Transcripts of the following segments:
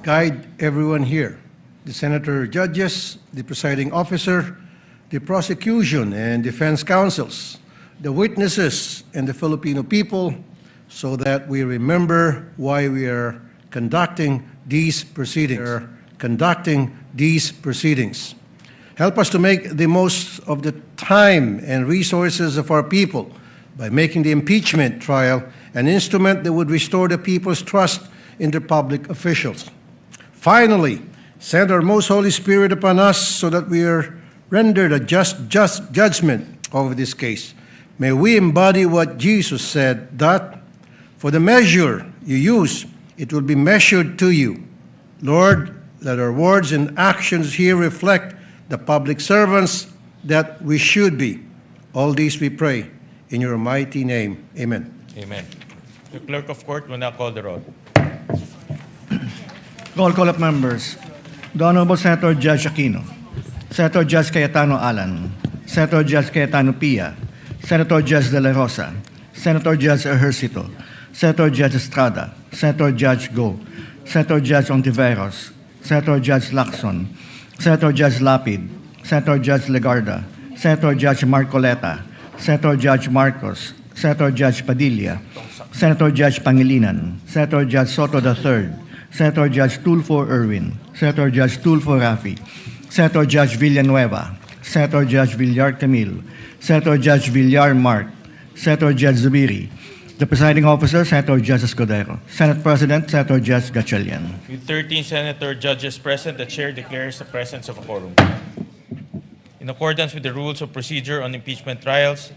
guide everyone here, the senator judges, the presiding officer, the prosecution and defense counsels, the witnesses, and the Filipino people, so that we remember why we are conducting these proceedings. Help us to make the most of the time and resources of our people by making the impeachment trial an instrument that would restore the people's trust in their public officials. Finally, send our most Holy Spirit upon us so that we are rendered a just judgment over this case. May we embody what Jesus said, that for the measure you use, it will be measured to you. Lord, let our words and actions here reflect the public servants that we should be. All these we pray in your mighty name. Amen. Amen. The clerk of court will now call the roll. Roll call of members. The Honorable Senator Judge Aquino, Senator Judge Cayetano Alan, Senator Judge Cayetano Pia, Senator Judge De La Rosa, Senator Judge Ejercito, Senator Judge Estrada, Senator Judge Go, Senator Judge Ontiveros, Senator Judge Lacson, Senator Judge Lapid, Senator Judge Legarda, Senator Judge Marcoleta, Senator Judge Marcos, Senator Judge Padilla, Senator Judge Pangilinan, Senator Judge Soto III, Senator Judge Tulfo Irwin, Senator Judge Tulfo Rafi, Senator Judge Villanueva, Senator Judge Villar Camille, Senator Judge Villar Mark, Senator Judge Zubiri, the presiding officer, Senator Judge Escudero, Senate President, Senator Judge Gatchalian. With 13 senator judges present, the chair declares the presence of a quorum. In accordance with the rules of procedure on impeachment trials,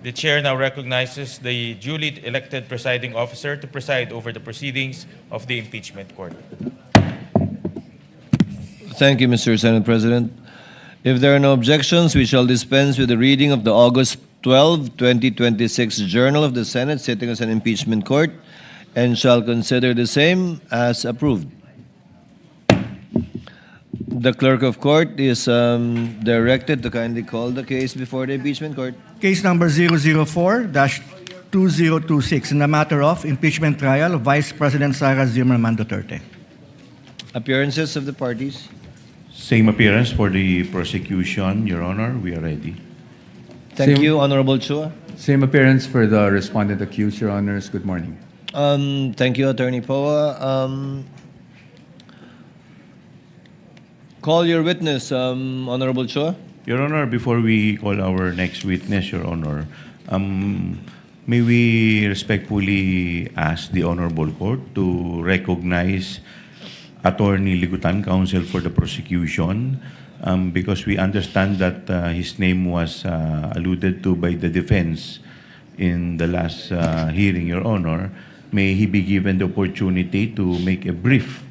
the chair now recognizes the duly elected presiding officer to preside over the proceedings of the impeachment court. Thank you, Mr. Senate President. If there are no objections, we shall dispense with the reading of the August 12, 2026 Journal of the Senate sitting as an impeachment court and shall consider the same as approved. The clerk of court is directed to kindly call the case before the impeachment court. Case number 004-2026 in the matter of impeachment trial of Vice President Sara Zimmerman Duterte. Appearances of the parties. Same appearance for the prosecution, Your Honor. We are ready. Thank you, Honorable Chua. Same appearance for the respondent accused, Your Honors. Good morning. Thank you, Attorney Poa. Call your witness, Honorable Chua. Your Honor, before we call our next witness, Your Honor, may we respectfully ask the Honorable Court to recognize Attorney Ligutan, counsel for the prosecution, because we understand that his name was alluded to by the defense in the last hearing, Your Honor. May he be given the opportunity to make a brief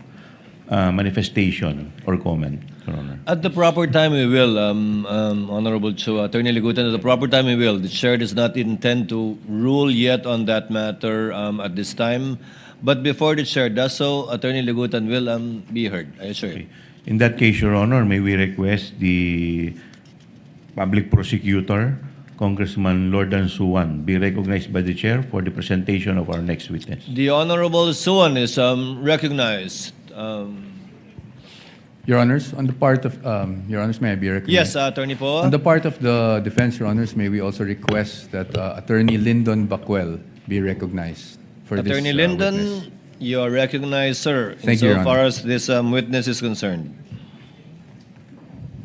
manifestation or comment, Your Honor. At the proper time, we will, Honorable Chua. Attorney Ligutan, at the proper time, we will. The chair does not intend to rule yet on that matter at this time. But before the chair does so, Attorney Ligutan will be heard, I assure you. In that case, Your Honor, may we request the public prosecutor, Congressman Lordan Suwan, be recognized by the chair for the presentation of our next witness. The Honorable Suwan is recognized. Your Honors, on the part of, Your Honors, may I be recognized? Yes, Attorney Poa. On the part of the defense, Your Honors, may we also request that Attorney Lyndon Bacuel be recognized for Attorney this Lyndon, witness. you are recognized, sir. Thank you, Your Insofar Honor. as this witness is concerned.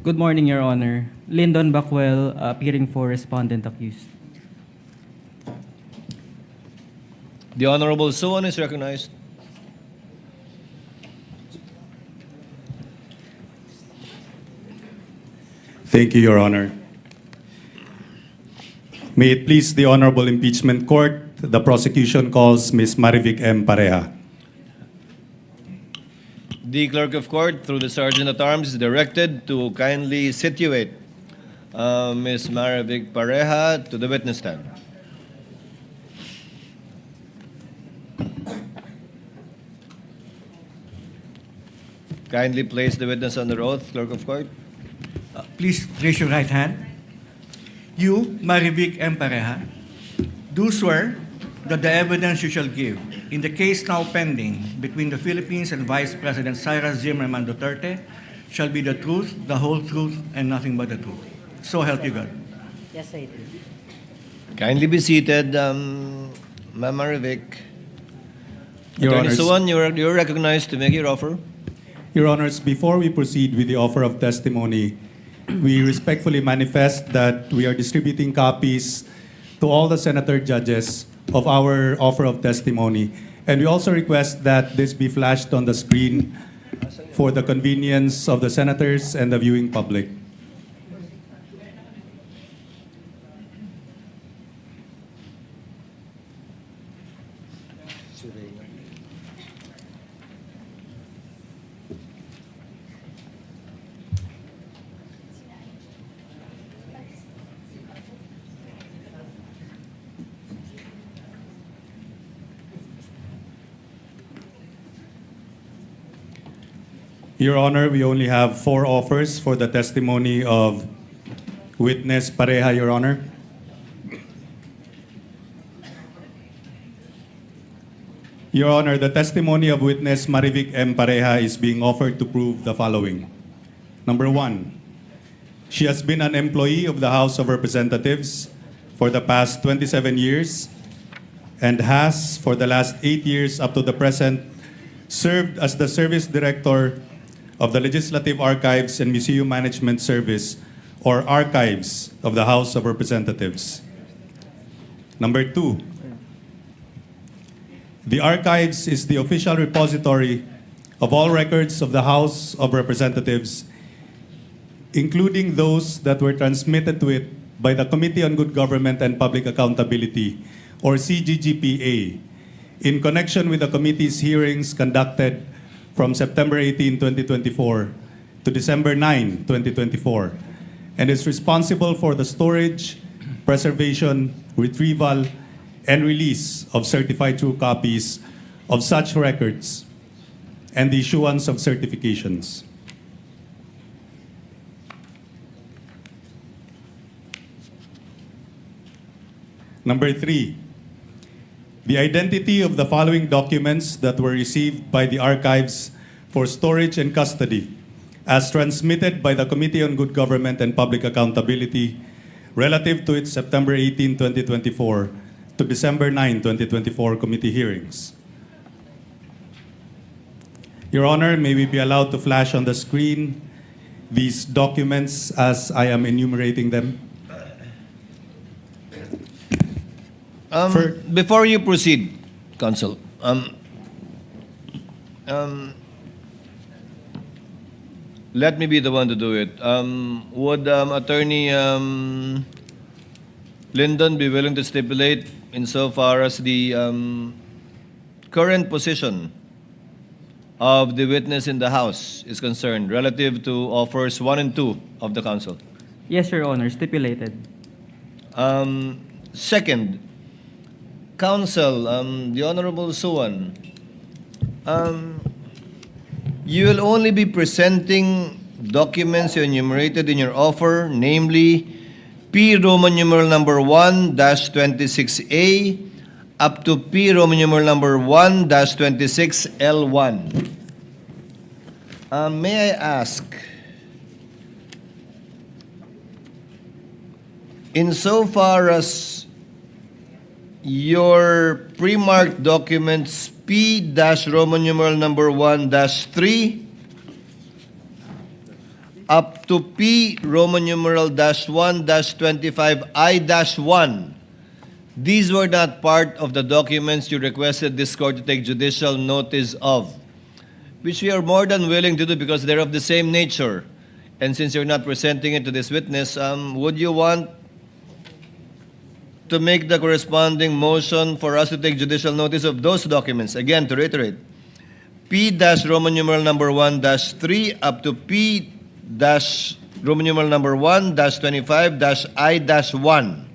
Good morning, Your Honor. Lyndon Bacuel, appearing for respondent accused. The Honorable Suwan is recognized. Thank you, Your Honor. May it please the Honorable Impeachment Court, the prosecution calls Ms. Marivic M. Pareja. The clerk of court, through the sergeant at arms, is directed to kindly situate Ms. Marivic Pareja to the witness stand. Kindly place the witness under oath, clerk of court. Please raise your right hand. You, Marivic M. Pareja, do swear that the evidence you shall give in the case now pending between the Philippines and Vice President Cyrus Zimmerman Duterte shall be the truth, the whole truth, and nothing but the truth. So help you God. Yes, I do. Kindly be seated, Ma'am Marivic. Your Attorney Honors. Suwan, you're recognized to make your offer. Your Honors, before we proceed with the offer of testimony, we respectfully manifest that we are distributing copies to all the senator judges of our offer of testimony. And we also request that this be flashed on the screen for the convenience of the senators and the viewing public. Your Honor, we only have 4 offers for the testimony of witness Pareha, Your Honor. Your Honor, the testimony of witness Marivic M. Pareha is being offered to prove the following. Number 1, she has been an employee of the House of Representatives for the past 27 years and has, for the last 8 years up to the present, served as the Service Director of the Legislative Archives and Museum Management Service, or Archives, of the House of Representatives. Number 2, the Archives is the official repository of all records of the House of Representatives, including those that were transmitted to it by the Committee on Good Government and Public Accountability, or CGGPA, in connection with the committee's hearings conducted from September 18, 2024 to December 9, 2024, and is responsible for the storage, preservation, retrieval, and release of certified true copies of such records and the issuance of certifications. Number 3, the identity of the following documents that were received by the Archives for storage and custody as transmitted by the Committee on Good Government and Public Accountability relative to its September 18, 2024 to December 9, 2024 committee hearings. Your Honor, may we be allowed to flash on the screen these documents as I am enumerating them? Before you proceed, Counsel, let me be the one to do it. Would Attorney Lyndon be willing to stipulate insofar as the current position of the witness in the House is concerned relative to offers 1 and 2 of the Council? Yes, Your Honor, stipulated. Second, Counsel, the Honorable Suwan, you will only be presenting documents you enumerated in your offer, namely P Roman numeral number 1-26A up to P Roman numeral number 1-26L1. May I ask, insofar as your pre-marked documents P-Roman numeral number 1-3 up to P Roman numeral -1-25I-1, these were not part of the documents you requested this court to take judicial notice of, which we are more than willing to do because they're of the same nature. And since you're not presenting it to this witness, would you want to make the corresponding motion for us to take judicial notice of those documents? Again, to reiterate, P-Roman numeral number 1-3 up to P-Roman numeral number 1-25-I-1.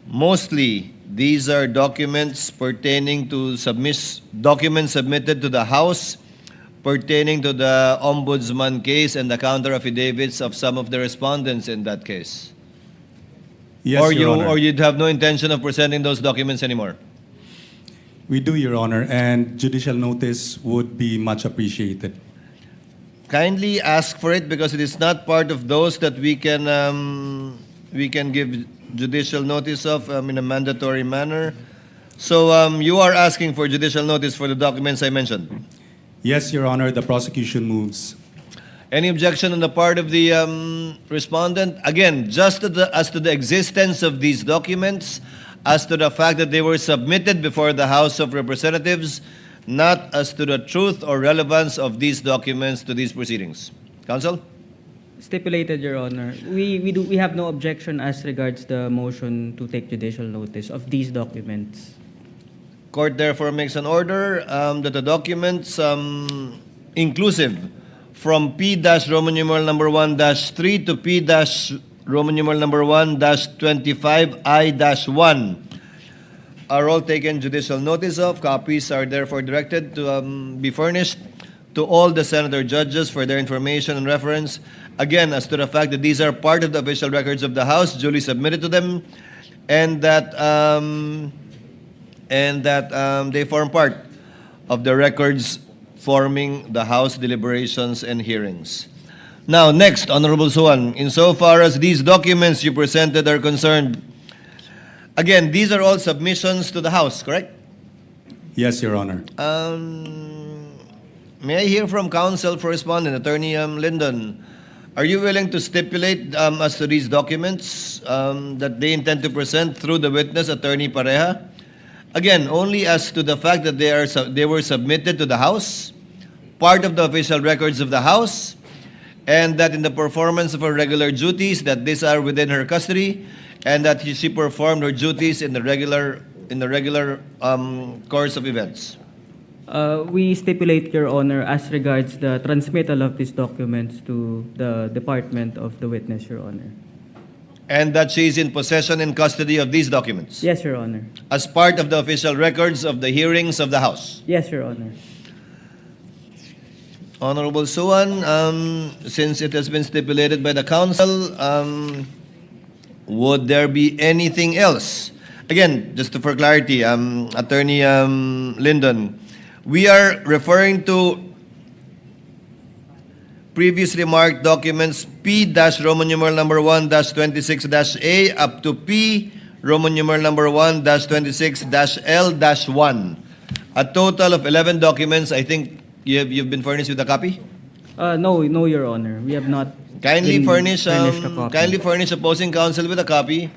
Mostly, these are documents pertaining to documents submitted to the House pertaining to the Ombudsman case and the counter affidavits of some of the respondents in that case. Yes, Your Honor. Or you'd have no intention of presenting those documents anymore? We do, Your Honor, and judicial notice would be much appreciated. Kindly ask for it because it is not part of those that we can give judicial notice of in a mandatory manner. So you are asking for judicial notice for the documents I mentioned. Yes, Your Honor, the prosecution moves. Any objection on the part of the respondent? Again, just as to the existence of these documents, as to the fact that they were submitted before the House of Representatives, not as to the truth or relevance of these documents to these proceedings. Counsel? Stipulated, Your Honor. We have no objection as regards the motion to take judicial notice of these documents. Court therefore makes an order that the documents inclusive from P-Roman numeral number 1-3 to P-Roman numeral number 1-25I-1 are all taken judicial notice of. Copies are therefore directed to be furnished to all the senator judges for their information and reference. Again, as to the fact that these are part of the official records of the House, duly submitted to them, and that they form part of the records forming the House deliberations and hearings. Now, next, Honorable Suwan, insofar as these documents you presented are concerned, again, these are all submissions to the House, correct? Yes, Your Honor. May I hear from counsel for respondent, Attorney Lyndon? Are you willing to stipulate as to these documents that they intend to present through the witness, Attorney Pareja? Again, only as to the fact that they were submitted to the House, part of the official records of the House, and that in the performance of her regular duties, that these are within her custody, and that she performed her duties in the regular course of events. We stipulate, Your Honor, as regards the transmittal of these documents to the department of the witness, Your Honor. And that she is in possession and custody of these documents Yes, Your Honor. as part of the official records of the hearings of the House. Yes, Your Honor. Honorable Suwan, since it has been stipulated by the council, would there be anything else? Again, just for clarity, Attorney Lyndon, we are referring to previously marked documents P-Roman numeral number 1-26-A up to P-Roman numeral number 1-26-L-1. A total of 11 documents. I think you've been furnished with a copy? No, Your Honor. We have not Kindly been furnish furnished a copy. opposing counsel with a copy.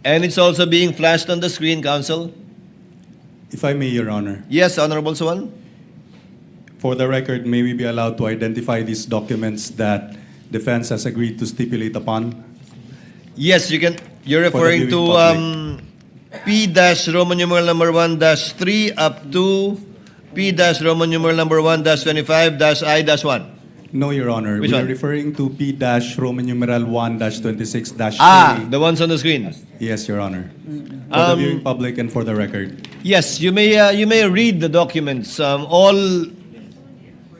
And it's also being flashed on the screen, counsel. If I may, Your Honor. Yes, Honorable Suwan. For the record, may we be allowed to identify these documents that defense has agreed to stipulate upon? Yes, you can. You're For the referring to viewing P-Roman numeral number 1-3 up to P-Roman numeral number 1-25-I-1. No, Your Honor. Which we are one? referring to P-Roman numeral 1-26-A. The ones on the screen. Yes, Your Honor. For the viewing public and for the record. Yes, you may read the documents, all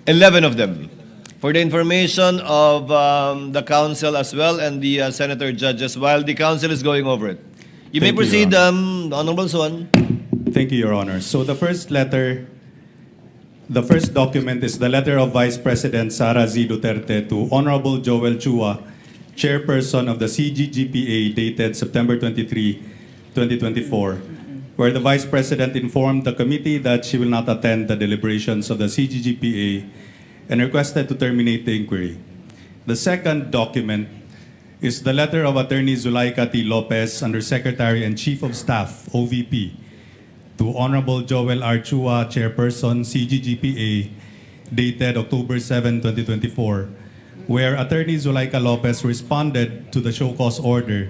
11 of them, for the information of the council as well and the senator judges while the council is going over it. You may Thank you, proceed, Your Honorable Suwan. Thank you, Your Honor. So the first document is the letter of Vice President Sara Z. Duterte to Honorable Joel Chua, Chairperson of the CGGPA, dated September 23, 2024, where the Vice President informed the committee that she will not attend the deliberations of the CGGPA and requested to terminate the inquiry. The second document is the letter of Attorney Zulaika T. Lopez, Undersecretary and Chief of Staff, OVP, to Honorable Joel R. Chua, Chairperson, CGGPA, dated October 7, 2024, where Attorney Zulaika Lopez responded to the show cause order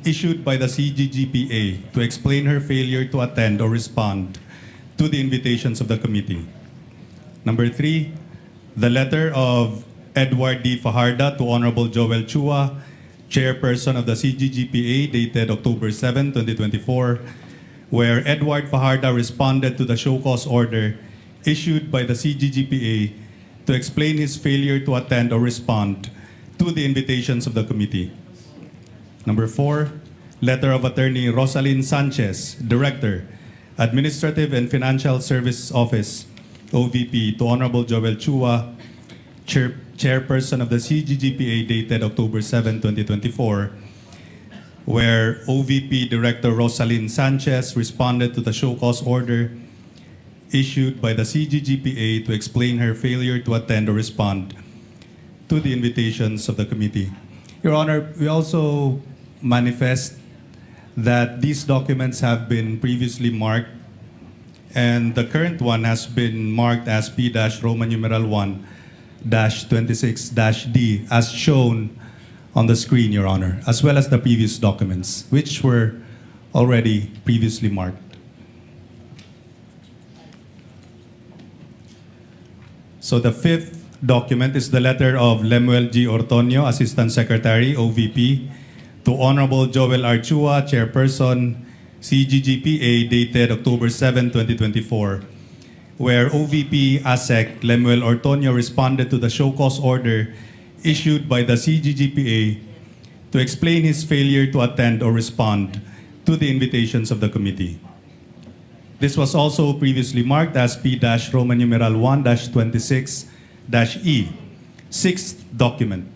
issued by the CGGPA to explain her failure to attend or respond to the invitations of the committee. Number 3, the letter of Edward D. Fajarda to Honorable Joel Chua, Chairperson of the CGGPA, dated October 7, 2024, where Edward Fajarda responded to the show cause order issued by the CGGPA to explain his failure to attend or respond to the invitations of the committee. Number 4, letter of Attorney Rosalyn Sanchez, Director, Administrative and Financial Service Office, OVP, to Honorable Joel Chua, Chairperson of the CGGPA, dated October 7, 2024, where OVP Director Rosalyn Sanchez responded to the show cause order issued by the CGGPA to explain her failure to attend or respond to the invitations of the committee. Your Honor, we also manifest that these documents have been previously marked, and the current one has been marked as P-Roman numeral 1-26-D, as shown on the screen, Your Honor, as well as the previous documents, which were already previously marked. So the fifth document is the letter of Lemuel G. Ortonio, Assistant Secretary, OVP, to Honorable Joel R. Chua, Chairperson, CGGPA, dated October 7, 2024, where OVP ASEC Lemuel Ortonio responded to the show cause order issued by the CGGPA to explain his failure to attend or respond to the invitations of the committee. This was also previously marked as P-Roman numeral 1-26-E, sixth document.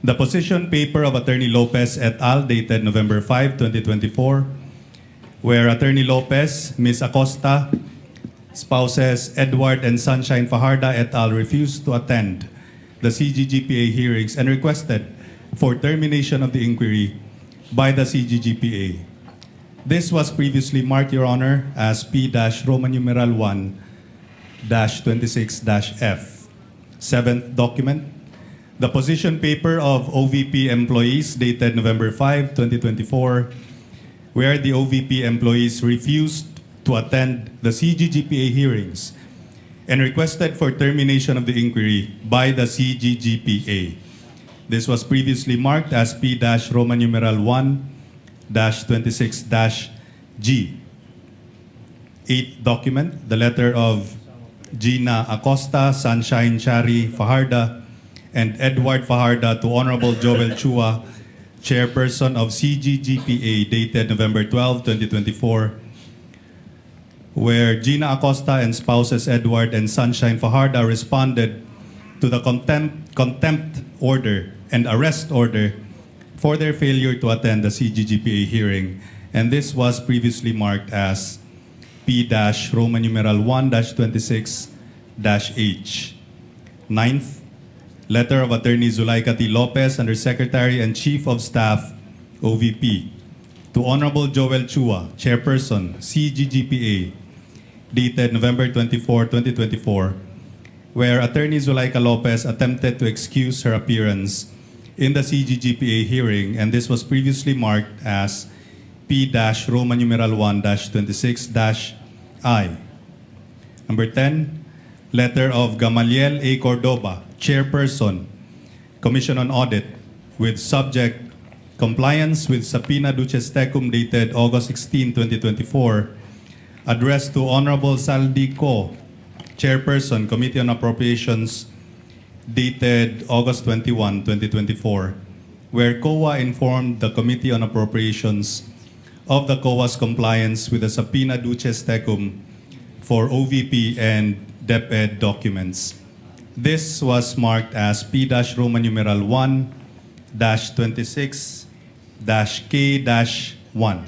The position paper of Attorney Lopez et al., dated November 5, 2024, where Attorney Lopez, Ms. Acosta, spouses Edward and Sunshine Fajarda et al. Refused to attend the CGGPA hearings and requested for termination of the inquiry by the CGGPA. This was previously marked, Your Honor, as P-Roman numeral 1-26-F. Seventh document, the position paper of OVP employees, dated November 5, 2024, where the OVP employees refused to attend the CGGPA hearings and requested for termination of the inquiry by the CGGPA. This was previously marked as P-Roman numeral 1-26-G. Eighth document, the letter of Gina Acosta, Sunshine Chari Fajarda, and Edward Fajarda to Honorable Joel Chua, Chairperson of CGGPA, dated November 12, 2024, where Gina Acosta and spouses Edward and Sunshine Fajarda responded to the contempt order and arrest order for their failure to attend the CGGPA hearing, and this was previously marked as P-Roman numeral 1-26-H. Ninth, letter of Attorney Zulaika T. Lopez, Undersecretary and Chief of Staff, OVP, to Honorable Joel Chua, Chairperson, CGGPA, dated November 24, 2024, where Attorney Zulaika Lopez attempted to excuse her appearance in the CGGPA hearing, and this was previously marked as P-Roman numeral 1-26-I. Number 10, letter of Gamaliel A. Cordoba, Chairperson, Commission on Audit, with subject compliance with subpoena duces tecum, dated August 16, 2024, addressed to Honorable Saldi Co, Chairperson, Committee on Appropriations, dated August 21, 2024, where COA informed the Committee on Appropriations of the COA's compliance with the subpoena duces tecum for OVP and DepEd documents. This was marked as P-Roman numeral 1-26-K-1.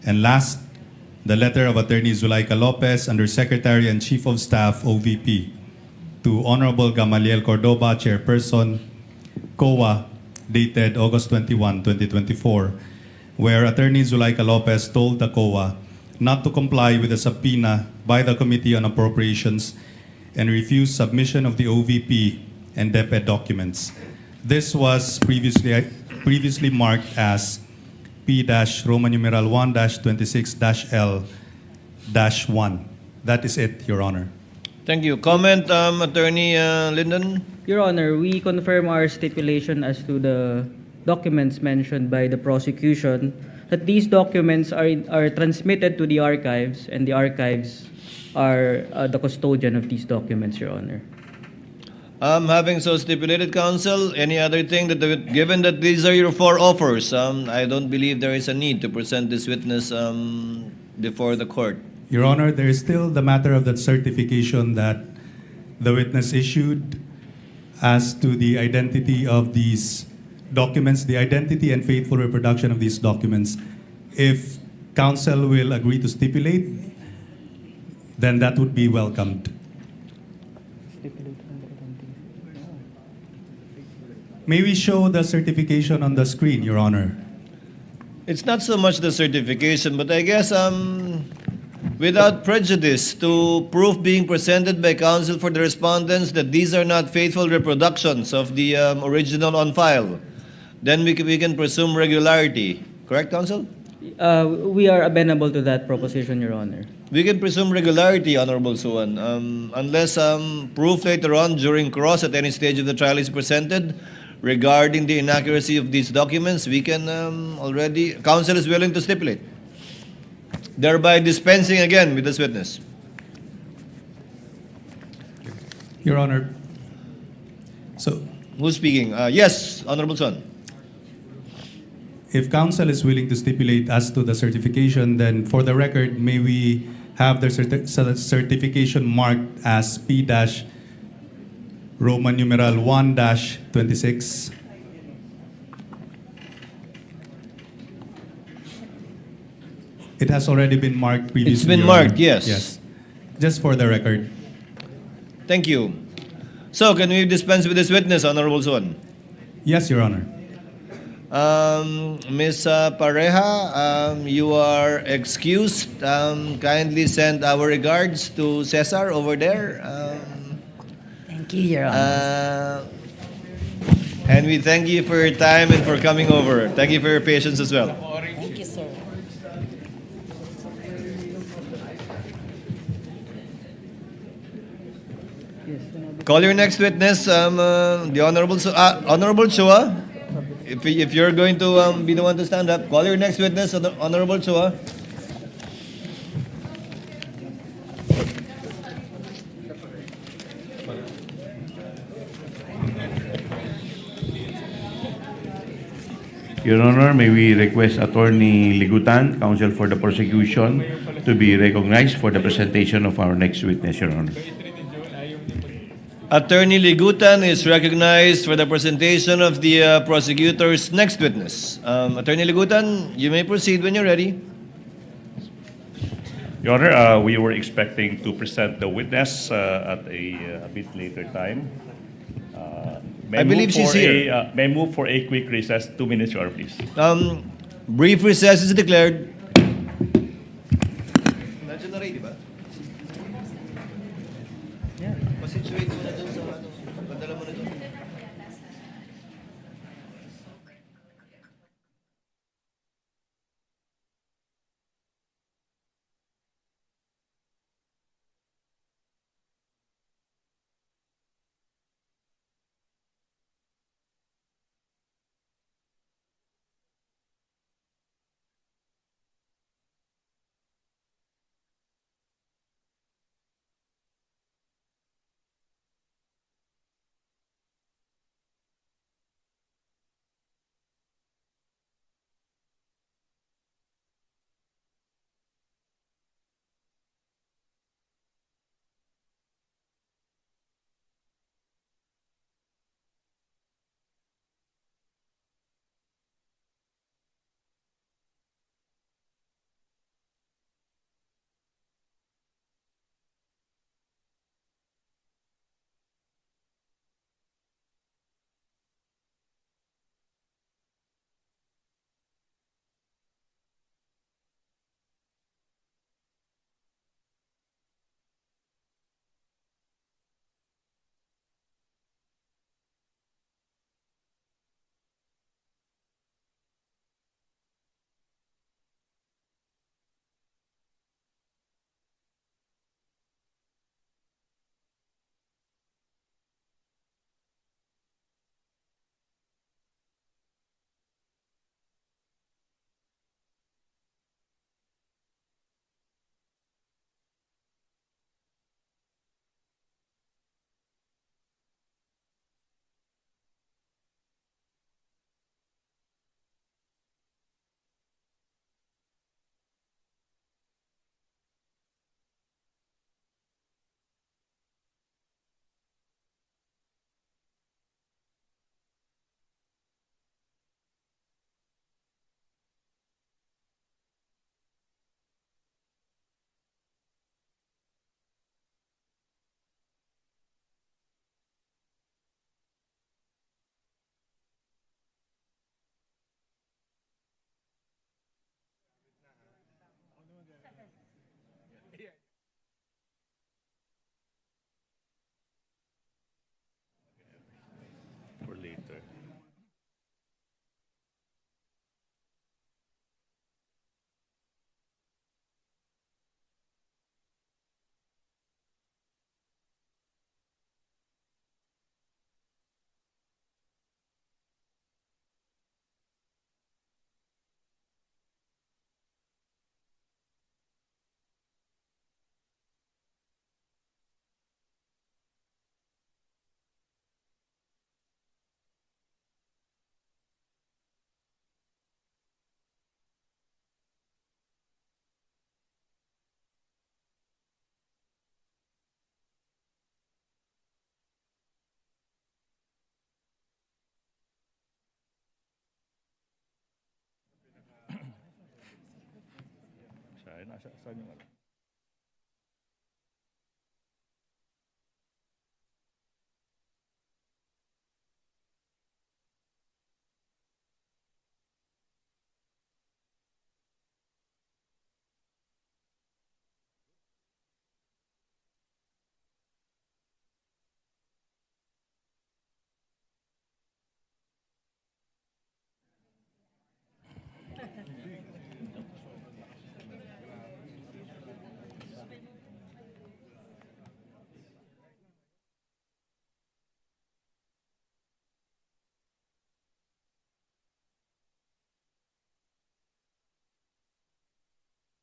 And last, the letter of Attorney Zulaika Lopez, Undersecretary and Chief of Staff, OVP, to Honorable Gamaliel Cordoba, Chairperson, COA, dated August 21, 2024, where Attorney Zulaika Lopez told the COA not to comply with the subpoena by the Committee on Appropriations and refused submission of the OVP and DepEd documents. This was previously marked as P-Roman numeral 1-26-L-1. That is it, Your Honor. Thank you. Comment, Attorney Lyndon? Your Honor, we confirm our stipulation as to the documents mentioned by the prosecution, that these documents are transmitted to the archives, and the archives are the custodian of these documents, Your Honor. Having so stipulated, counsel, any other thing that, given that these are your four offers, I don't believe there is a need to present this witness before the court. Your Honor, there is still the matter of that certification that the witness issued as to the identity of these documents, the identity and faithful reproduction of these documents. If counsel will agree to stipulate, then that would be welcomed. May we show the certification on the screen, Your Honor? It's not so much the certification, but I guess without prejudice to proof being presented by counsel for the respondents that these are not faithful reproductions of the original on file, then we can presume regularity. Correct, counsel? We are amenable to that proposition, Your Honor. We can presume regularity, Honorable Suwan, unless proof later on during cross at any stage of the trial is presented regarding the inaccuracy of these documents. We can already, counsel is willing to stipulate, thereby dispensing again with this witness. Your Honor, so Who's speaking? Yes, Honorable Son. if counsel is willing to stipulate as to the certification, then for the record, may we have the certification marked as P-Roman numeral 1-26? It has already been marked previously. It's been Your marked, Honor. yes. Yes. Just for the record. Thank you. So, can we dispense with this witness, Honorable Son? Yes, Your Honor. Ms. Pareja, you are excused. Kindly send our regards to Cesar over there. Thank you, Your Honor. And we thank you for your time and for coming over. Thank you for your patience as well. Thank you, sir. Call your next witness, the Honorable Chua. If you're going to be the one to stand up, call your next witness, Honorable Chua. Your Honor, may we request Attorney Ligutan, counsel for the prosecution, to be recognized for the presentation of our next witness, Your Honor. Attorney Ligutan is recognized for the presentation of the prosecutor's next witness. Attorney Ligutan, you may proceed when you're ready. Your Honor, we were expecting to present the witness at a bit later time. I believe she's here. May I move for a quick recess, 2 minutes, Your Honor, please. Brief recess is declared. Nandiyan na rin, di ba? Pasituate mo na dun sa padala mo na dun. Saan yung ano?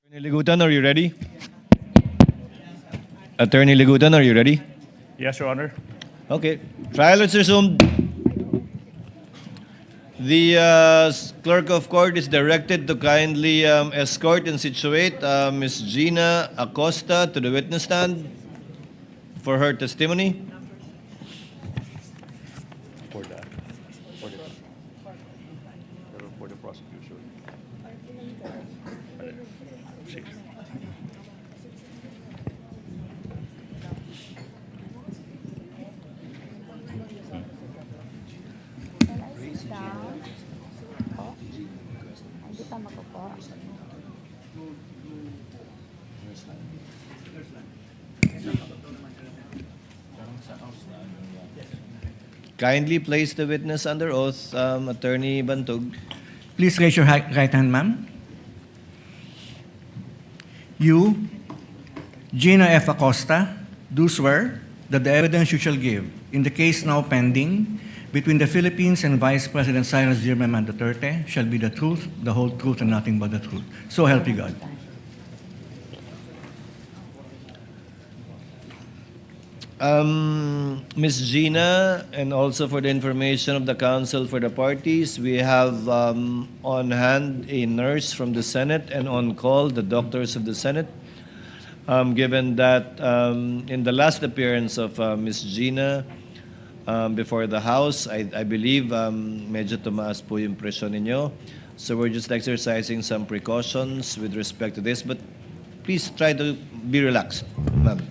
Attorney Ligutan, are you ready? Attorney Ligutan, are you ready? Yes, Your Honor. Okay. Trial is resumed. The clerk of court is directed to kindly escort and situate Ms. Gina Acosta to the witness stand for her testimony. For the prosecution. Sige. Kindly place the witness under oath, Attorney Bantog. Please raise your right hand, ma'am. You, Gina F. Acosta, do swear that the evidence you shall give in the case now pending between the Philippines and Vice President Cyrus Zimmerman Duterte shall be the truth, the whole truth, and nothing but the truth. So help you God. Ms. Gina, and also for the information of the counsel for the parties, we have on hand a nurse from the Senate and on call the doctors of the Senate. Given that in the last appearance of Ms. Gina before the House, I believe medyo tumaas po yung presyon ninyo. So we're just exercising some precautions with respect to this, but please try to be relaxed, ma'am.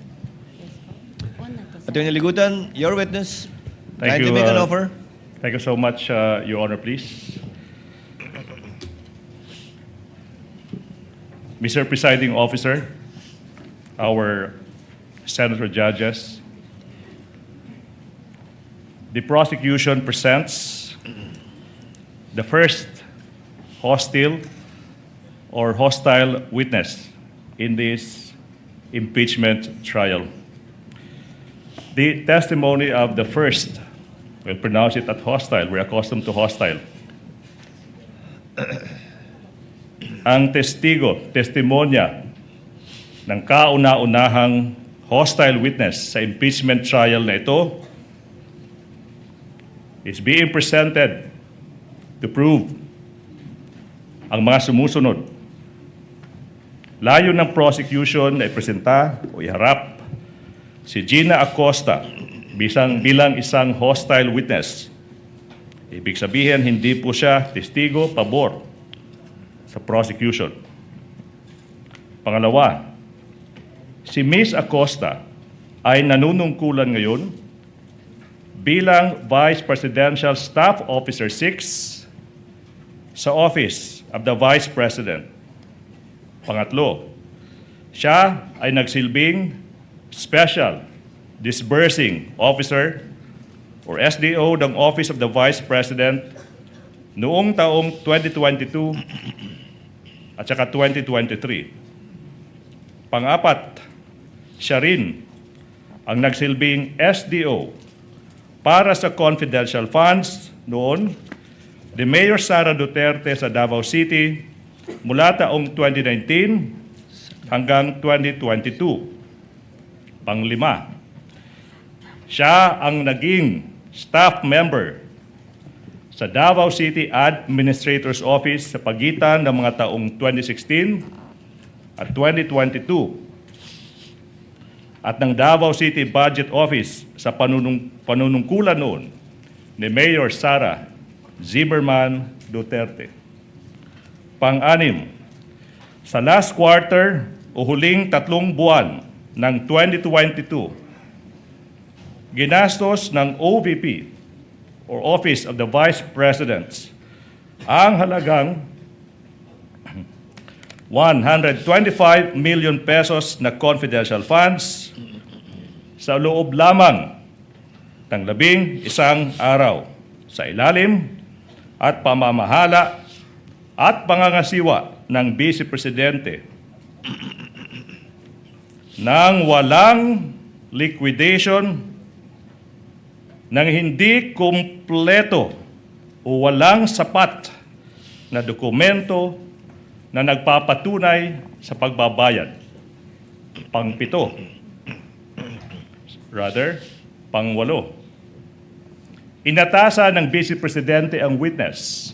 Attorney Ligutan, your witness. Thank Kindly you, make an offer. Thank you so much, Your Honor, please. Mr. Presiding Officer, our senator judges, the prosecution presents the first hostile or hostile witness in this impeachment trial. The testimony of the first, we'll pronounce it at hostile, we're accustomed to hostile. Ang testimonya ng kauna-unahang hostile witness sa impeachment trial na ito is being presented to prove ang mga sumusunod. Layo ng prosecution ay presenta o iharap si Gina Acosta bilang isang hostile witness. Ibig sabihin, hindi po siya testigo pabor sa prosecution. Pangalawa, si Ms. Acosta ay nanunungkulan ngayon bilang Vice Presidential Staff Officer 6 sa Office of the Vice President. Pangatlo, siya ay nagsilbing Special Disbursing Officer or SDO ng Office of the Vice President noong taong 2022 at saka 2023. Pang-apat, siya rin ang nagsilbing SDO para sa confidential funds noon ni Mayor Sara Duterte sa Davao City mula taong 2019 hanggang 2022. Panglima, siya ang naging staff member sa Davao City Administrator's Office sa pagitan ng mga taong 2016 at 2022 at ng Davao City Budget Office sa panunungkulan noon ni Mayor Sara Zimmerman Duterte. Pang-anim, Sa last quarter o huling 3 buwan ng 2022, ginastos ng OVP or Office of the Vice President ang halagang 125 million pesos na confidential funds sa loob lamang ng 11 araw sa ilalim at pamamahala at pangangasiwa ng Vice Presidente nang walang liquidation, nang hindi kumpleto o walang sapat na dokumento na nagpapatunay sa pagbabayad. Pang-7. Pang-8. Inatasan ng Vice Presidente ang witness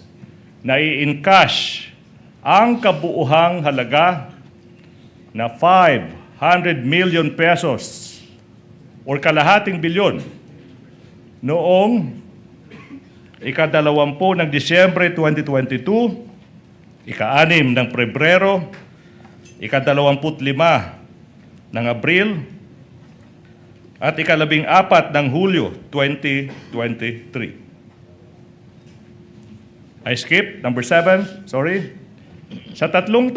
na i-encash ang kabuuhang halaga na 500 million pesos or kalahating bilyon noong ika-20 ng Disyembre 2022, ika-6 ng Pebrero, ika-25 ng Abril, at ika-14 ng Hulyo 2023. I skip number 7, sorry. Sa tatlong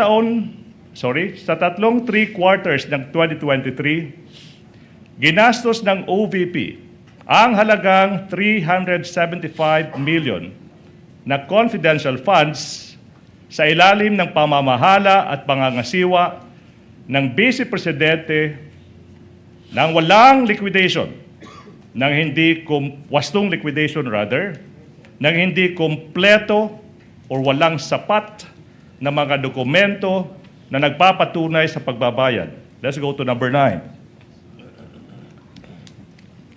3 quarters ng 2023, ginastos ng OVP ang halagang 375 million na confidential funds sa ilalim ng pamamahala at pangangasiwa ng Vice Presidente nang walang liquidation, wastong liquidation rather, nang hindi kompleto o walang sapat na mga dokumento na nagpapatunay sa pagbabayad. Let's go to number 9.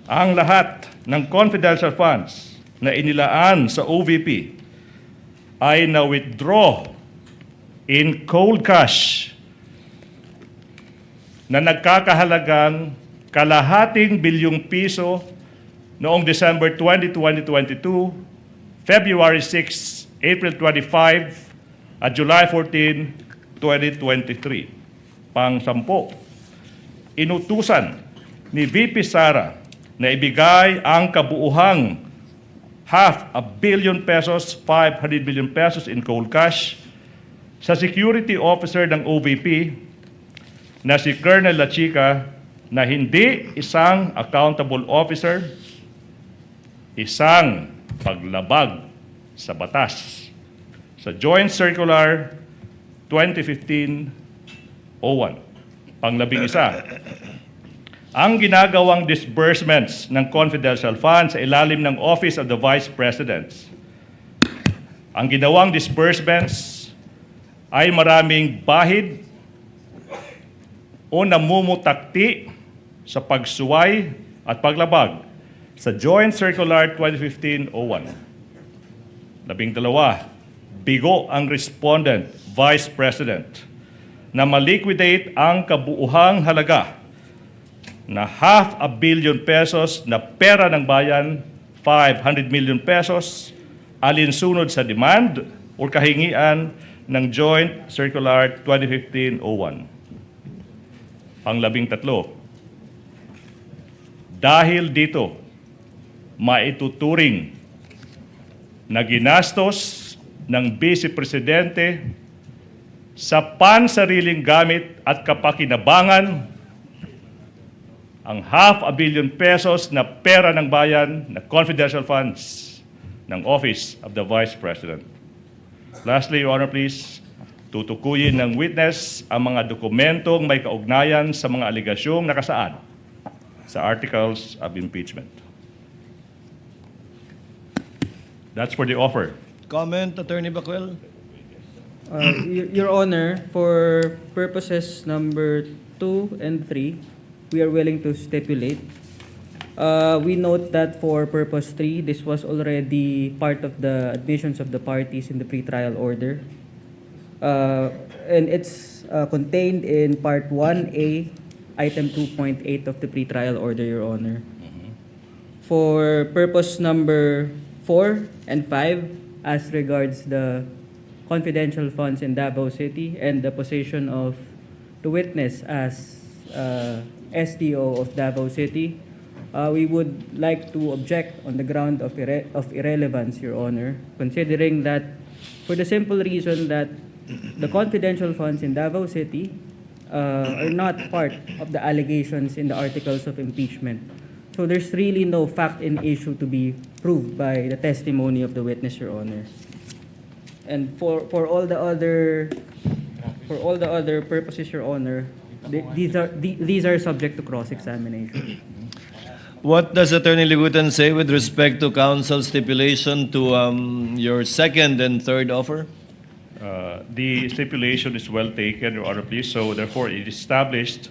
Ang lahat ng confidential funds na inilaan sa OVP ay na-withdraw in cold cash na nagkakahalagang kalahating bilyong piso noong December 20, 2022, February 6, April 25, at July 14, 2023. Pang-10, inutusan ni VP Sara na ibigay ang kabuuhang 500 million pesos, 500 million pesos in cold cash sa security officer ng OVP na si Colonel Lachica na hindi isang accountable officer, isang paglabag sa batas. Sa Joint Circular 2015-01, pang-11, ang ginagawang disbursements ng confidential funds sa ilalim ng Office of the Vice President. Ang ginawang disbursements ay maraming bahid o namumutakti sa pagsuway at paglabag sa Joint Circular 2015-01. 12, bigo ang respondent, Vice President, na maliquidate ang kabuuhang halaga na 500 million pesos na pera ng bayan, 500 million pesos, alinsunod sa demand o kahingian ng Joint Circular 2015-01. Pang-13, dahil dito, maituturing na ginastos ng Vice Presidente sa pansariling gamit at kapakinabangan ang 500 million pesos na pera ng bayan na confidential funds ng Office of the Vice President. Lastly, Your Honor, please, tutukuyin ng witness ang mga dokumentong may kaugnayan sa mga aligasyong nakasaad sa Articles of Impeachment. That's for the offer. Comment, Attorney Bacuel? Your Honor, for purposes number 2 and 3, we are willing to stipulate. We note that for purpose 3, this was already part of the admissions of the parties in the pretrial order. And it's contained in Part 1A, Item 2.8 of the pretrial order, Your Honor. For purpose number 4 and 5, as regards the confidential funds in Davao City and the position of the witness as SDO of Davao City, we would like to object on the ground of irrelevance, Your Honor, considering that for the simple reason that the confidential funds in Davao City are not part of the allegations in the articles of impeachment. So there's really no fact in issue to be proved by the testimony of the witness, Your Honor. And for all the other purposes, Your Honor, these are subject to cross-examination. What does Attorney Ligutan say with respect to counsel's stipulation to your second and third offer? The stipulation is well taken, Your Honor, please. So therefore, it is established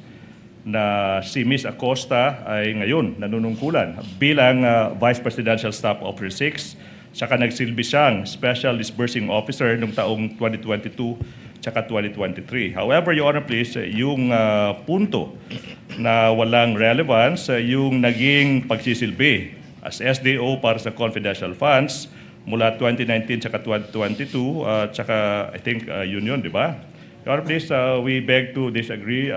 na si Ms. Acosta ay ngayon nanunungkulan bilang Vice Presidential Staff Officer 6, saka nagsilbi siyang Special Disbursing Officer noong taong 2022 tsaka 2023. However, Your Honor, please, yung punto na walang relevance, yung naging pagsisilbi as SDO para sa confidential funds mula 2019 tsaka 2022, tsaka I think yun, di ba? Your Honor, please, we beg to disagree.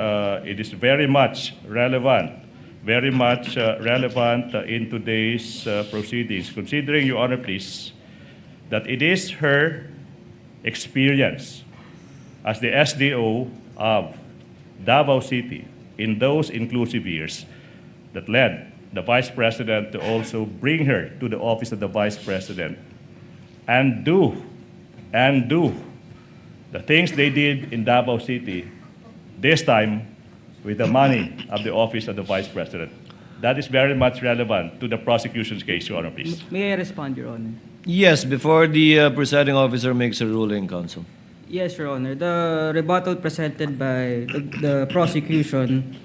It is very much relevant in today's proceedings, considering, Your Honor, please, that it is her experience as the SDO of Davao City in those inclusive years that led the Vice President to also bring her to the office of the Vice President and do the things they did in Davao City, this time with the money of the office of the Vice President. That is very much relevant to the prosecution's case, Your Honor, please. May I respond, Your Honor? Yes, before the presiding officer makes a ruling, counsel. Yes, Your Honor. The rebuttal presented by the prosecution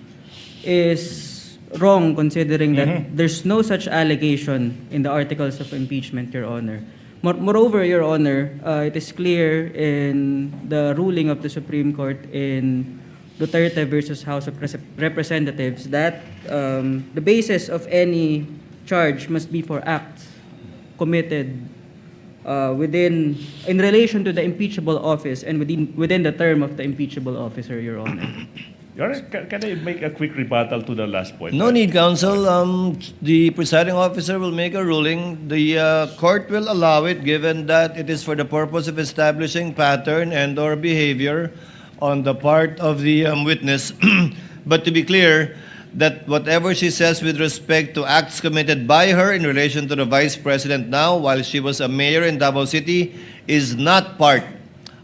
is wrong, considering that there's no such allegation in the articles of impeachment, Your Honor. Moreover, Your Honor, it is clear in the ruling of the Supreme Court in Duterte versus House of Representatives that the basis of any charge must be for acts committed in relation to the impeachable office and within the term of the impeachable officer, Your Honor. Your Honor, can I make a quick rebuttal to the last point? No need, counsel. The presiding officer will make a ruling. The court will allow it, given that it is for the purpose of establishing pattern and/or behavior on the part of the witness. But to be clear, that whatever she says with respect to acts committed by her in relation to the Vice President now, while she was a mayor in Davao City, is not part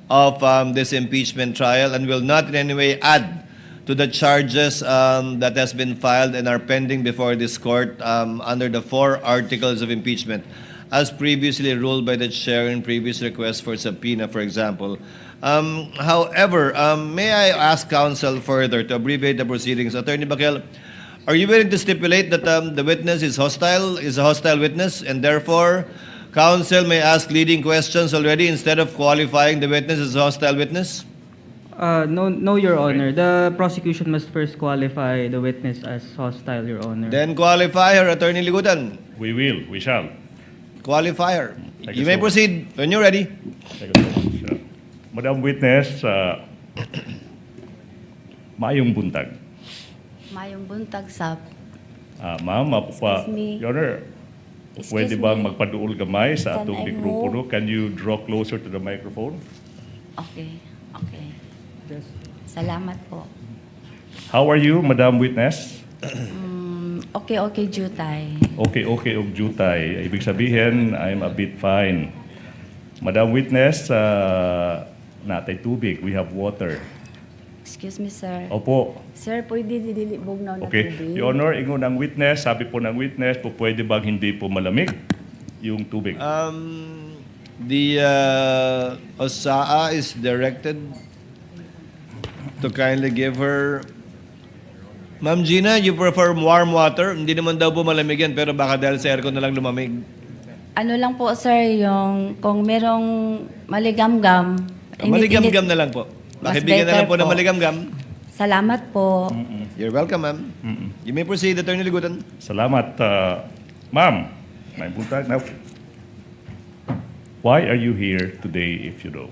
of this impeachment trial and will not in any way add to the charges that has been filed and are pending before this court under the 4 articles of impeachment, as previously ruled by the chair in previous requests for subpoena, for example. However, may I ask counsel further to abbreviate the proceedings? Attorney Bakel, are you willing to stipulate that the witness is a hostile witness, and therefore counsel may ask leading questions already instead of qualifying the witness as a hostile witness? No, Your Honor. The prosecution must first qualify the witness as hostile, Your Honor. Then qualify her, Attorney Ligutan. We shall. Qualify her. Thank You you may so much. proceed when you're ready. Thank you so much. Madam Witness, maayong buntag. Mayong buntag sa... Ma'am, Excuse me. Your Honor, Excuse pwede bang me. magpaduol gamay sa Can atong I mikropono? Can you draw closer to the microphone? Okay. Salamat po. How are you, Madam Witness? Okay, Jutay. Okay, og jutay. Ibig sabihin, I'm a bit fine. Madam Witness, natay tubig. We have water. Excuse me, sir. Opo. Sir, pwede dilibog na Okay. tubig? Your Honor, ingon ang witness, sabi po ng witness, po pwede bang hindi po malamig yung tubig? The OSAA is directed to kindly give her... Ma'am Gina, you prefer warm water? Hindi naman daw po malamig yan, pero baka dahil sa aircon na lang lumamig. Ano lang po, sir, yung kung merong maligamgam. Maligamgam na lang po. Mas Pakibigyan na lang po better ng po. maligamgam. Salamat po. You're welcome, ma'am. You may proceed, Attorney Ligutan. Salamat. Ma'am, may buntag na. Why are you here today if you know?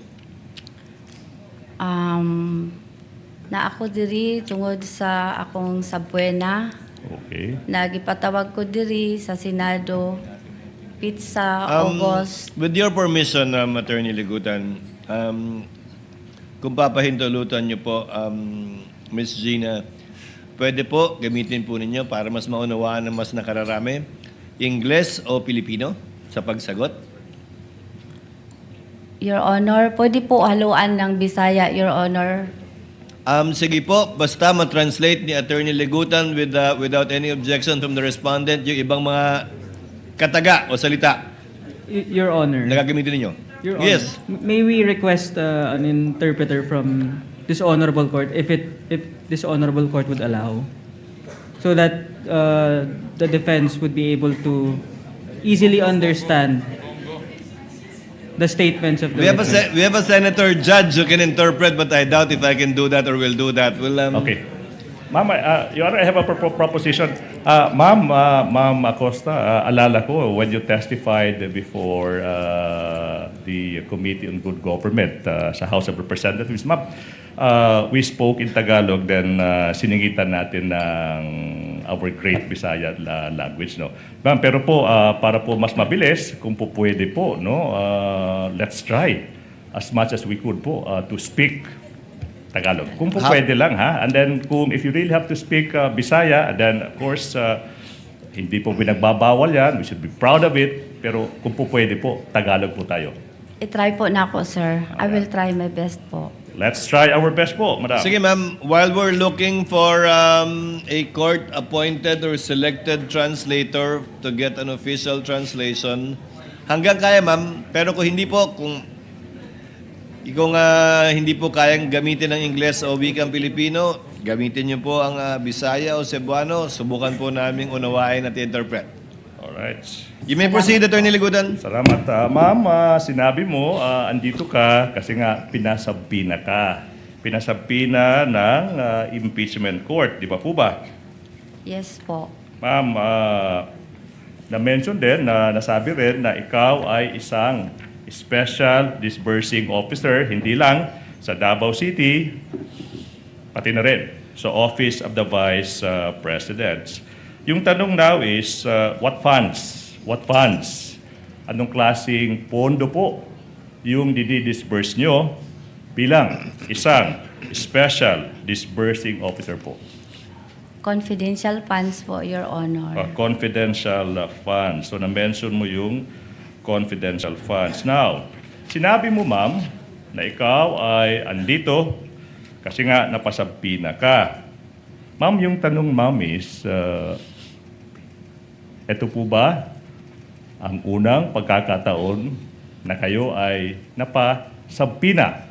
Na ako diri tungod sa akong sabwena. Okay. Nagipatawag ko diri sa Senado pizza August. With your permission, Attorney Ligutan, kung papahintulutan niyo po, Ms. Gina, pwede po gamitin po ninyo para mas maunawaan ng mas nakararami, Ingles o Pilipino sa pagsagot? Your Honor, pwede po haluan ng Bisaya, Your Honor. Sige po, basta ma-translate ni Attorney Ligutan without any objection from the respondent yung ibang mga kataga o salita Your Honor. na gagamitin ninyo. Your Honor, Yes. may we request an interpreter from this honorable court if this honorable court would allow, so that the defense would be able to easily understand the statements of the We have witness. we have a senator judge who can interpret, but I doubt if I can do that or will do that. Okay. Ma'am, Your Honor, I have a proposition. Ma'am Acosta, alala ko when you testified before the Committee on Good Government sa House of Representatives, ma'am, we spoke in Tagalog, then siningitan natin ng our great Bisaya language, no? Ma'am, pero po, para po mas mabilis, kung po pwede po, no, let's try as much as we could po to speak Tagalog. Kung po pwede lang, ha? And then, if you really have to speak Bisaya, then of course, hindi po binagbabawal yan. We should be proud of it. Pero kung po pwede po, Tagalog po tayo. I-try po na ako, sir. I will try my best po. Let's try our best po, madam. Sige ma'am, while we're looking for a court-appointed or selected translator to get an official translation, hanggang kaya ma'am, pero kung hindi po, kung hindi po kayang gamitin ng Ingles o wikang Pilipino, gamitin niyo po ang Bisaya o Cebuano, subukan po namin unawain at interpret. Alright. You may proceed, Attorney Ligutan. Salamat. Ma'am, sinabi mo, andito ka kasi nga pinasabina ka. Pinasabina ng impeachment court, di ba po ba? Yes po. Ma'am, na-mention din, nasabi rin na ikaw ay isang special disbursing officer, hindi lang sa Davao City, pati na rin sa Office of the Vice President. Yung tanong now is, what funds? What funds? Anong klaseng pondo po yung didi-disburse nyo bilang isang special disbursing officer po? Confidential funds po, Your Honor. Confidential funds. So, na-mention mo yung confidential funds. Now, sinabi mo, ma'am, na ikaw ay andito kasi nga napasabina ka. Ma'am, yung tanong, ma'am, is, ito po ba ang unang pagkakataon na kayo ay napasabina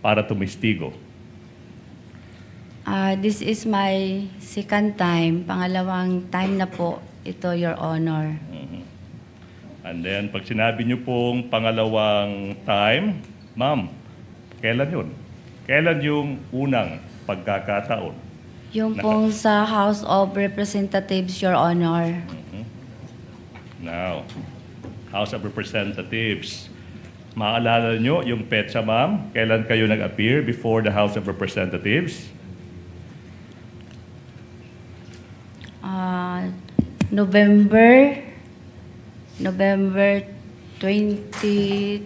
para tumistigo? This is my second time. Pangalawang time na po ito, Your Honor. And then, pag sinabi niyo pong pangalawang time, ma'am, kailan yun? Kailan yung unang pagkakataon? Yung pong sa House of Representatives, Your Honor. Now, House of Representatives. Maalala niyo yung petsa, ma'am? Kailan kayo nag-appear before the House of Representatives? November 2025.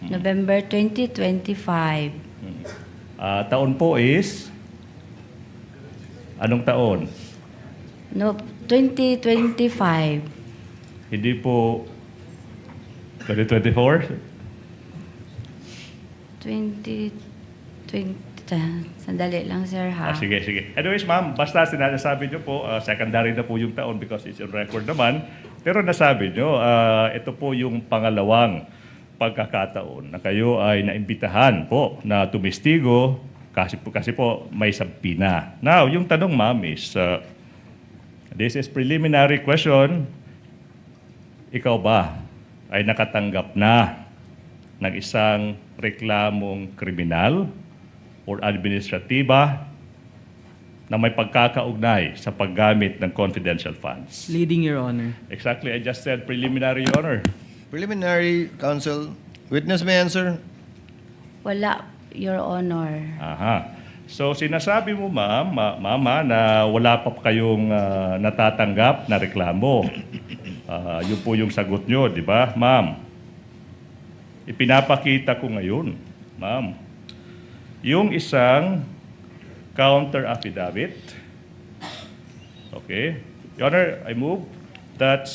November 2025. Taon po is? Anong taon? No, 2025. Hindi po 2024? 2020. Sandali lang, sir, ha? Sige, sige. Anyways, ma'am, basta sinasabi niyo po, secondary na po yung taon because it's on record naman. Pero nasabi niyo, ito po yung pangalawang pagkakataon na kayo ay naimbitahan po na tumistigo kasi po may sabina. Now, yung tanong, ma'am, is this is preliminary question. Ikaw ba ay nakatanggap na ng isang reklamong kriminal or administratiba na may pagkakaugnay sa paggamit ng confidential funds? Leading, Your Honor. Exactly, I just said preliminary, Your Honor. Preliminary, counsel. Witness may answer. Wala, Your Honor. Aha. So sinasabi mo, Mama, na wala pa kayong natatanggap na reklamo. Yun po yung sagot nyo, di ba, Ma'am? Ipinapakita ko ngayon, Ma'am, yung isang counter affidavit. Okay. Your Honor, I move that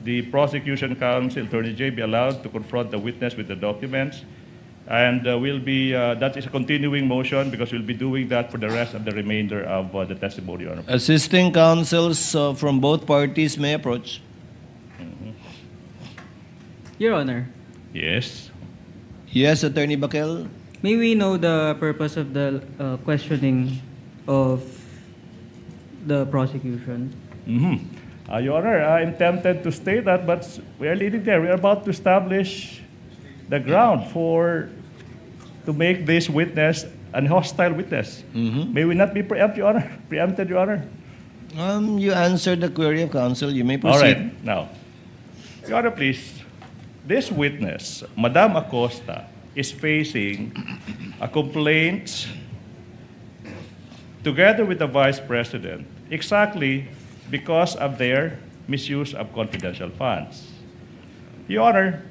the prosecution counsel, Attorney J, be allowed to confront the witness with the documents. And that is a continuing motion because we'll be doing that for the rest of the remainder of the testimony, Your Honor. Assisting counsels from both parties may approach. Your Honor, Yes. Yes, Attorney Bakel. may we know the purpose of the questioning of the prosecution? Your Honor, I'm tempted to state that, but we are leading there. We are about to establish the ground to make this witness an hostile witness. May we not be preempted, Your Honor? You answered the query of counsel. You may All proceed. right. Now, Your Honor, please. This witness, Madam Acosta, is facing a complaint together with the Vice President exactly because of their misuse of confidential funds. Your Honor,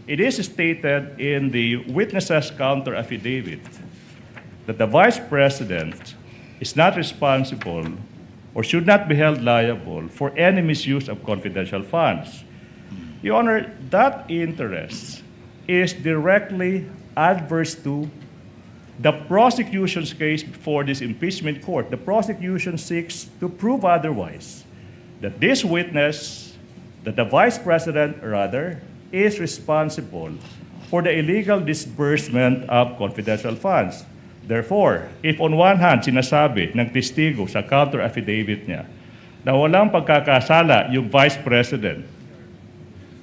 it is stated in the witness's counter affidavit that the Vice President is not responsible or should not be held liable for any misuse of confidential funds. Your Honor, that interest is directly adverse to the prosecution's case before this impeachment court. The prosecution seeks to prove otherwise, that this witness, that the Vice President rather, is responsible for the illegal disbursement of confidential funds. Therefore, if on one hand, sinasabi ng testigo sa counter affidavit niya na walang pagkakasala yung Vice President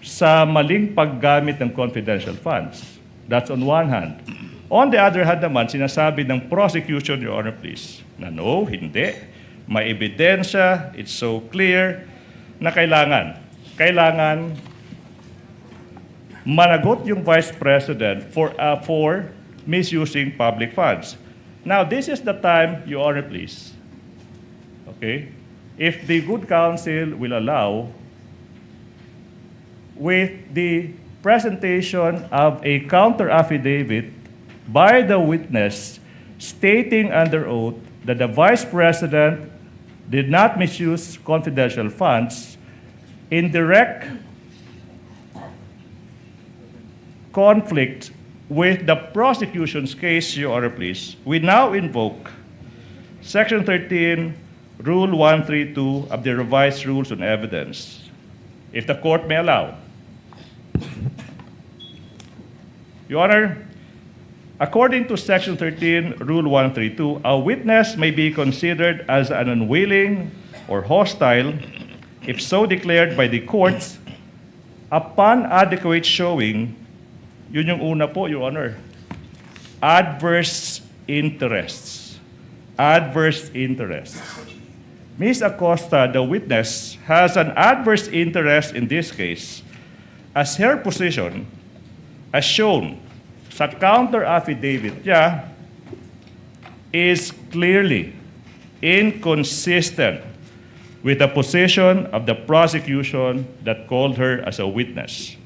sa maling paggamit ng confidential funds, that's on one hand. On the other hand naman, sinasabi ng prosecution, Your Honor, please, na no, hindi. May ebidensya, it's so clear, na kailangan managot yung Vice President for misusing public funds. Now, this is the time, Your Honor, please. Okay? If the good counsel will allow, with the presentation of a counter affidavit by the witness stating under oath that the Vice President did not misuse confidential funds in direct conflict with the prosecution's case, Your Honor, please, we now invoke Section 13, Rule 132 of the Revised Rules on Evidence, if the court may allow. Your Honor, according to Section 13, Rule 132, a witness may be considered as an unwilling or hostile if so declared by the courts upon adequate showing. Yun yung una po, Your Honor. Adverse interests. Adverse interests. Ms. Acosta, the witness, has an adverse interest in this case as her position, as shown sa counter affidavit niya, is clearly inconsistent with the position of the prosecution that called her as a witness.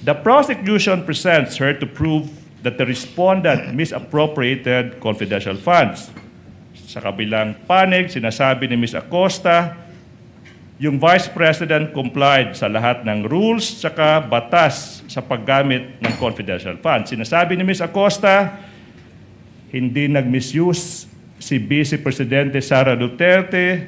The prosecution presents her to prove that the respondent misappropriated confidential funds. Sa kabilang panig, sinasabi ni Ms. Acosta, yung Vice President complied sa lahat ng rules saka batas sa paggamit ng confidential funds. Sinasabi ni Ms. Acosta, hindi nag-misuse si Vice Presidente Sara Duterte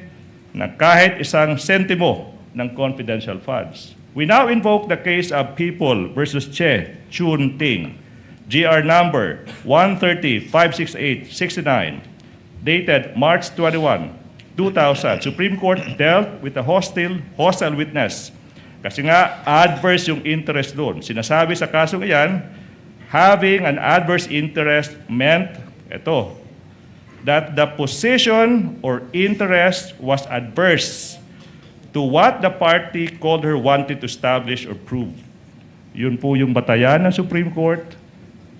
na kahit isang sentimo ng confidential funds. We now invoke the case of People versus Che Chun Ting, GR number 130-568-69, dated March 21, 2000. Supreme Court dealt with a hostile witness. Kasi nga, adverse yung interest doon. Sinasabi sa kasong iyan, having an adverse interest meant, that the position or interest was adverse to what the party called her wanted to establish or prove. Yun po yung batayan ng Supreme Court.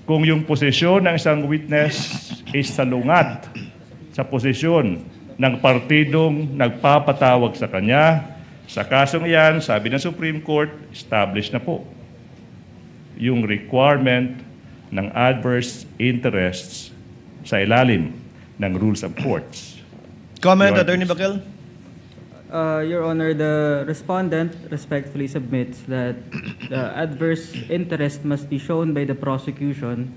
kung yung posisyon ng isang witness is salungat sa posisyon ng partidong nagpapatawag sa kanya, sa kasong iyan, sabi ng Supreme Court, established na po yung requirement ng adverse interests sa ilalim ng rules of courts. Comment, Your Attorney Honor. Bakel? Your Honor, the respondent respectfully submits that the adverse interest must be shown by the prosecution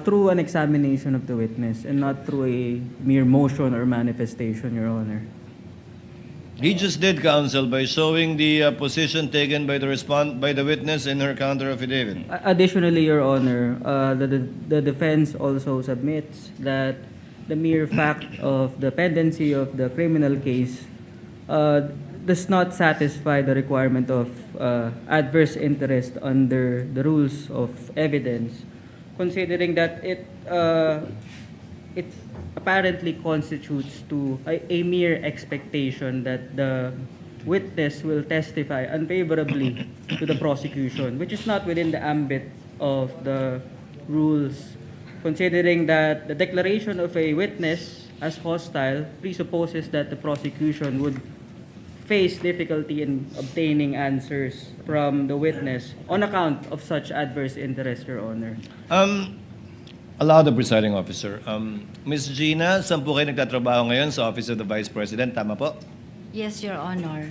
through an examination of the witness and not through a mere motion or manifestation, Your Honor. He just did, counsel, by showing the position taken by the witness in her counter affidavit. Additionally, Your Honor, the defense also submits that the mere fact of the pendency of the criminal case does not satisfy the requirement of adverse interest under the rules of evidence, considering that it apparently constitutes to a mere expectation that the witness will testify unfavorably to the prosecution, which is not within the ambit of the rules, considering that the declaration of a witness as hostile presupposes that the prosecution would face difficulty in obtaining answers from the witness on account of such adverse interest, Your Honor. Allow the presiding officer. Ms. Gina, saan po kayo nagtatrabaho ngayon sa Office of the Vice President? Tama po? Yes, Your Honor.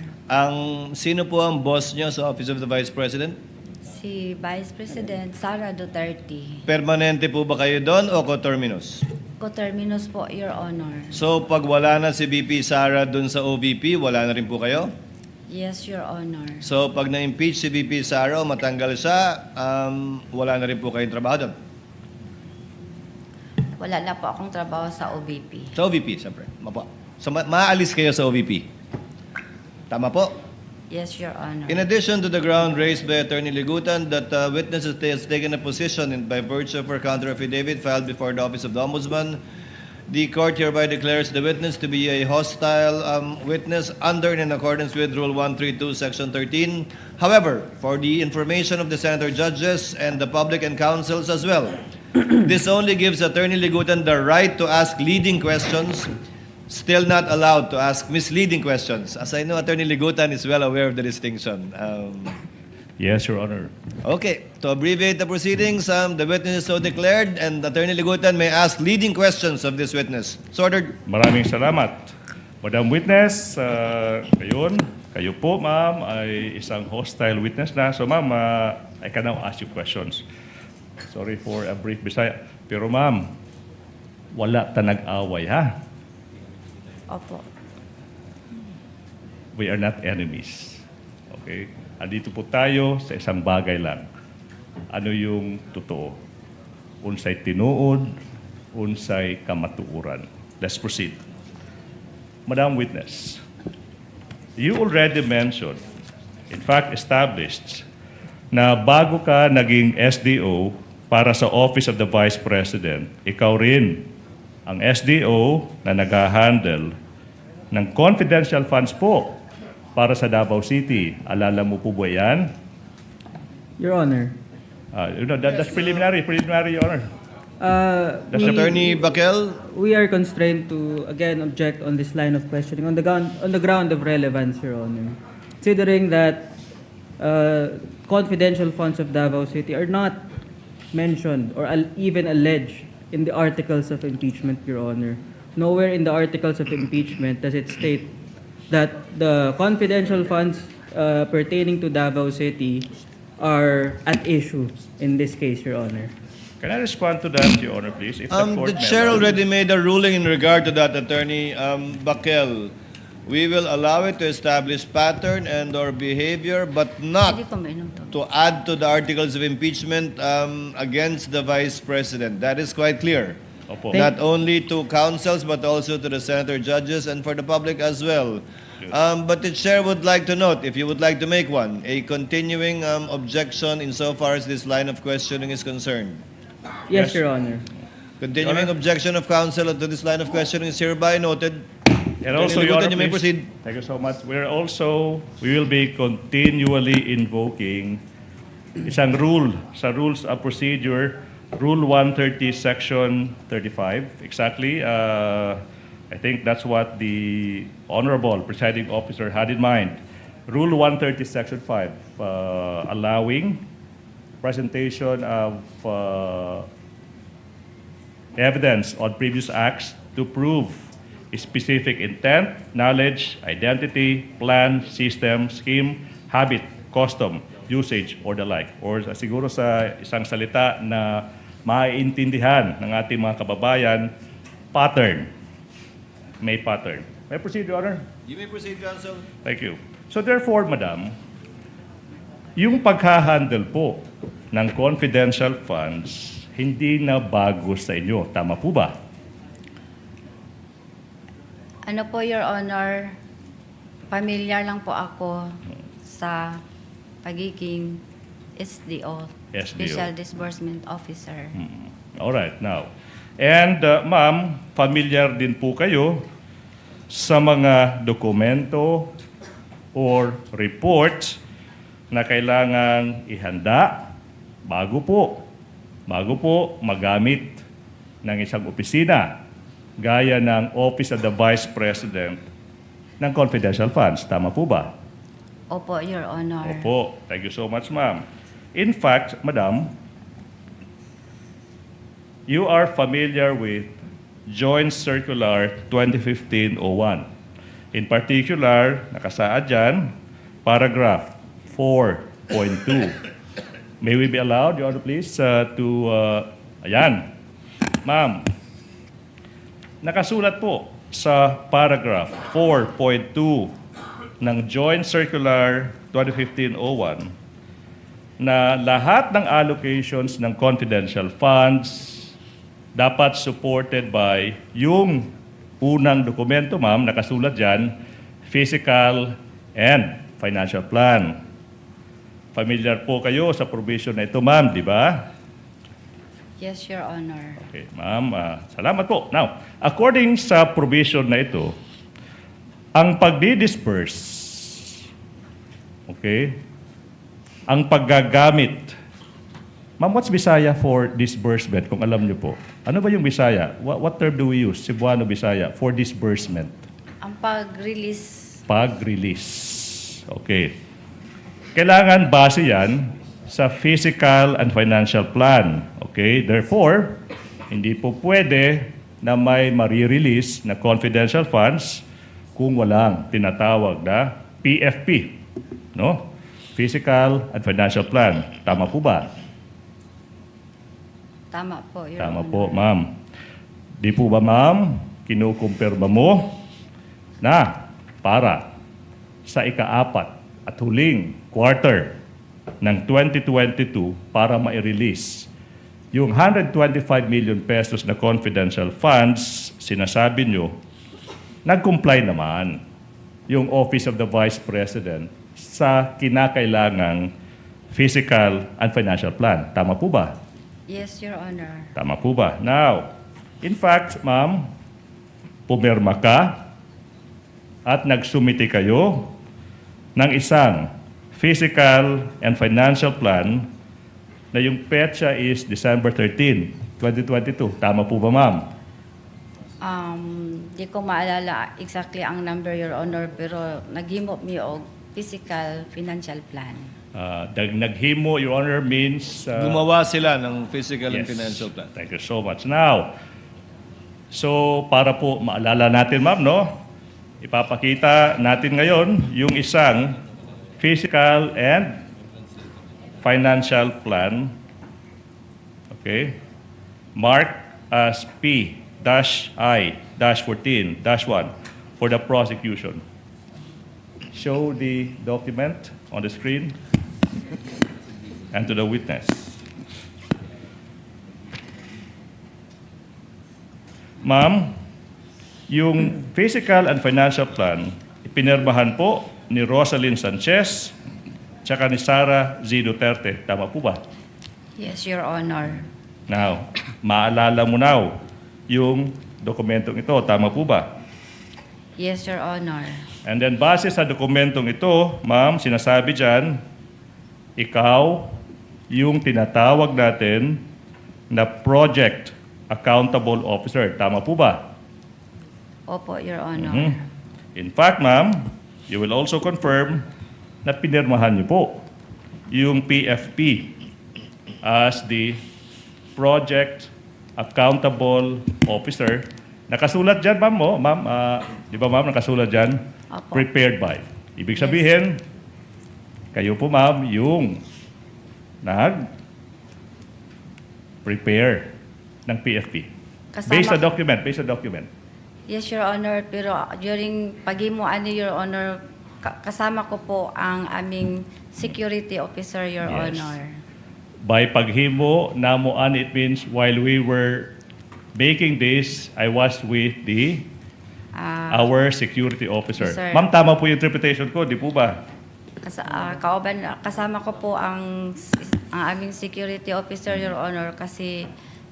Sino po ang boss nyo sa Office of the Vice President? Si Vice President Sara Duterte. Permanente po ba kayo doon o coterminous? Coterminous po, Your Honor. So pag wala na si VP Sara doon sa OVP, wala na rin po kayo? Yes, Your Honor. So pag na-impeach si VP Sara o matanggal siya, wala na rin po kayong trabaho doon? Wala na po akong trabaho sa OBP. Sa OVP, siyempre. Mapo. So maalis kayo sa OVP? Tama po? Yes, Your Honor. In addition to the ground raised by Attorney Ligutan that witness has taken a position by virtue of her counter affidavit filed before the Office of the Ombudsman, the court hereby declares the witness to be a hostile witness under and in accordance with Rule 132, Section 13. However, for the information of the senator judges and the public and counsels as well, this only gives Attorney Ligutan the right to ask leading questions, still not allowed to ask misleading questions. As I know, Attorney Ligutan is well aware of the distinction. Yes, Your Honor. Okay, to abbreviate the proceedings, the witness is so declared and Attorney Ligutan may ask leading questions of this witness. So ordered. Maraming salamat. Madam Witness, ngayon, kayo po, ma'am, ay isang hostile witness na. So, ma'am, I can now ask you questions. Sorry for a brief Bisaya. Pero, ma'am, wala ta nag-away, ha? Opo. We are not enemies. Okay? Andito po tayo sa isang bagay lang. Ano yung totoo? Unsay tinuod, unsay kamatuuran. Let's proceed. Madam Witness, you already mentioned, in fact established, na bago ka naging SDO para sa Office of the Vice President, ikaw rin ang SDO na nag-handle ng confidential funds po para sa Davao City. Alala mo po ba yan? Your Honor, That's preliminary, Your Honor. Attorney Bakel? we are constrained to again object on this line of questioning on the ground of relevance, Your Honor, considering that confidential funds of Davao City are not mentioned or even alleged in the articles of impeachment, Your Honor. Nowhere in the articles of impeachment does it state that the confidential funds pertaining to Davao City are at issue in this case, Your Honor. Can I respond to that, Your Honor, please? If The chair already made a ruling in regard to that, Attorney Bakel. We will allow it to establish pattern and or behavior, but not Hindi ko mainom to. to add to the articles of impeachment against the Vice President. That is quite clear. Opo. Not only to councils, but also to the senator judges and for the public as well. But the chair would like to note, if you would like to make one, a continuing objection insofar as this line of questioning is concerned. Yes. Yes, Your Honor. Continuing objection of counsel to this line of questioning is hereby noted. And also, Attorney Your Honor, Ligutan, you may please. proceed. Thank you so much. We will be continually invoking isang rule sa rules of procedure Rule 130, Section 35, exactly. I think that's what the Honorable Presiding Officer had in mind. Rule 130, Section 5, allowing presentation of evidence on previous acts to prove specific intent, knowledge, identity, plan, system, scheme, habit, custom, usage, or the like. Or siguro sa isang salita na maiintindihan ng ating mga kababayan, pattern. May pattern. May I proceed, Your Honor? You may proceed, Counsel. Thank you. So therefore, Madam, yung paghahandle po ng confidential funds, hindi na bago sa inyo. Tama po ba? Ano po, Your Honor, familiar lang po ako sa pagiging SDO, SDO. Special Disbursement Officer. Alright, now. And ma'am, familiar din po kayo sa mga dokumento or reports na kailangan ihanda bago po magamit ng isang opisina gaya ng Office of the Vice President ng confidential funds. Tama po ba? Opo, Your Honor. Opo. Thank you so much, ma'am. In fact, madam, you are familiar with Joint Circular 2015-01. In particular, nakasaad dyan, paragraph 4.2. May we be allowed, Your Honor, please, ayan. Ma'am, nakasulat po sa paragraph 4.2 ng Joint Circular 2015-01 na lahat ng allocations ng confidential funds dapat supported by yung unang dokumento, ma'am, nakasulat dyan, physical and financial plan. Familiar po kayo sa provision na ito, ma'am, di ba? Yes, Your Honor. Okay, ma'am, salamat po. Now, according sa provision na ito, ang pagdi-disperse, okay, ang paggagamit, ma'am, what's Bisaya for disbursement, kung alam niyo po? Ano ba yung Bisaya? What term do we use, Cebuano Bisaya, for disbursement? Ang pag-release. Pag-release. Okay. Kailangan base yan sa physical and financial plan. Okay? Therefore, hindi po pwede na may marirelease na confidential funds kung walang tinatawag na PFP. No? Physical and financial plan. Tama po ba? Tama po, Your Tama Honor. po, ma'am. Di po ba, ma'am, kinukumpirma mo na para sa ika-4 at huling quarter ng 2022 para ma-release yung 125 million pesos na confidential funds, sinasabi nyo, nag-comply naman yung Office of the Vice President sa kinakailangang physical and financial plan. Tama po ba? Yes, Your Honor. Tama po ba? Now, in fact, ma'am, pumirma ka at nagsumite kayo ng isang physical and financial plan na yung petsa is December 13, 2022. Tama po ba, ma'am? Di ko maalala exactly ang number, Your Honor, pero naghimo mi og physical financial plan. Naghimo, Your Honor, means... Gumawa sila ng physical and yes. financial plan. Thank you so much. Now, so para po maalala natin, ma'am, no? Ipapakita natin ngayon yung isang physical and financial plan, okay, marked as P-I-14-1 for the prosecution. Show the document on the screen and to the witness. Ma'am, yung physical and financial plan, ipinirmahan po ni Rosalyn Sanchez tsaka ni Sara Z. Duterte. Tama po ba? Yes, Your Honor. Now, maalala mo now yung dokumentong ito. Tama po ba? Yes, Your Honor. And then base sa dokumentong ito, ma'am, sinasabi dyan, ikaw yung tinatawag natin na Project Accountable Officer. Tama po ba? Opo, Your Honor. Mhm. In fact, ma'am, you will also confirm na pinirmahan niyo po yung PFP as the Project Accountable Officer. Nakasulat dyan, ma'am, mo. Ma'am, di ba, ma'am, nakasulat dyan? Opo. Prepared by. Ibig sabihin, kayo po, ma'am, yung nag-prepare ng PFP. Based on document. Yes, Your Honor. Pero during paghimuan ni Your Honor, kasama ko po ang aming security officer, Your Yes. Honor. By paghimo, namuan, it means while we were making this, I was with our security officer. Sir. Ma'am, tama po yung interpretation ko, di po ba? Kasama ko po ang aming security officer, Your Honor, kasi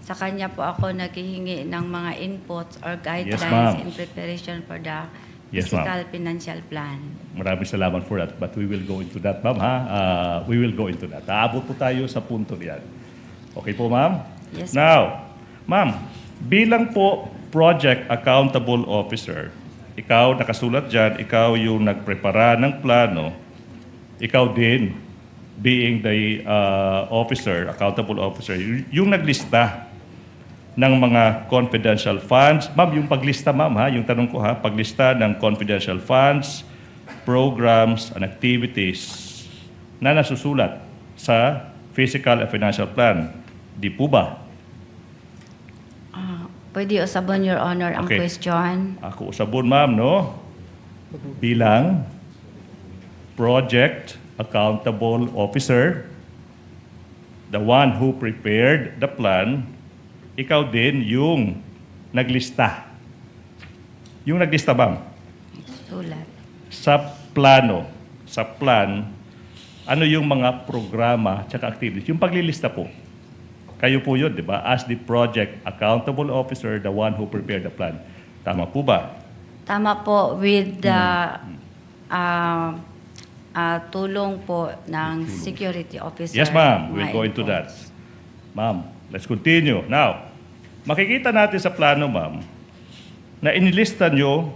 sa kanya po ako naghihingi ng mga inputs or guidelines ma'am. in preparation for the Yes, fiscal financial plan. Maraming salamat for that, but we will go into that, ma'am, ha? We will go into that. Aabot po tayo sa punto niyan. Okay po, ma'am? Yes, Now, ma'am, bilang po Project Accountable Officer, ikaw, nakasulat dyan, ikaw yung nagprepara ng plano, ikaw din, being the officer, accountable officer, yung naglista ng mga confidential funds. Ma'am, yung paglista, ma'am, ha? Yung tanong ko, ha? Paglista ng confidential funds, programs, and activities na nasusulat sa Physical and Financial Plan. Di po ba? Pwede usabon, Your Honor, ang Okay. question. Ako usabon, ma'am, no? Bilang Project Accountable Officer, the one who prepared the plan, ikaw din yung naglista. Yung naglista, ma'am, Sulat. sa plano, sa plan, ano yung mga programa tsaka activities. Yung paglilista po, kayo po yun, di ba? As the Project Accountable Officer, the one who prepared the plan. Tama po ba? Tama po with the tulong po ng security officer. Yes, ma'am. mga We'll go into that. inputs. Ma'am, let's continue. Now, makikita natin sa plano, ma'am, na inilista nyo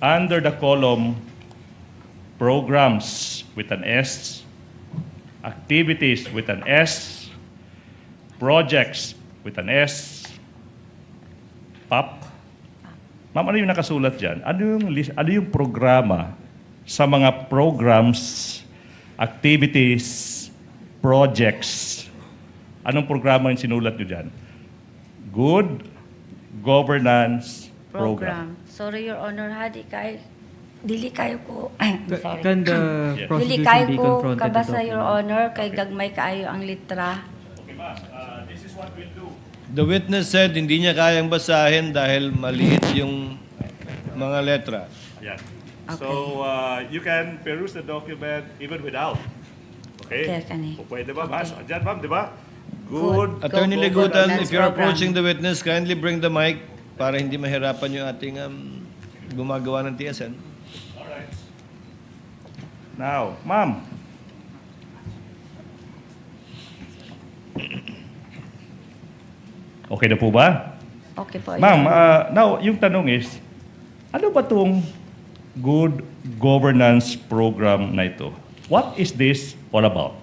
under the column programs with an S, activities with an S, projects with an S, PAP. Ma'am, ano yung nakasulat dyan? Ano yung programa sa mga programs, activities, projects? Anong programa yung sinulat nyo dyan? Good Governance Program. Sorry, Your Honor, dili kayo ko, sorry. Can the Yes. Dili prosecution kayo be ko confronted kabasa, with Your Honor, kay gagmay kaayo ang litra. Okay, ma'am. This is what we'll do. The witness said hindi niya kayang basahin dahil maliit yung mga letra. Ayan. Okay. So, you can peruse the document even without. Okay? Okay, kani. Pwede ba, ma'am? Okay. Diyan, ma'am, di ba? Good. Attorney Go Legutan, governance if you're program. approaching the witness, kindly bring the mic para hindi mahirapan yung ating gumagawa ng TSN. Alright. Now, ma'am. Okay na po ba? Okay po. Ma'am, Your Honor. now, yung tanong is, ano ba itong Good Governance Program na ito? What is this all about?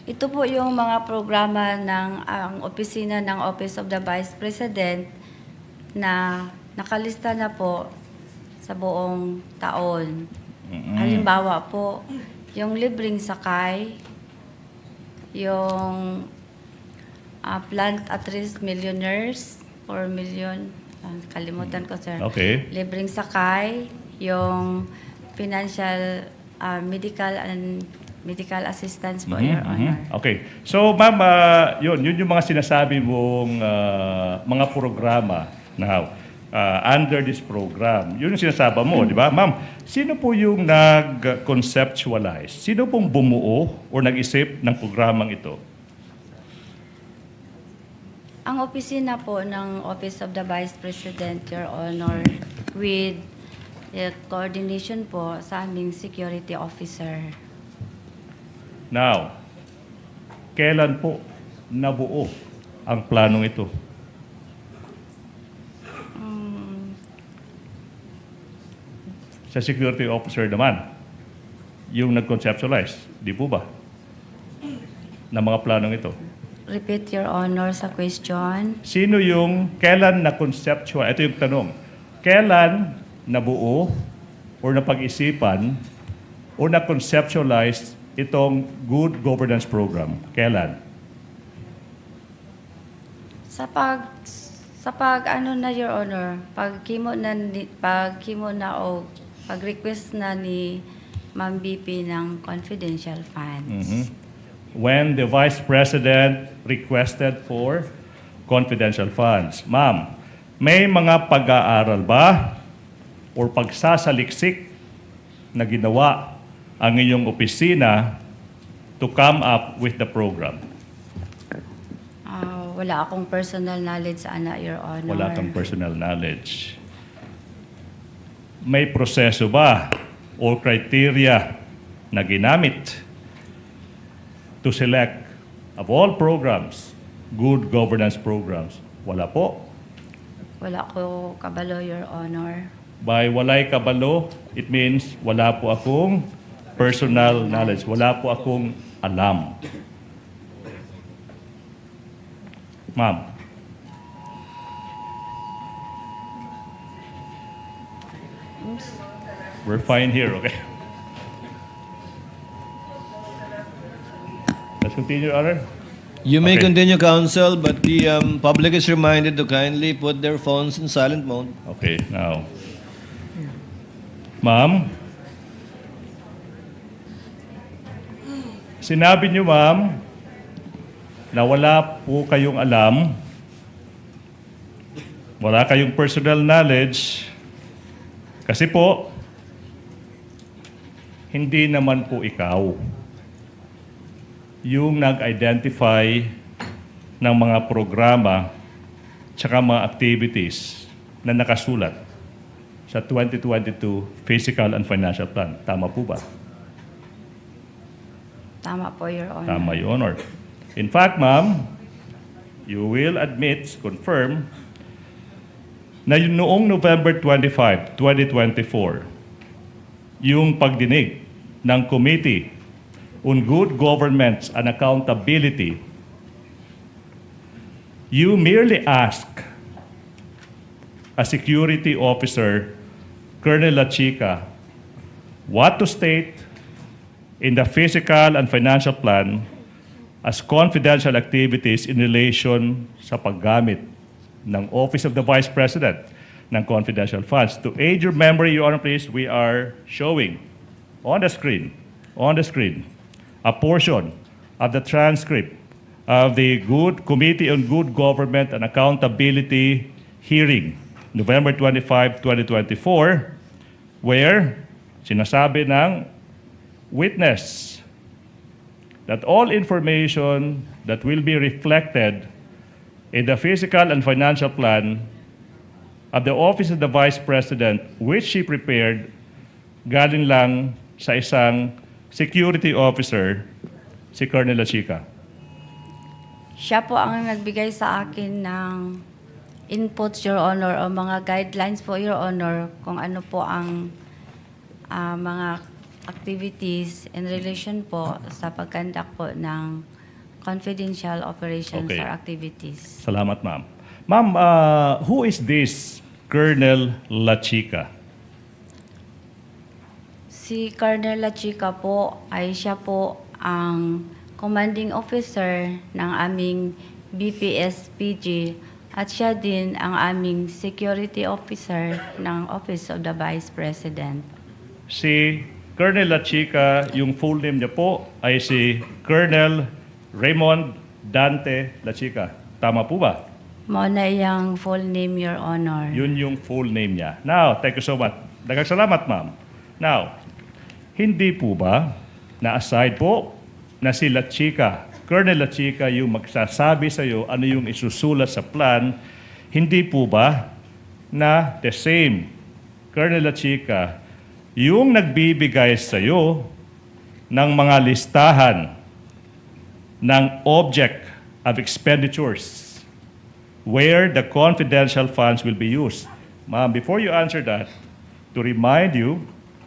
Ito po yung mga programa ng ang opisina ng Office of the Vice President na nakalista na po sa buong taon. Halimbawa po, yung libreng sakay, yung plant at risk millionaires, 4 million, kalimutan ko, sir. Okay. Libreng sakay, yung financial, medical assistance po, Your Honor. Okay. So, ma'am, yun yung mga sinasabi mong mga programa now under this program. Yun yung sinasabi mo, di ba? Ma'am, sino po yung nag-conceptualize? Sino pong bumuo o nag-isip ng programang ito? Ang opisina po ng Office of the Vice President, Your Honor, with the coordination po sa aming security officer. Now, kailan po nabuo ang planong ito? Sa security officer naman, yung nag-conceptualize, di po ba? Ng mga planong ito. Repeat, Your Honor, sa question. Sino yung kailan na-conceptual? Ito yung tanong. Kailan nabuo o napag-isipan o na-conceptualize itong good governance program? Kailan? Sa pag ano na, Your Honor, pag-request na ni Ma'am BP ng confidential funds. When the Vice President requested for confidential funds. Ma'am, may mga pag-aaral ba o pagsasaliksik na ginawa ang iyong opisina to come up with the program? Wala akong personal knowledge sa ana, Your Honor. Wala kang personal knowledge. May proseso ba o criteria na ginamit to select of all programs, good governance programs? Wala po. Wala ko kabalo, Your Honor. By walay kabalo, it means wala po akong personal knowledge. Wala po akong alam. Ma'am. We're fine here, okay? Let's continue, Honor. You may Okay. continue, counsel, but the public is reminded to kindly put their phones in silent mode. Okay, now. Ma'am, sinabi niyo, ma'am, na wala po kayong alam, wala kayong personal knowledge, kasi po, hindi naman po ikaw yung nag-identify ng mga programa tsaka mga activities na nakasulat sa 2022 Fiscal and Financial Plan. Tama po ba? Tama po, Your Honor. Tama, Your Honor. In fact, ma'am, you will admit, confirm, na noong November 25, 2024, yung pagdinig ng Committee on Good Governance and Accountability, you merely ask a security officer, Colonel Lachica, what to state in the fiscal and financial plan as confidential activities in relation sa paggamit ng Office of the Vice President ng confidential funds. To aid your memory, Your Honor, please, we are showing on the screen, a portion of the transcript of the Committee on Good Government and Accountability hearing, November 25, 2024, where sinasabi ng witness that all information that will be reflected in the fiscal and financial plan of the Office of the Vice President, which she prepared, galing lang sa isang security officer, si Colonel Lachica. Siya po ang nagbigay sa akin ng inputs, Your Honor, o mga guidelines po, Your Honor, kung ano po ang mga activities in relation po sa pagkandak po ng confidential operations Okay. or activities. Salamat, ma'am. Ma'am, who is this Colonel Lachica? Si Colonel Lachica po ay siya po ang commanding officer ng aming BPS-PG at siya din ang aming security officer ng Office of the Vice President. Si Colonel Lachica, yung full name niya po ay si Colonel Raymond Dante Lachica. Tama po ba? Muna iyang full name, Your Honor. Yun yung full name niya. Now, thank you so much. Daghang salamat, ma'am. Now, hindi po ba na aside po na si Lachica, Colonel Lachica yung magsasabi sa iyo ano yung isusulat sa plan, hindi po ba na the same Colonel Lachica yung nagbibigay sa iyo ng mga listahan ng object of expenditures where the confidential funds will be used. Ma'am, before you answer that, to remind you,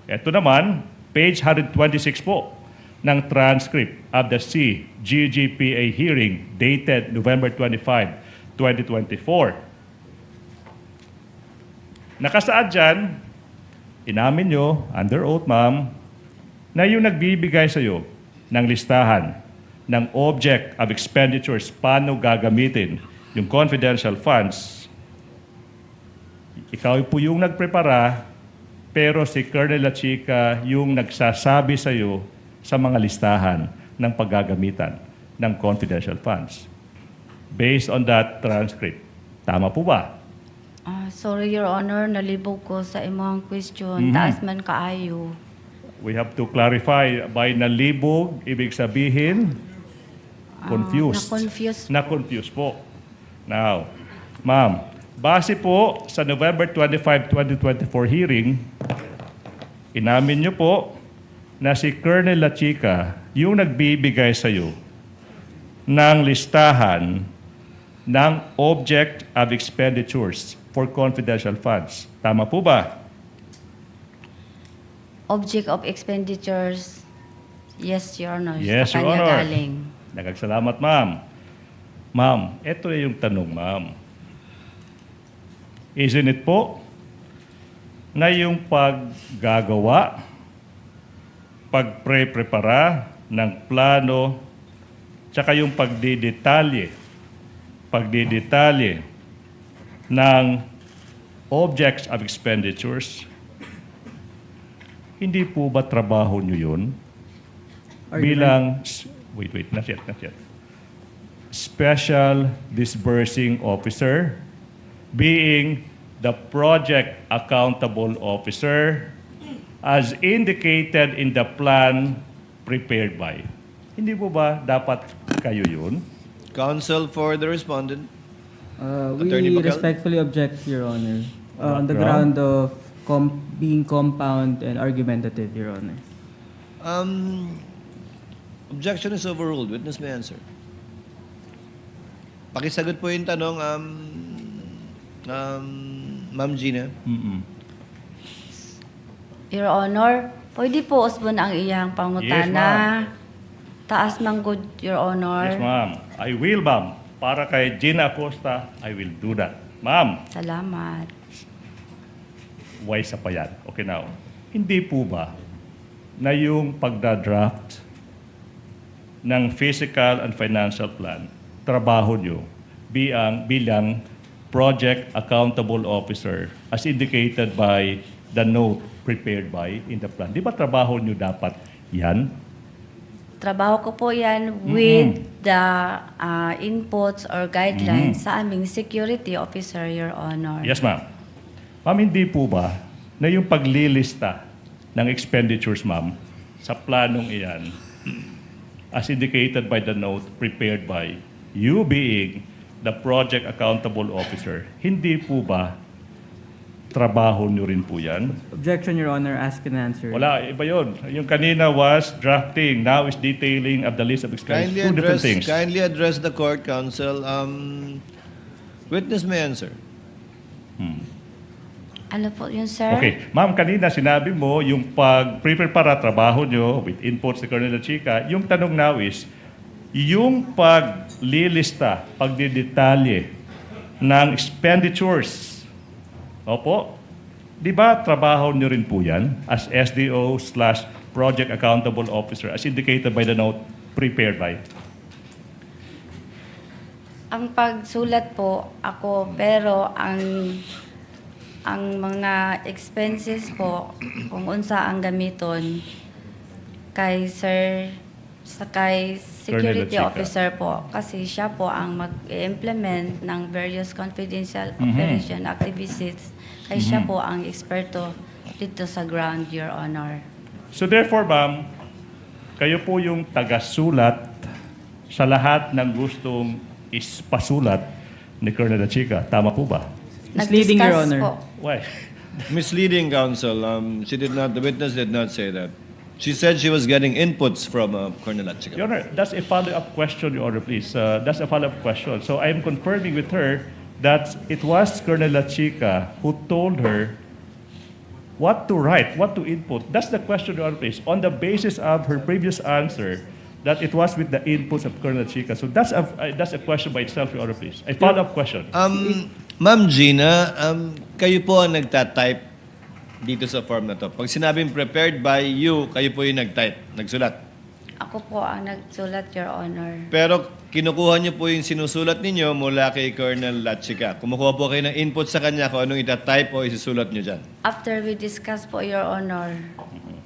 eto naman, page 126 po ng transcript of the CGGPA hearing dated November 25, 2024. Nakasaad dyan, inamin nyo, under oath ma'am, na yung nagbibigay sa'yo ng listahan ng object of expenditures, paano gagamitin yung confidential funds, ikaw po yung nagprepara, pero si Colonel Lachica yung nagsasabi sa'yo sa mga listahan ng paggagamitan ng confidential funds. Based on that transcript, tama po ba? Sorry, Your Honor, nalibog ko sa imong question. Taas man kaayo. We have to clarify, by nalibog, ibig sabihin, confused. Na-confuse. Na-confuse po. Now, ma'am, base po sa November 25, 2024 hearing, inamin niyo po na si Colonel Lachica yung nagbibigay sa iyo ng listahan ng object of expenditures for confidential funds. Tama po ba? Object of expenditures, yes, Your Honor. Yes, Sa Your kanya Honor. galing. Nagagsalamat, ma'am. Ma'am, ito na yung tanong, ma'am. Isn't it po na yung paggagawa, pagpre-prepara ng plano, tsaka yung pagdidetalye ng objects of expenditures, hindi po ba trabaho nyo yun? Bilang, wait, not yet. Special Disbursing Officer, being the project accountable officer as indicated in the plan prepared by. Hindi po ba dapat kayo yun? Counsel for the respondent. We Attorney Bacal? respectfully object, Your Honor, on the Background? ground of being compound and argumentative, Your Honor. Objection is overruled. Witness may answer. Pakisagot po yung tanong, Ma'am Gina. Your Honor, pwede po usbon ang iyang Yes, pangutana. ma'am. Taas man good, Your Honor. Yes, ma'am. I will, ma'am. Para kay Gina Acosta, I will do that. Ma'am, Salamat. wise pa yan. Okay, now. Hindi po ba na yung pagdadraft ng physical and financial plan, trabaho nyo bilang project accountable officer as indicated by the note prepared by in the plan? Di ba trabaho nyo dapat yan? Trabaho ko po yan with the inputs or guidelines sa aming security officer, Your Honor. Yes, ma'am. Ma'am, hindi po ba na yung paglilista ng expenditures, ma'am, sa planong iyan, as indicated by the note prepared by you being the project accountable officer, hindi po ba trabaho nyo rin po yan? Objection, Your Honor. Ask and answer. Wala, iba yun. Yung kanina was drafting, now is detailing of the list of expenditures. Two different things. Kindly address the court, counsel. Witness may answer. Ano po yun, sir? Okay. Ma'am, kanina sinabi mo yung pag-prepare trabaho nyo with inputs ni Colonel Chica. Yung tanong now is, yung paglilista, pagdidetalye ng expenditures, opo, di ba trabaho nyo rin po yan as SDO/Project Accountable Officer as indicated by the note prepared by? Ang pagsulat po ako, pero ang mga expenses po, kung unsa ang gamiton, kay Sir, kay security Lachica. officer po, kasi siya po ang mag-implement ng various confidential operation activities, kay siya po ang eksperto dito sa ground, Your Honor. So therefore, ma'am, kayo po yung tagasulat sa lahat ng gustong ispasulat ni Colonel Chica. Tama po ba? Misleading, Your Nag-discuss Honor. po. Why? Misleading, counsel. The witness did not say that. She said she was getting inputs from Colonel Latchika. Your Honor, that's a follow-up question, Your Honor, please. That's a follow-up question. So I am confirming with her that it was Colonel Latchika who told her what to write, what to input. That's the question, Your Honor, please. On the basis of her previous answer, that it was with the inputs of Colonel Latchika. So that's a question by itself, Your Honor, please. A follow-up question. Ma'am Gina, kayo po ang nagtatype dito sa form na to. Pag sinabing prepared by you, kayo po yung nagtype, nagsulat. Ako po ang nagsulat, Your Honor. Pero kinukuha niyo po yung sinusulat ninyo mula kay Colonel Latchika. Kumukuha po kayo ng input sa kanya kung anong itatype o isusulat niyo dyan. After we discuss po, Your Honor.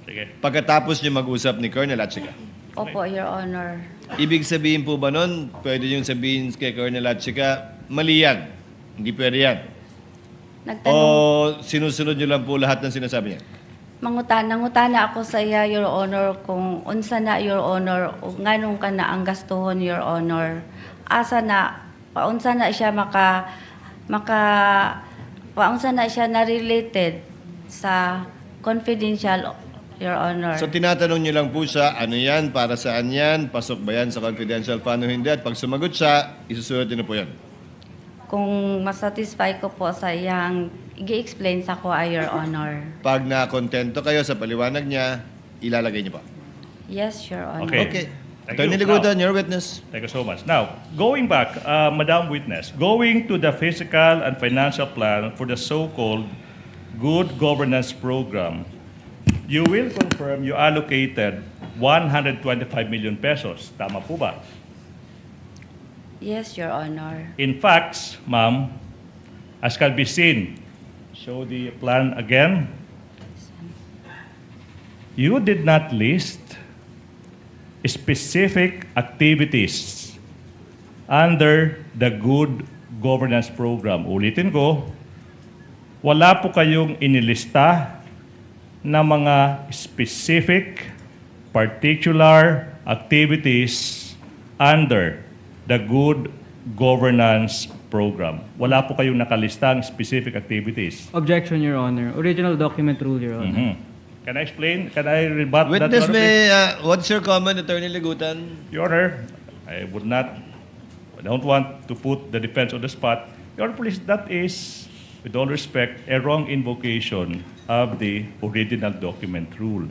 Sige. Pagkatapos niyo mag-usap ni Colonel Latchika. Opo, Your Honor. Ibig sabihin po ba nun, pwede yung sabihin kay Colonel Latchika, mali yan. Hindi pwede yan. O sinusunod niyo lang po lahat ng sinasabi niya? Nangutana ako sa iya, Your Honor, kung unsa na, Your Honor, o nganong ka na ang gastuhon, Your Honor. Asa na, paunsa na siya paunsa na siya na related sa confidential, Your Honor. So tinatanong niyo lang po siya, ano yan, para saan yan, pasok ba yan sa confidential fund o hindi, at pag sumagot siya, isusunod niyo na po yan. Kung masatisfy ko po sa iyang i-explain sa ko, Your Honor. Pag na-kontento kayo sa paliwanag niya, ilalagay niyo pa. Yes, Your Honor. Okay. Thank Attorney you. Ligudan, your witness. Thank you so much. Now, going back, Madam Witness, going to the fiscal and financial plan for the so-called Good Governance Program, you will confirm you allocated 125 million pesos. Tama po ba? Yes, Your Honor. In fact, ma'am, as can be seen, show the plan again. You did not list specific activities under the Good Governance Program. Ulitin ko, wala po kayong inilista na mga specific, particular activities under the Good Governance Program. Wala po kayong nakalistang specific activities. Objection, Your Honor. Original document rule, Your Honor. Can I explain? Can I rebut that? Witness, Your Honor, please? what's your comment, Attorney Ligutan? Your Honor, I don't want to put the defense on the spot. Your Honor, please, that is, with all respect, a wrong invocation of the original document rule.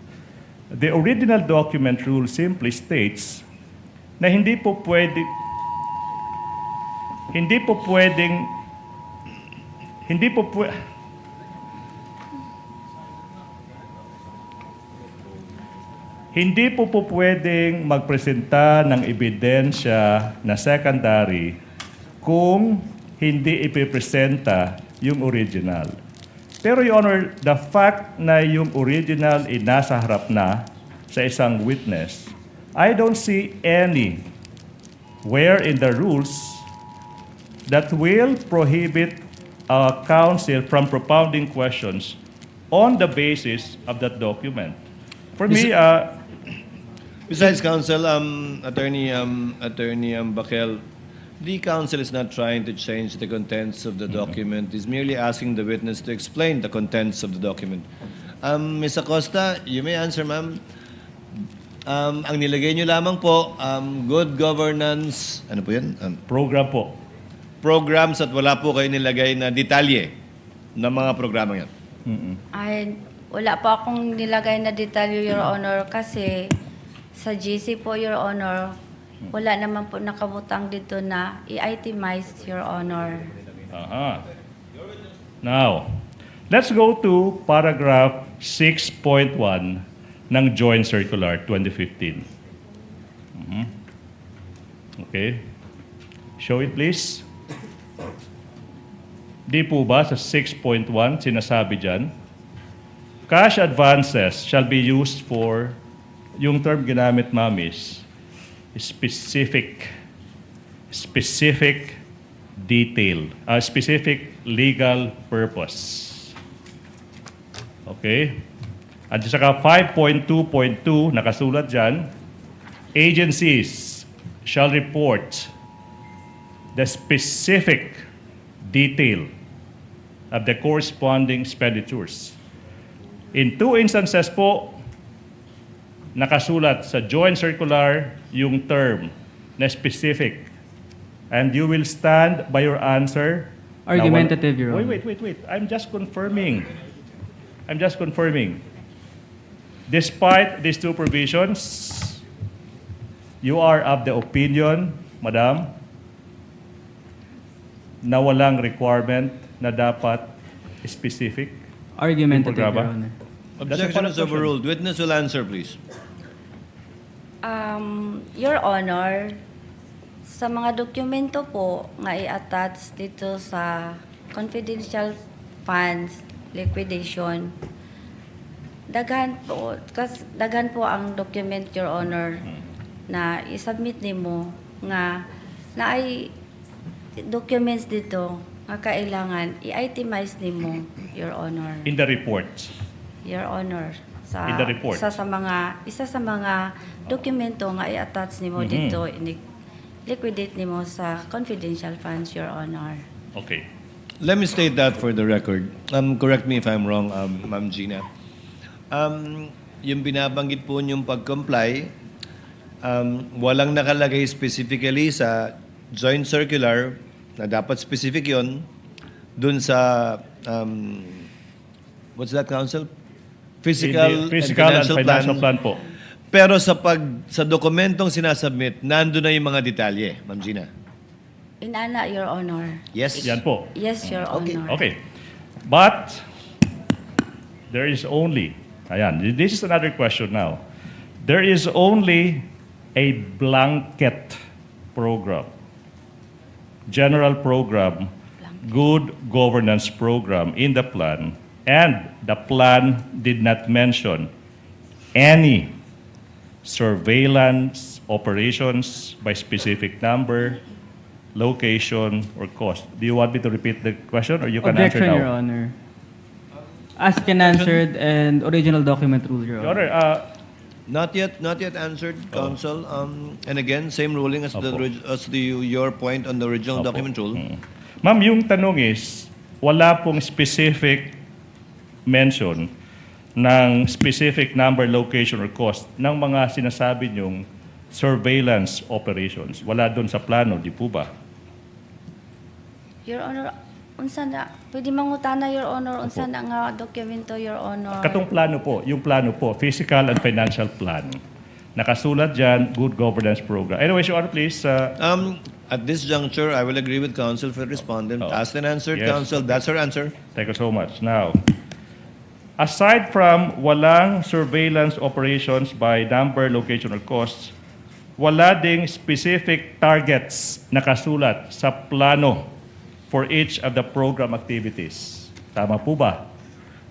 The original document rule simply states na hindi po pwedeng magpresenta ng ebidensya na secondary kung hindi ipipresenta yung original. Pero, Your Honor, the fact na yung original ay nasa harap na sa isang witness, I don't see any where in the rules that will prohibit counsel from propounding questions on the basis of that document. For me, Besides, counsel, Attorney Bakel, the counsel is not trying to change the contents of the document. He's merely asking the witness to explain the contents of the document. Ms. Acosta, you may answer, ma'am. Ang nilagay niyo lamang po, good governance, ano po yan? program po. Programs at wala po kayo nilagay na detalye ng mga programa yan. Ay, wala po akong nilagay na detalye, Your Honor, kasi sa GC po, Your Honor, wala naman po nakabutang dito na i-itemize, Your Honor. Now, let's go to paragraph 6.1 ng Joint Circular 2015. Okay. Show it, please. Di po ba sa 6.1 sinasabi dyan, cash advances shall be used for, yung term ginamit, ma'am, is specific detail, specific legal purpose. Okay? At saka 5.2.2, nakasulat dyan, agencies shall report the specific detail of the corresponding expenditures. In two instances po, nakasulat sa joint circular yung term na specific. And you will stand by your answer. na Argumentative, Your Honor. Wait. I'm just confirming. Despite these two provisions, you are of the opinion, Madam, na walang requirement na dapat specific. Argumentative, Yung Your programa? Honor. Objection is overruled. Witness will answer, please. Your Honor, sa mga dokumento po nga i-attach dito sa confidential funds liquidation, daghan po ang document, Your Honor, na i-submit nimo nga na ay documents dito nga kailangan i-itemize nimo, Your Honor. In the reports. Your Honor, In the report. isa sa mga dokumento nga i-attach nimo dito, liquidate nimo sa confidential funds, Your Honor. Okay. Let me state that for the record. Correct me if I'm wrong, Ma'am Gina. Yung binabanggit po yung pag-comply, walang nakalagay specifically sa joint circular na dapat specific yon dun sa, what's that, Council? Physical, Physical and financial plan po. Pero sa dokumentong sinasubmit, nandun na yung mga detalye, Ma'am Gina. Inana, Your Honor. Yes? Yan po. Yes, Your Honor. Okay. But there is only, this is another question now. There is only a blanket program, general program, good governance program in the plan, and the plan did not mention any surveillance operations by specific number, location, or cost. Do you want me to repeat the question or you can Objection, answer Your now? Honor. Asked and answered and original document rule, Your Your Honor. Honor, Not yet answered, Council. And again, same ruling as your point on the original Opo. document rule. Ma'am, yung tanong is, wala pong specific mention ng specific number, location, or cost ng mga sinasabi niyong surveillance operations. Wala doon sa plano, di po ba? Your Honor, unsa na, pwede mangutana, Your Honor, unsa na nga dokumento, Your Honor. Katong plano po, yung plano po, physical and financial plan. Nakasulat dyan, good governance program. Anyways, Your Honor, please. At this juncture, I will agree with Council for respondent. Oh. Asked and answered, Yes. Council. That's her answer. Thank you so much. Now, aside from walang surveillance operations by number, location, or costs, wala ding specific targets nakasulat sa plano for each of the program activities. Tama po ba?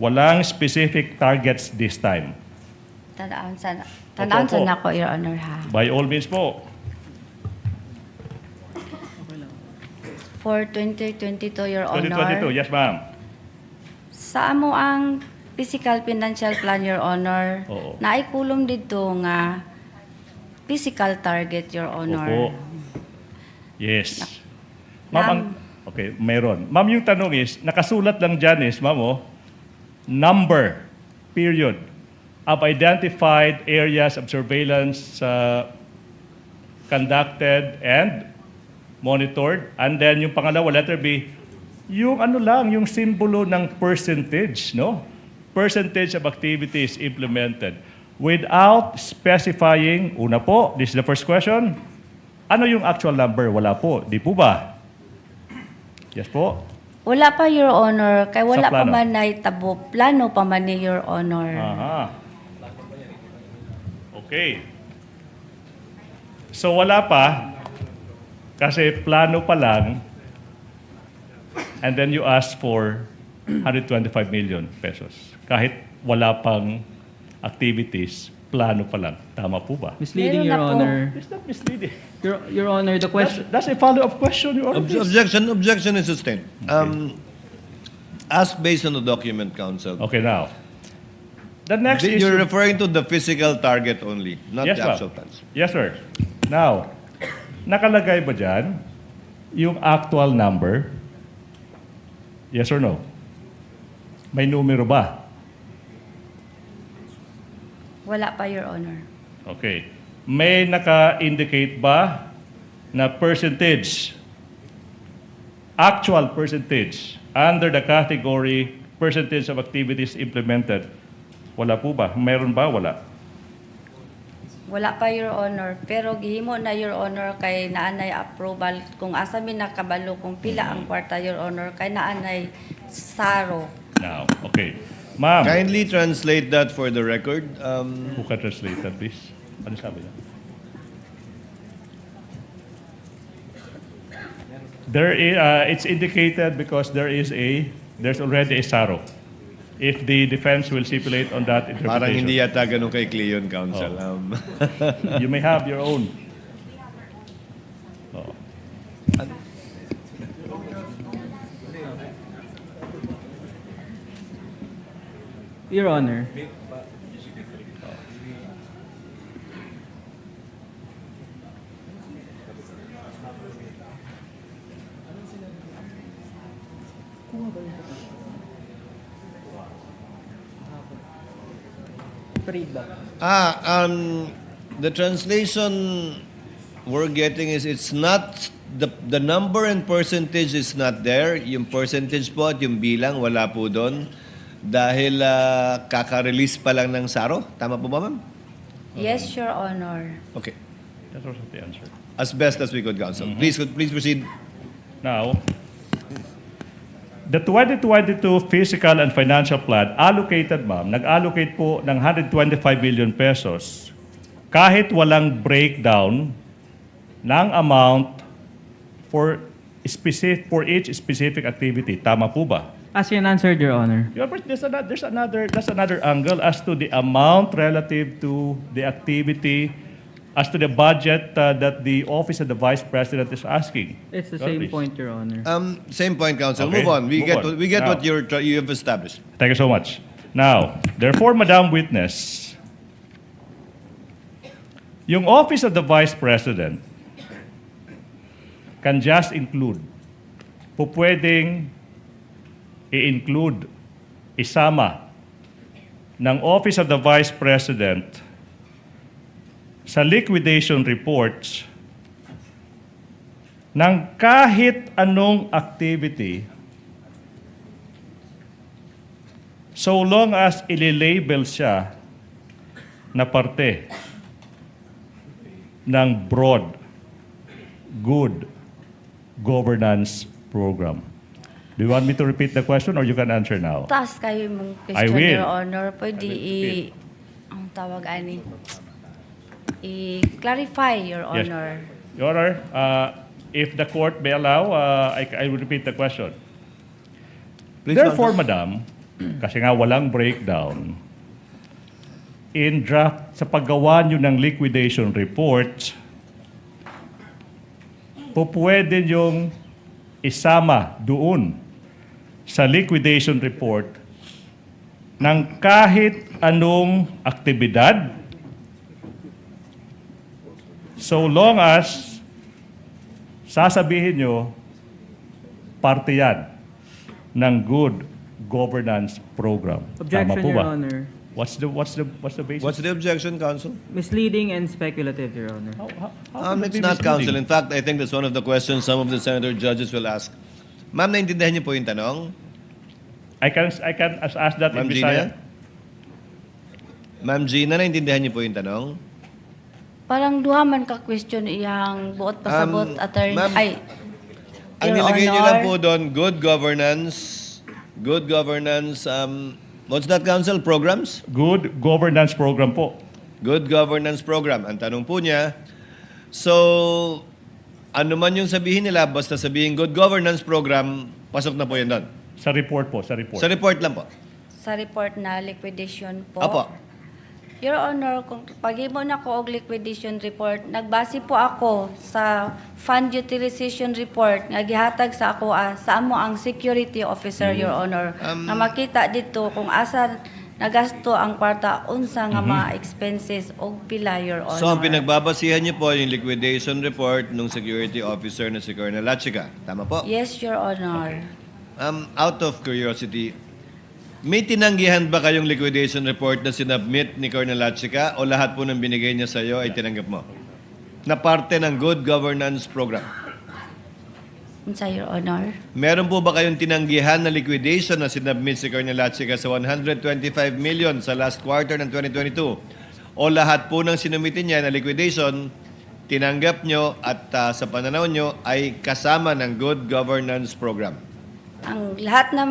Walang specific targets this time. Tanaan sana Opo. ko, Your Honor, ha. By all means po. For 2022, Your Honor. 2022, yes ma'am. Sa amo ang physical financial plan, Your Honor, Oo. naikulong dito nga physical target, Your Honor. Opo. Yes. Ma'am, okay, meron. Ma'am, yung tanong is, nakasulat lang dyan is, ma'am, number, period, of identified areas of surveillance conducted and monitored. And then yung pangalawa, letter B, yung ano lang, yung simbolo ng percentage, no? Percentage of activities implemented without specifying, una po, this is the first question, ano yung actual number? Wala po. Di po ba? Yes po. Wala pa, Your Honor, kay wala pa plano. man na itabo. Plano pa man ni Your Honor. Aha. Okay. So wala pa, kasi plano pa lang, and then you ask for 125 million pesos. Kahit wala pang activities, plano pa lang. Tama po ba? Misleading, Meron Your na po. Honor. It's not misleading. Your Honor, the question... That's a follow-up question, Your Honor. please. Objection is sustained. Ask based on the document, Council. Okay, now. The next You're issue... referring to the physical target only, not Yes, the ma'am. actual plans. Yes, sir. Now, nakalagay ba dyan yung actual number? Yes or no? May numero ba? Wala pa, Your Honor. Okay. May naka-indicate ba na percentage, actual percentage, under the category percentage of activities implemented? Wala po ba? Meron ba? Wala. Wala pa, Your Honor. Pero gihimo na, Your Honor, kay naanay approval kung asa mi nakabalo kung pila ang kwarta, Your Honor, kay naanay saro. Now, okay. Ma'am, Kindly translate that for the record. who can translate that, please? Ano sabi niya? It's indicated because there's already a SARO. If the defense will stipulate on that interpretation. Parang hindi yata ganun kay Cleon, Counsel. You may have your own. Oh. Your Honor. The translation we're getting is it's not, the number and percentage is not there. Yung percentage po at yung bilang, wala po doon. Dahil kaka-release pa lang ng SARO. Tama po ba, ma'am? Yes, Your Honor. Okay. That was the answer. As best as we could, Counsel. Please proceed. Now, the 2022 Physical and Financial Plan allocated, ma'am, nag-allocate po ng 125 billion pesos kahit walang breakdown ng amount for each specific activity. Tama po ba? As you answered, Your Honor. There's another angle as to the amount relative to the activity, as to the budget that the Office of the Vice President is asking. It's the Go, same please. point, Your Honor. Same point, Counsel. Okay, Move on. We move get on. we get Now. what you have established. Thank you so much. Now, therefore, Madam Witness, yung Office of the Vice President can just include, pwedeng i-include, isama ng Office of the Vice President sa liquidation reports ng kahit anong activity so long as ililabel siya na parte ng broad, good governance program. Do you want me to repeat the question or you can answer now? Taas kayo mong I question, will. Your Honor. Pwede ang tawag ani, i-clarify, Your Yes. Honor. Your Honor, if the court may allow, I will repeat the question. Please, Therefore, Madam, kasi nga walang breakdown, in draft, sa paggawa nyo ng liquidation report, pwede yung isama doon sa liquidation report ng kahit anong aktibidad so long as sasabihin nyo parte yan ng good governance program. Tama Objection, po Your ba? Honor. What's the basis? What's the objection, Counsel? Misleading and speculative, Your Honor. How can it It's be not, Counsel. misleading? In fact, I think that's one of the questions some of the senator judges will ask. Ma'am, naintindihan niyo po yung tanong? I can ask that Ma'am in Gina? Bisaya. Ma'am Gina, naintindihan niyo po yung tanong? Parang duha man ka question iyang buot pasabot attorney. ma'am, Ay, Ang Your nilagay niyo Honor. lang po doon, good governance, what's that, Counsel? Programs? Good governance program po. Good governance program. Ang tanong po niya, so, ano man yung sabihin nila, basta sabihin good governance program, pasok na po yun doon. Sa report po, sa report. Sa report lang po. Sa report na liquidation po. Apo. Your Honor, kung paghimo na ko og liquidation report, nagbase po ako sa fund utilization report nga gihatag sa ako sa amo ang security officer, Your Honor. Na makita dito kung asa nagasto ang kwarta unsa nga mga expenses og pila, Your Honor. So, ang pinagbabasihan niyo po yung liquidation report ng security officer na si Colonel Lachica. Tama po? Yes, Your Honor. Out of curiosity, May tinanggihan ba kayong liquidation report na sinubmit ni Colonel Lachica o lahat po ng binigay niya sa iyo ay tinanggap mo? Na parte ng good governance program. Unsa, Your Honor? Meron po ba kayong tinanggihan na liquidation na sinubmit si Colonel Lachica sa 125 million sa last quarter ng 2022? O lahat po ng sinumitin niya na liquidation, tinanggap nyo at sa pananaw nyo ay kasama ng good governance program? Ang lahat ng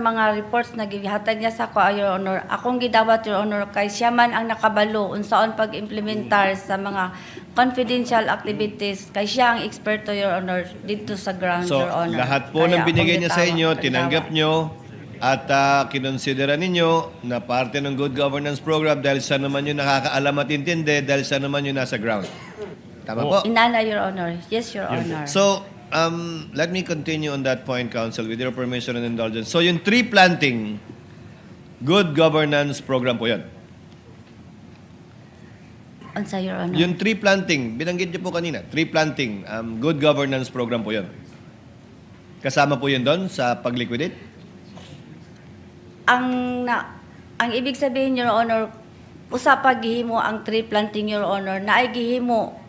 mga reports na gihatag niya sa ako, Your Honor, akong gidawat, Your Honor, kay siya man ang nakabalo unsaon pag-implementar sa mga confidential activities, kay siya ang eksperto, Your Honor, dito sa ground, So, Your Honor. lahat po Kaya ng binigay akong niya sa gitawat, inyo, gitawat. tinanggap nyo at kinonsidera ninyo na parte ng good governance program dahil siya naman yung nakakaalam at intindi, dahil siya naman yung nasa ground. Tama po? Inana, Your Honor. Yes, Your Honor. So, let me continue on that point, Counsel, with your permission and indulgence. So, yung tree planting, good governance program po yun. Unsa, Your Honor? Yung tree planting, binanggit niyo po kanina, tree planting, good governance program po yun. Kasama po yun doon sa pag-liquidate? Ang ibig sabihin, Your Honor, usa pa gihimo ang tree planting, Your Honor, na ay gihimo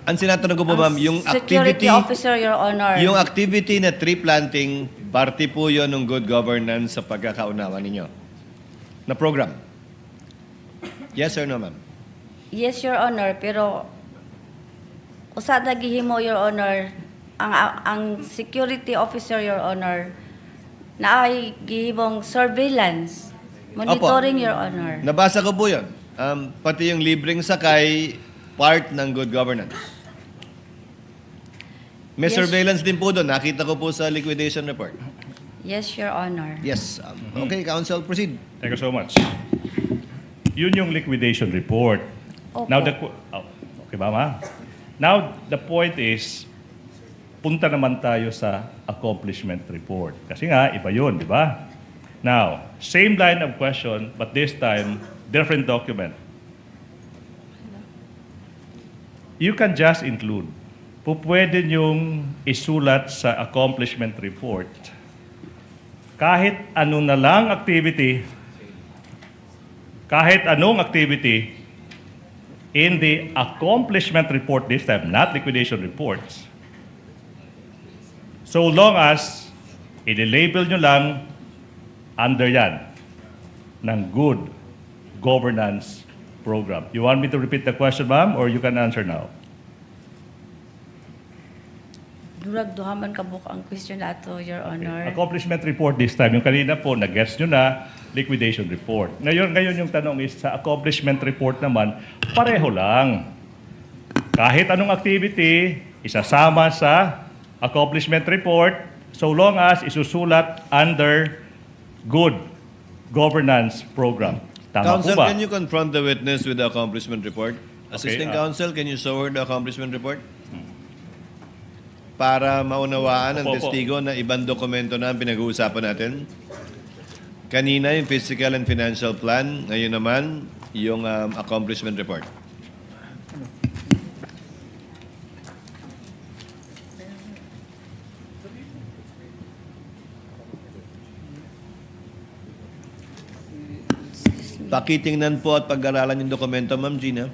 Ang sinatanong ko po, ang ma'am, yung security activity, officer, Your Honor. yung activity na tree planting, parte po yun ng good governance sa pagkakaunawa ninyo na program. Yes or no, ma'am? Yes, Your Honor, pero usa na gihimo, Your Honor, ang security officer, Your Honor, na ay gihimong surveillance, monitoring, Your Honor. Nabasa ko po yun. Pati yung libreng sakay, part ng good governance. May Yes. surveillance din po doon. Nakita ko po sa liquidation report. Yes, Your Honor. Yes. Okay, Counsel, proceed. Thank you so much. Yun yung liquidation report. Opo. Now, okay ba, ma? Now, the point is, punta naman tayo sa accomplishment report. Kasi nga, iba yun, di ba? Now, same line of question, but this time, different document. You can just include. Pwede niyong isulat sa accomplishment report kahit ano na lang activity, kahit anong activity in the accomplishment report this time, not liquidation reports. So long as i-label nyo lang under yan ng good governance program. You want me to repeat the question, ma'am, or you can answer now? Durag duhaman ka buka ang question na ato, Your Honor. Accomplishment report this time. Yung kanina po, nag-guess nyo na, liquidation report. Ngayon yung tanong is, sa accomplishment report naman, pareho lang. Kahit anong activity, isasama sa accomplishment report, so long as isusulat under good governance program. Tama Counsel, po ba? can you confront the witness with the accomplishment report? Assisting Okay, Counsel, can you show her the accomplishment report? Para maunawaan ng Opo, opo. testigo na ibang dokumento na ang pinag-uusapan natin. Kanina yung physical and financial plan, ngayon naman yung accomplishment report. Pakitingnan po at pag-aralan yung dokumento, Ma'am Gina.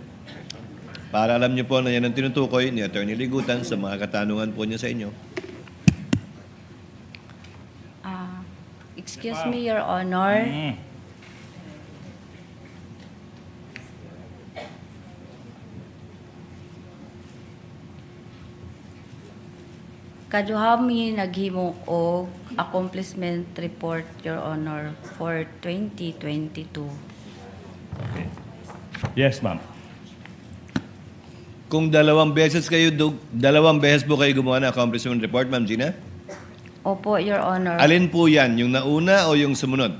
Para alam niyo po na yan ang tinutukoy ni Attorney Ligutan sa mga katanungan po niya sa inyo. Excuse me, Your Honor. Kaduhami naghimo og accomplishment report, Your Honor, for 2022. Yes, ma'am. Kung dalawang beses po kayo gumawa ng accomplishment report, Ma'am Gina? Opo, Your Honor. Alin po yan? Yung nauna o yung sumunod?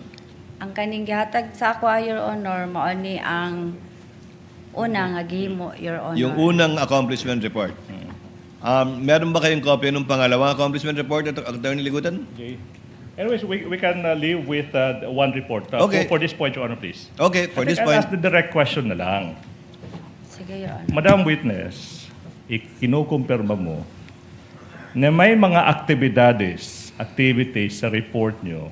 Ang kaning gihatag sa ako, Your Honor, mao ni ang una nga gihimo, Your Honor. Yung unang accomplishment report. Meron ba kayong kopya ng pangalawang accomplishment report, Attorney Ligutan? Okay. Anyways, we can leave with one report. Okay. For this point, Your Honor, please. Okay, for this I'll point. ask the direct question na lang. Sige, Your Honor. Madam Witness, kinukumpirma mo na may mga aktibidades activities sa report nyo,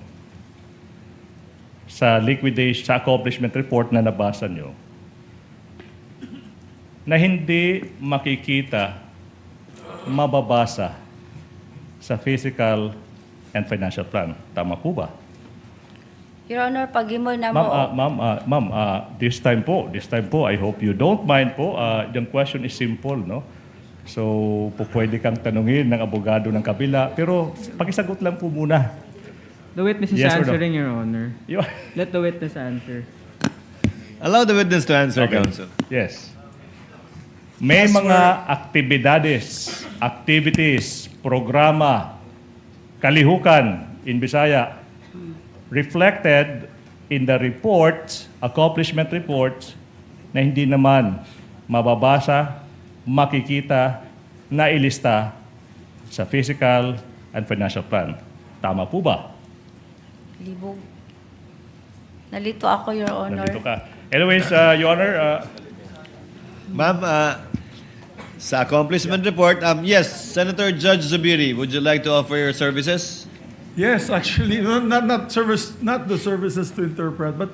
sa liquidation, sa accomplishment report na nabasa nyo, na hindi makikita, mababasa sa physical and financial plan. Tama po ba? Your Honor, pag-imo na Ma'am, this time po, I hope you don't mind po. Yung question is simple, no? So, pwede kang tanungin ng abogado ng kabila, pero pakisagot lang po muna. The witness is Yes or no? answering, Your Honor. Yo- Let the witness answer. Allow the witness to answer, Okay. counsel. Yes. May mga activities, programa, kalihukan in Bisaya reflected in the reports, accomplishment reports, na hindi naman mababasa, makikita, nailista sa physical and financial plan. Tama po ba? libog. Nalito ako, Your Honor. Nandito ka. Anyways, Your Honor, Ma'am, sa accomplishment report, yes, Senator Judge Zubiri, would you like to offer your services? Yes, actually, not the services to interpret, but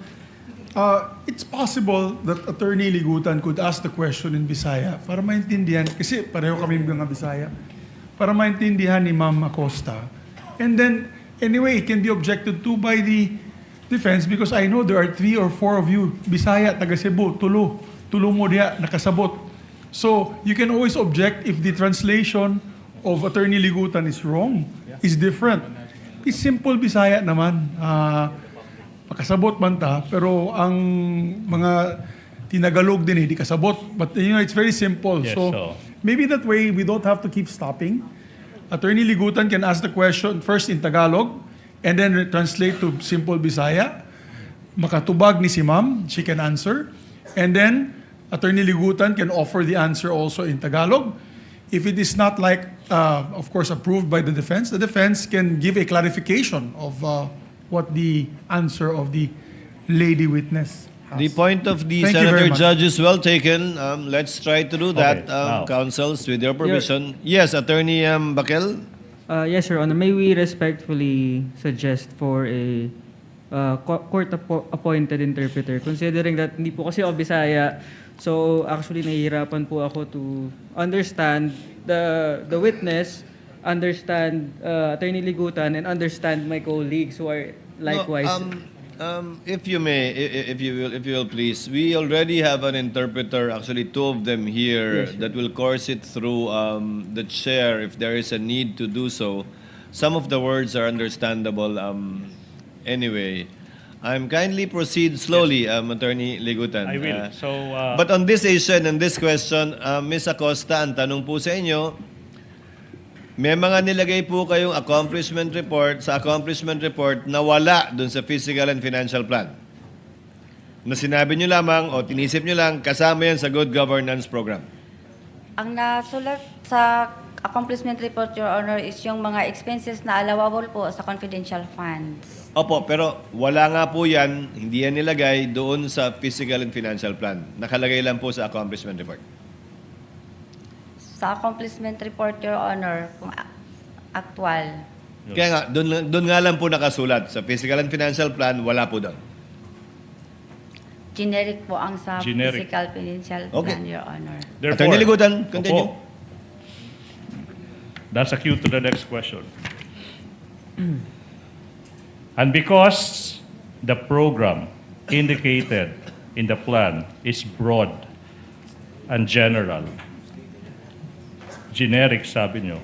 it's possible that Attorney Ligutan could ask the question in Bisaya para maintindihan, kasi pareho kami mga Bisaya, para maintindihan ni Ma'am Acosta. And then, anyway, it can be objected to by the defense because I know there are 3 or 4 of you, Bisaya, taga Cebu, Tulo mo diya, nakasabot. So, you can always object if the translation of Attorney Ligutan is wrong, is different. It's simple Bisaya naman. Makasabot man ta, pero ang mga tinagalog din hindi kasabot. But it's very simple. Yes, so- maybe that way we don't have to keep stopping. Attorney Ligutan can ask the question first in Tagalog and then translate to simple Bisaya. Makatubag ni si Ma'am, she can answer. And then Attorney Ligutan can offer the answer also in Tagalog. If it is not of course, approved by the defense can give a clarification of what the answer of the lady witness has. The point of the Thank you very Senator much. Judge is well taken. Let's try to do that, Okay, now. counsels, with your permission. Yes, Attorney Bakel? Yes, Your Honor. May we respectfully suggest for a court-appointed interpreter, considering that hindi po kasi ako Bisaya, so actually nahihirapan po ako to understand the witness, understand Attorney Ligutan, and understand my colleagues who are likewise. If you may, if you will please, we already have an interpreter, actually 2 of them here, Yes, sir. that will course it through the chair if there is a need to do so. Some of the words are understandable anyway. Kindly proceed slowly, Attorney Ligutan. I will. So, But on this issue and this question, Ms. Acosta, ang tanong po sa inyo, may mga nilagay po kayong accomplishment report na wala dun sa physical and financial plan. Na sinabi nyo lamang o tinisip nyo lang, kasama yan sa good governance program. Ang nasulat sa accomplishment report, Your Honor, is yung mga expenses na allowable po sa confidential funds. Opo, pero wala nga po yan, hindi yan nilagay doon sa physical and financial plan. Nakalagay lang po sa accomplishment report. Sa accomplishment report, Your Honor, kung actual. Kaya nga, doon nga lang po nakasulat. Sa physical and financial plan, wala po doon. Generic po ang sa Generic. physical financial Okay. plan, Your Honor. therefore, Attorney Ligutan, continue. Opo. That's a cue to the next question. And because the program indicated in the plan is broad and general, generic sabi nyo,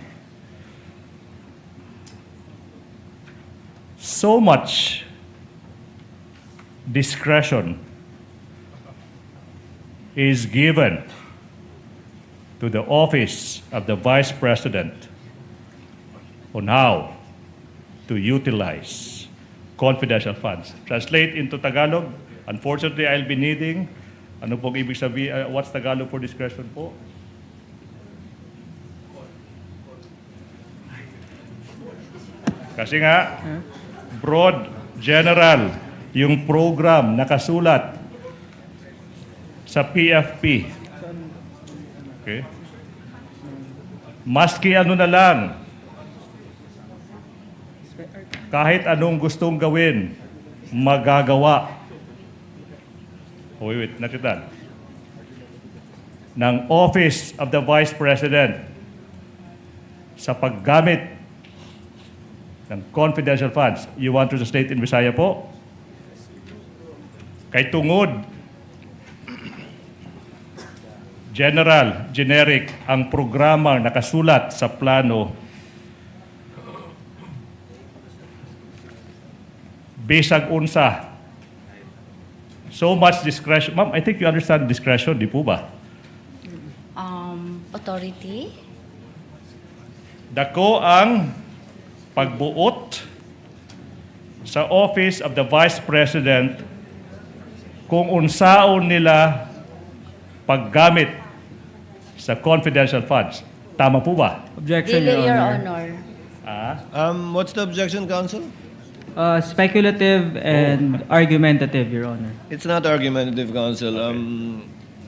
so much discretion is given to the office of the Vice President on how to utilize confidential funds. Translate into Tagalog. Unfortunately, I'll be needing, ano pong ibig sabihin, what's Tagalog for discretion po? Kasi nga, broad, general, yung program nakasulat sa PFP. Okay? Maski ano na lang, Kahit anong gustong gawin, magagawa. Wait, nakitan. Ng Office of the Vice President sa paggamit ng confidential funds. You want to translate in Visaya po? Kay tungod, generic, ang programang nakasulat sa plano bisag unsa. So much discretion. Ma'am, I think you understand discretion, di po ba? Authority? Dako ang pagbuot sa Office of the Vice President kung unsaon nila paggamit sa confidential funds. Tama po ba? Objection, Dili, Your Your Honor. Honor. What's the objection, counsel? Speculative and argumentative, Your Honor. It's not argumentative, counsel.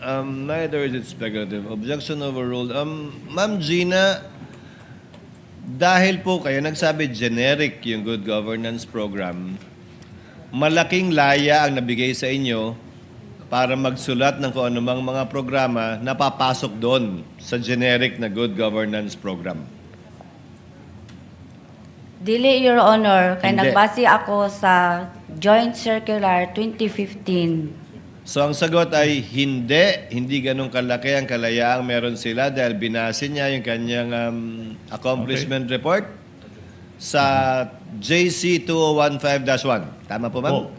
Neither is it speculative. Objection overruled. Ma'am Gina, dahil po kayo nagsabi generic yung good governance program, malaking laya ang nabigay sa inyo para magsulat ng kung anumang mga programa na papasok doon sa generic na good governance program. Dili, Your Honor. Kaya Hindi. nagbase ako sa Joint Circular 2015. So ang sagot ay hindi ganun kalaki ang kalayaang meron sila dahil binase niya yung kanyang accomplishment report sa JC 2015-1. Tama po, ma'am? Oh.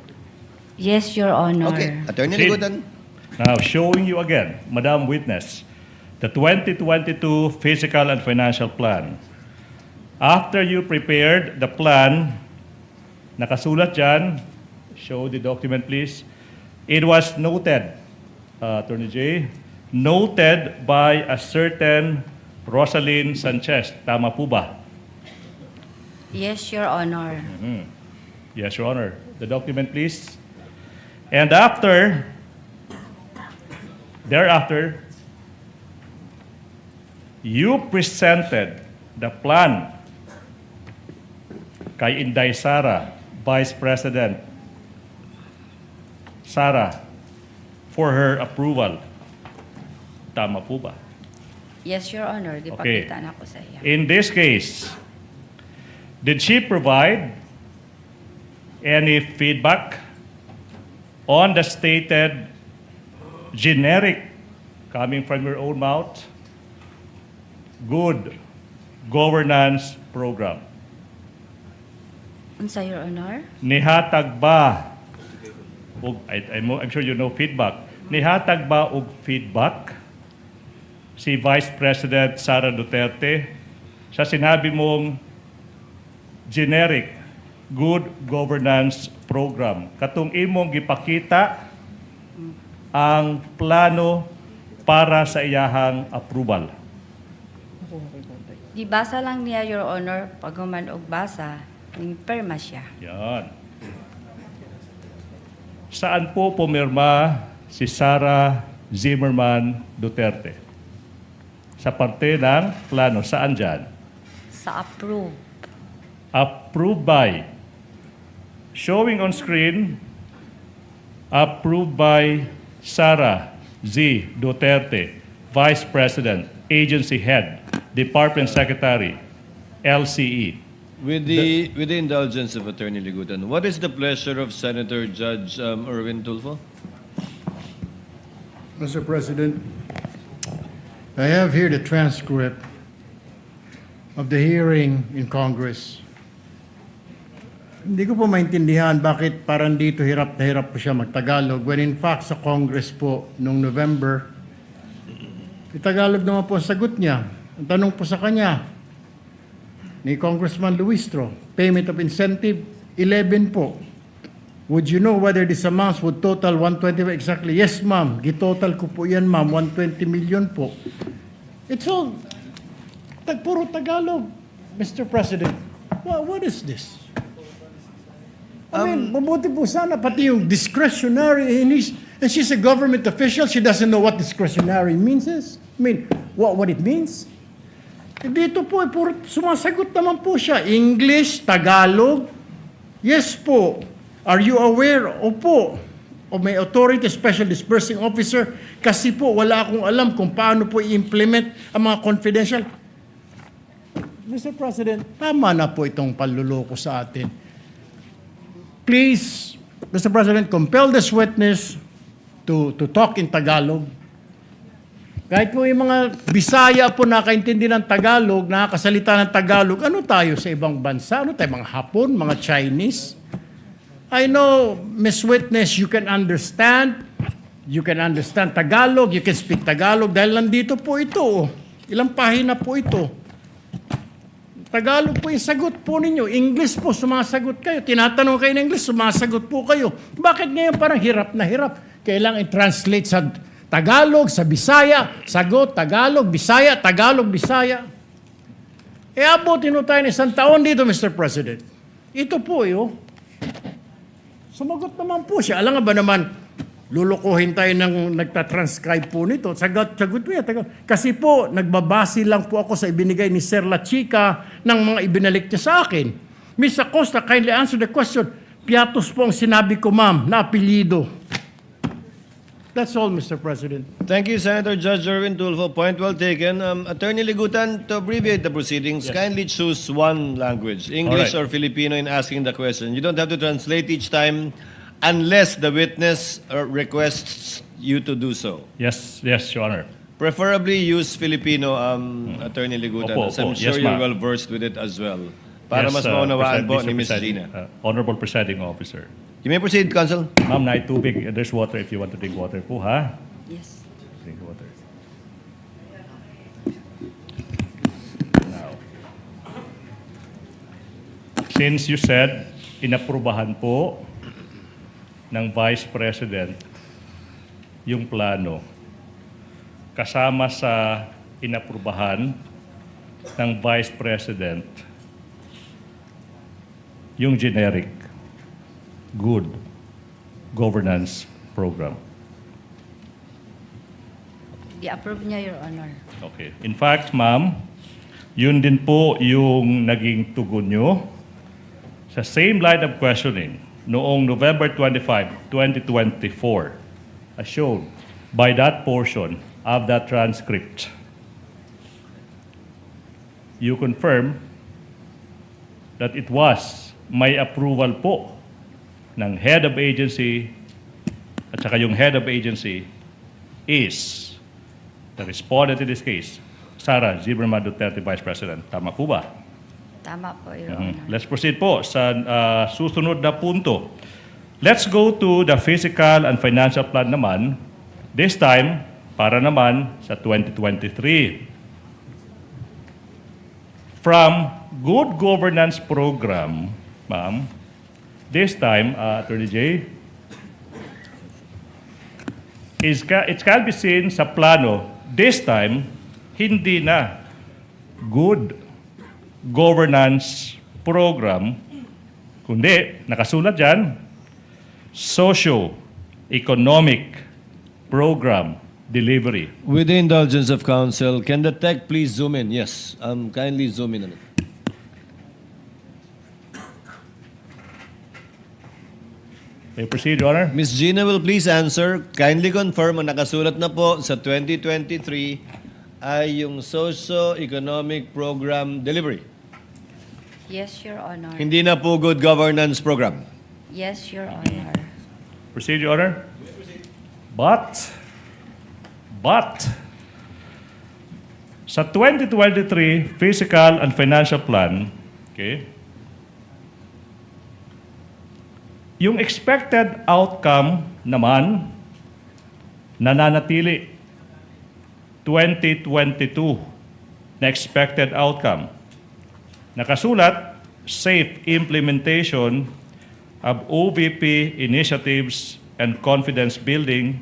Yes, Your Honor. Okay. Attorney Proceed. Ligutan. Now, showing you again, Madam Witness, the 2022 Physical and Financial Plan. After you prepared the plan, nakasulat dyan, show the document please, it was noted, Attorney J, noted by a certain Rosalyn Sanchez. Tama po ba? Yes, Your Honor. Yes, Your Honor. The document, please. And thereafter, you presented the plan kay Inday Sara, Vice President Sara, for her approval. Tama po ba? Yes, Your Honor. Di Okay. pakitaan ako sa iya. In this case, did she provide any feedback on the stated generic, coming from your own mouth, good governance program? Unsa, Your Honor? Nihatag ba, I'm sure you know feedback, nihatag ba og feedback si Vice President Sara Duterte sa sinabi mong generic good governance program? Katong imong gipakita ang plano para sa iyahang approval. Di basa lang niya, Your Honor, pag human og basa, ning perma siya. Yan. Saan po pumirma si Sara Zimmerman Duterte? Sa parte ng plano. Saan dyan? Sa approve. Approved by. Showing on screen, approved by Sara Z. Duterte, Vice President, Agency Head, Department Secretary, LCE. With the indulgence of Attorney Ligutan, what is the pleasure of Senator Judge Erwin Tulfo? Mr. President, I have here the transcript of the hearing in Congress. Hindi ko po maintindihan bakit parang dito hirap na hirap po siya magtagalog when in fact sa Congress po noong November, Tagalog naman po ang sagot niya. Ang tanong po sa kanya ni Congressman Luistro, payment of incentive, 11 po. Would you know whether this amounts would total 120 exactly? Yes, ma'am. Gitotal ko po yan, ma'am. 120 million po. It's all puro Tagalog, Mr. President. What is this? I mean, mabuti po sana pati yung discretionary, and she's a government official, she doesn't know what discretionary means is. I mean, what it means? Dito po, sumasagot naman po siya. English, Tagalog. Yes po. Are you aware? Opo. O may authority, special disbursing officer. Kasi po, wala akong alam kung paano po i-implement ang mga confidential. Mr. President, tama na po itong panluloko sa atin. Please, Mr. President, compel this witness to talk in Tagalog. Kahit po yung mga Bisaya po nakaintindi ng Tagalog, nakakasalita ng Tagalog, ano tayo sa ibang bansa? Ano tayo, mga Hapon, mga Chinese? I know, Miss Witness, you can understand Tagalog, you can speak Tagalog, dahil nandito po ito. Ilang pahina po ito. Tagalog po yung sagot po ninyo. English po, sumasagot kayo. Tinatanong kayo ng English, sumasagot po kayo. Bakit ngayon parang hirap na hirap? Kailangan i-translate sa Tagalog, sa Bisaya, sagot, Tagalog, Bisaya, Tagalog, Bisaya. Abutin mo tayo ng isang taon dito, Mr. President. Ito po, sumagot naman po siya. Alam nga ba naman, lulukuhin tayo ng nagtatranscribe po nito. Sagot mo yan. Kasi po, nagbabase lang po ako sa ibinigay ni Sir La Chica ng mga ibinalik niya sa akin. Ms. Acosta, kindly answer the question. Piatos po ang sinabi ko, ma'am, na apelyido. That's all, Mr. President. Thank you, Senator Judge Erwin Tulfo. Point well taken. Attorney Ligutan, to abbreviate the proceedings, kindly choose one language, English or Filipino, in asking the question. You don't have to translate each time unless the witness requests you to do so. Yes, Your Honor. Preferably use Filipino, Attorney Ligutan, Opo, as I'm opo. sure Yes, you're ma'am. well versed with it as well. Para Yes, mas maunawaan po Mr. ni Ms. Presiding- Gina. Honorable Presiding Officer. You may proceed, Counsel. Ma'am, na tubig. There's water if you want to drink water po, ha? Yes. Drink water. Now, since you said inaprubahan po ng Vice President yung plano, kasama sa inaprubahan ng Vice President yung generic good governance program. I-approve niya, Your Honor. Okay. In fact, ma'am, yun din po yung naging tugon nyo sa same line of questioning noong November 25, 2024, as shown by that portion of that transcript. You confirm that it was may approval po ng head of agency at saka yung head of agency is the respondent in this case, Sara Zimmerman Duterte, Vice President. Tama po ba? Tama po, Your Honor. Let's proceed po sa susunod na punto. Let's go to the physical and financial plan naman. This time, para naman sa 2023. From Good Governance Program, ma'am, this time, Attorney J, it can be seen sa plano, this time, hindi na good governance program, kundi nakasulat dyan, socio-economic program delivery. With the indulgence of counsel, can the tech please zoom in? Yes, kindly zoom in on it. May proceed, Your Honor. Ms. Gina will please answer. Kindly confirm ang nakasulat na po sa 2023 ay yung socio-economic program delivery. Yes, Your Honor. Hindi na po good governance program. Yes, Your Honor. Proceed, Your Honor. But, sa 2023 Physical and Financial Plan, okay, yung expected outcome naman, nananatili 2022 na expected outcome. Nakasulat, safe implementation of OVP initiatives and confidence building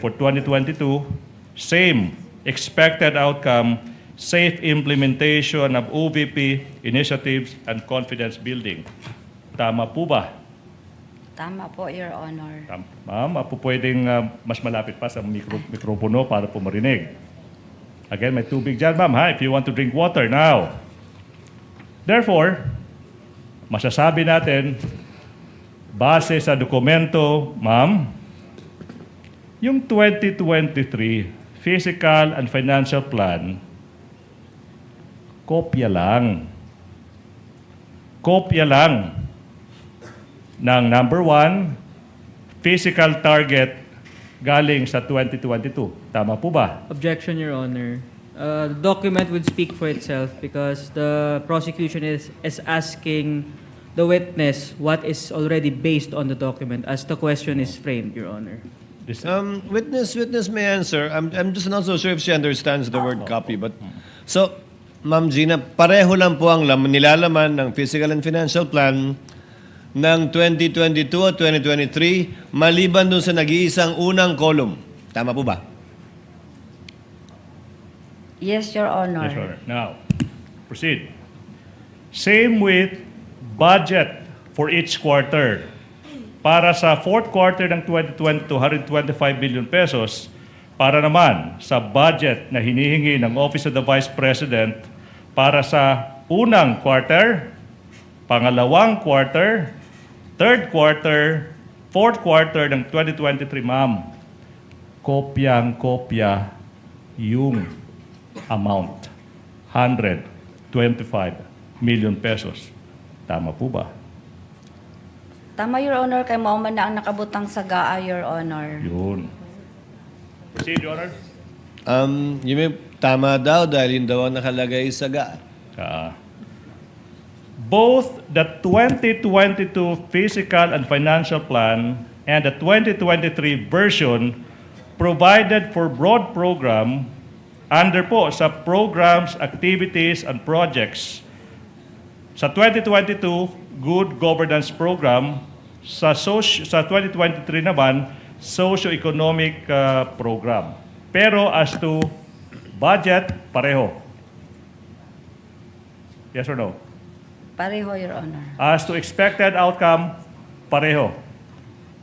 for 2022, same expected outcome, safe implementation of OVP initiatives and confidence building. Tama po ba? Tama po, Your Honor. Ma'am, pwedeng mas malapit pa sa mikropono para po marinig. Again, may tubig dyan, ma'am, ha? If you want to drink water now. Therefore, masasabi natin, base sa dokumento, ma'am, yung 2023 Physical and Financial Plan, kopya lang. Kopya lang ng number 1, physical target galing sa 2022. Tama po ba? Objection, Your Honor. The document would speak for itself because the prosecution is asking the witness what is already based on the document as the question is framed, Your Honor. Witness may answer. I'm just not so sure if she understands the word copy. But so, Ma'am Gina, pareho lang po ang nilalaman ng Physical and Financial Plan ng 2022 at 2023 maliban dun sa nag-iisang unang column. Tama po ba? Yes, Your Honor. Yes, Your Honor. Now, proceed. Same with budget for each quarter. Para sa fourth quarter ng 2022, 125 billion pesos. Para naman sa budget na hinihingi ng Office of the Vice President para sa unang quarter, pangalawang quarter, third quarter, fourth quarter ng 2023, ma'am. Kopyang-kopya yung amount. 125 million pesos. Tama po ba? Tama, Your Honor, kay mao man na ang nakabutang sa GAA, Your Honor. Yun. Proceed, Your Honor. Yung may tama daw dahil yun daw ang nakalagay sa GAA. Both the 2022 Physical and Financial Plan and the 2023 version provided for broad program under po sa programs, activities, and projects. Sa 2022, Good Governance Program. Sa 2023 naman, Socio-Economic Program. Pero as to budget, pareho. Yes or no? Pareho, Your Honor. As to expected outcome, pareho.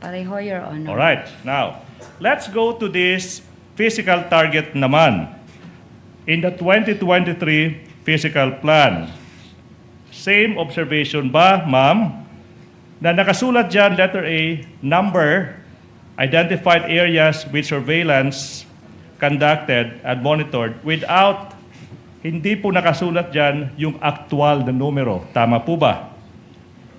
Pareho, Your Honor. All right. Now, let's go to this physical target naman. In the 2023 Physical Plan, same observation ba, ma'am, na nakasulat dyan, letter A, number, identified areas with surveillance conducted and monitored without, hindi po nakasulat dyan yung actual na numero. Tama po ba?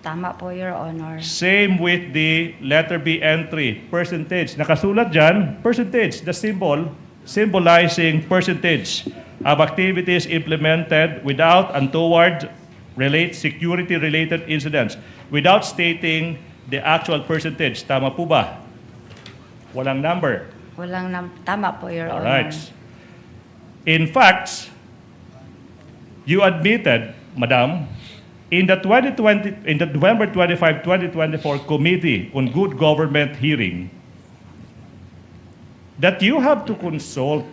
Tama po, Your Honor. Same with the letter B entry, percentage. Nakasulat dyan, percentage, the symbol symbolizing percentage of activities implemented without and toward security-related incidents without stating the actual percentage. Tama po ba? Walang number. Tama po, Your All Honor. right. In fact, you admitted, Madam, in the November 25, 2024 Committee on Good Government hearing that you have to consult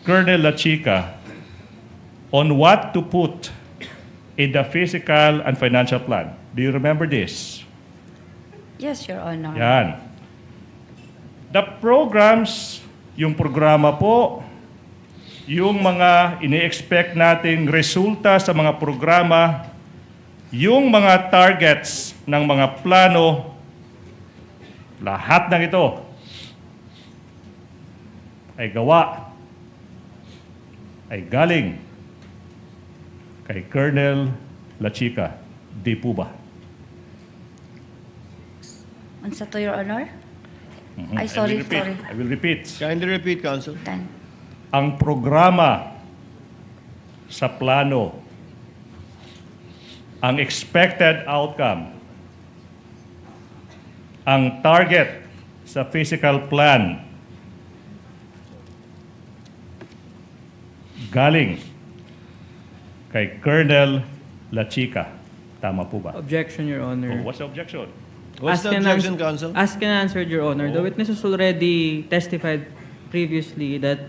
Colonel Lachica on what to put in the Physical and Financial Plan. Do you remember this? Yes, Your Honor. Yan. The programs, yung programa po, yung mga ini-expect nating resulta sa mga programa, yung mga targets ng mga plano, lahat ng ito ay gawa, ay galing kay Colonel Lachica. Di po ba? Unsa to, Your Honor? Mhm. Ay, sorry. I will repeat. Kindly repeat, Counsel. Ang programa sa plano, ang expected outcome, ang target sa physical plan, galing kay Colonel Lachica. Tama po ba? Objection, Your Honor. Oh, what's the objection? What's the objection, Counsel? Asked and answered, Your Honor. The witness has already testified previously that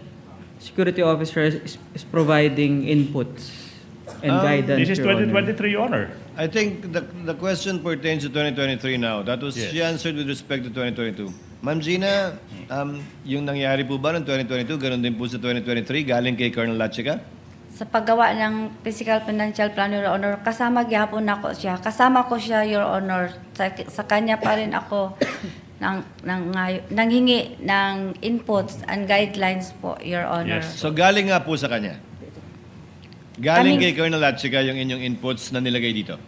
security officer is providing inputs and guidance, This is Your Honor. 2023, Your Honor. I think the question pertains to 2023 now. That was Yes. she answered with respect to 2022. Ma'am Gina, yung nangyari po ba noong 2022, ganun din po sa 2023, galing kay Colonel Lachica? Sa paggawa ng physical financial plan, Your Honor, kasama gyapon ako siya. Kasama ko siya, Your Honor. Sa kanya pa rin ako nanghingi ng inputs and guidelines po, Your Honor. So galing nga po sa kanya? Galing Kaming- kay Colonel Lachica yung inyong inputs na nilagay dito?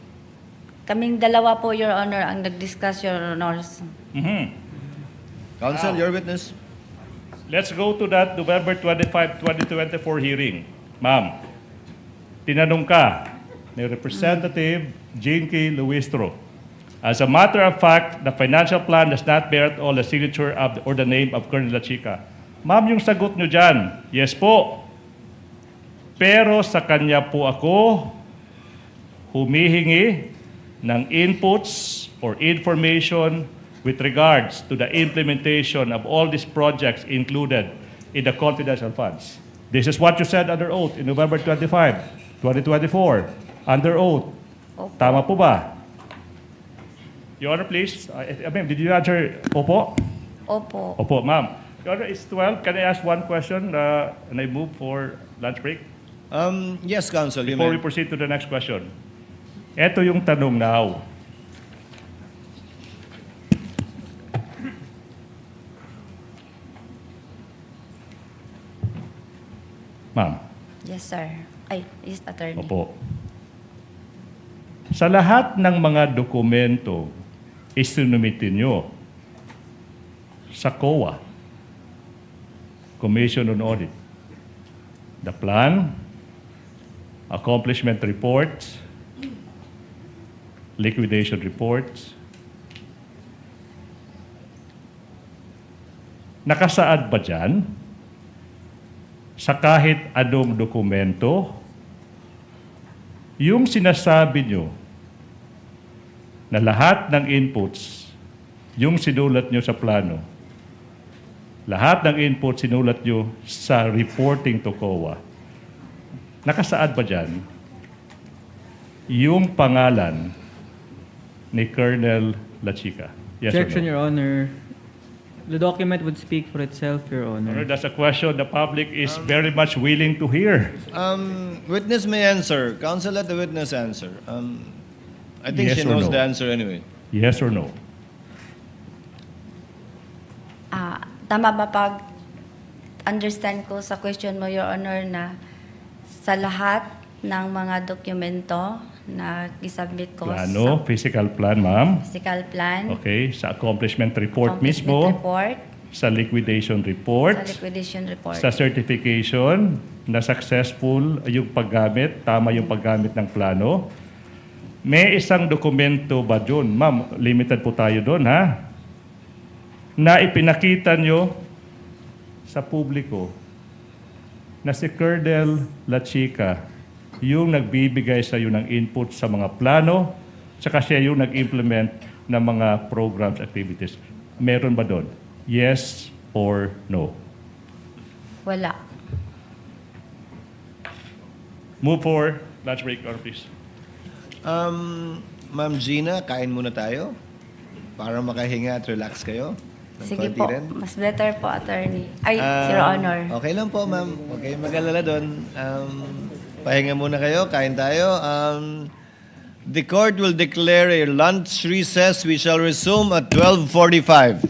Kaming dalawa po, Your Honor, ang nag-discuss, Your Honors. Counsel, your witness. Let's go to that November 25, 2024 hearing. Ma'am, tinanong ka ni Representative Jane K. Luistro. As a matter of fact, the financial plan does not bear at all the signature of or the name of Colonel Lachica. Ma'am, yung sagot nyo dyan, yes po. Pero sa kanya po ako humihingi ng inputs or information with regards to the implementation of all these projects included in the confidential funds. This is what you said under oath in November 25, 2024, under oath. Opo. Tama po ba? Your Honor, please. Ma'am, did you answer opo? Opo. Opo, ma'am. Your Honor, it's 12. Can I ask one question and I move for lunch break? Yes, Counsel, you Before may. we proceed to the next question. Ito yung tanong now. Ma'am, Yes, sir. Ay, yes, attorney. opo. Sa lahat ng mga dokumento isinumitin nyo sa COA, Commission on Audit, the plan, accomplishment reports, liquidation reports, nakasaad ba dyan sa kahit anong dokumento yung sinasabi nyo na lahat ng inputs, yung sinulat nyo sa plano, lahat ng inputs sinulat nyo sa reporting to COA, nakasaad ba dyan yung pangalan ni Colonel Lachica? Yes Objection, or no? Your Honor. The document would speak for itself, Your Honor, Honor. that's a question the public is very much willing to hear. Witness may answer. Counsel, let the witness answer. I think Yes she or knows no? the answer anyway. Yes or no? Tama ba pag understand ko sa question mo, Your Honor, na sa lahat ng mga dokumento na isubmit ko Plano, physical plan, ma'am. sa physical plan, Okay, sa accomplishment report accomplishment mismo, report, sa liquidation sa report, liquidation report. sa certification na successful yung paggamit, tama yung paggamit ng plano. May isang dokumento ba doon? Ma'am, limited po tayo doon, ha? Na ipinakita nyo sa publiko na si Colonel Lachica yung nagbibigay sa iyo ng input sa mga plano, tsaka siya yung nag-implement ng mga programs, activities. Meron ba doon? Yes or no? Wala. Move for lunch break, or please. Ma'am Gina, kain muna tayo para makahinga at relax kayo. Ng Sige konti po. rin. Mas better po, attorney. Ay, Your Honor. Okay lang po, ma'am. Okay, mag-alala doon. Pahinga muna kayo, kain tayo. The court will declare a lunch recess. We shall resume at 12:45.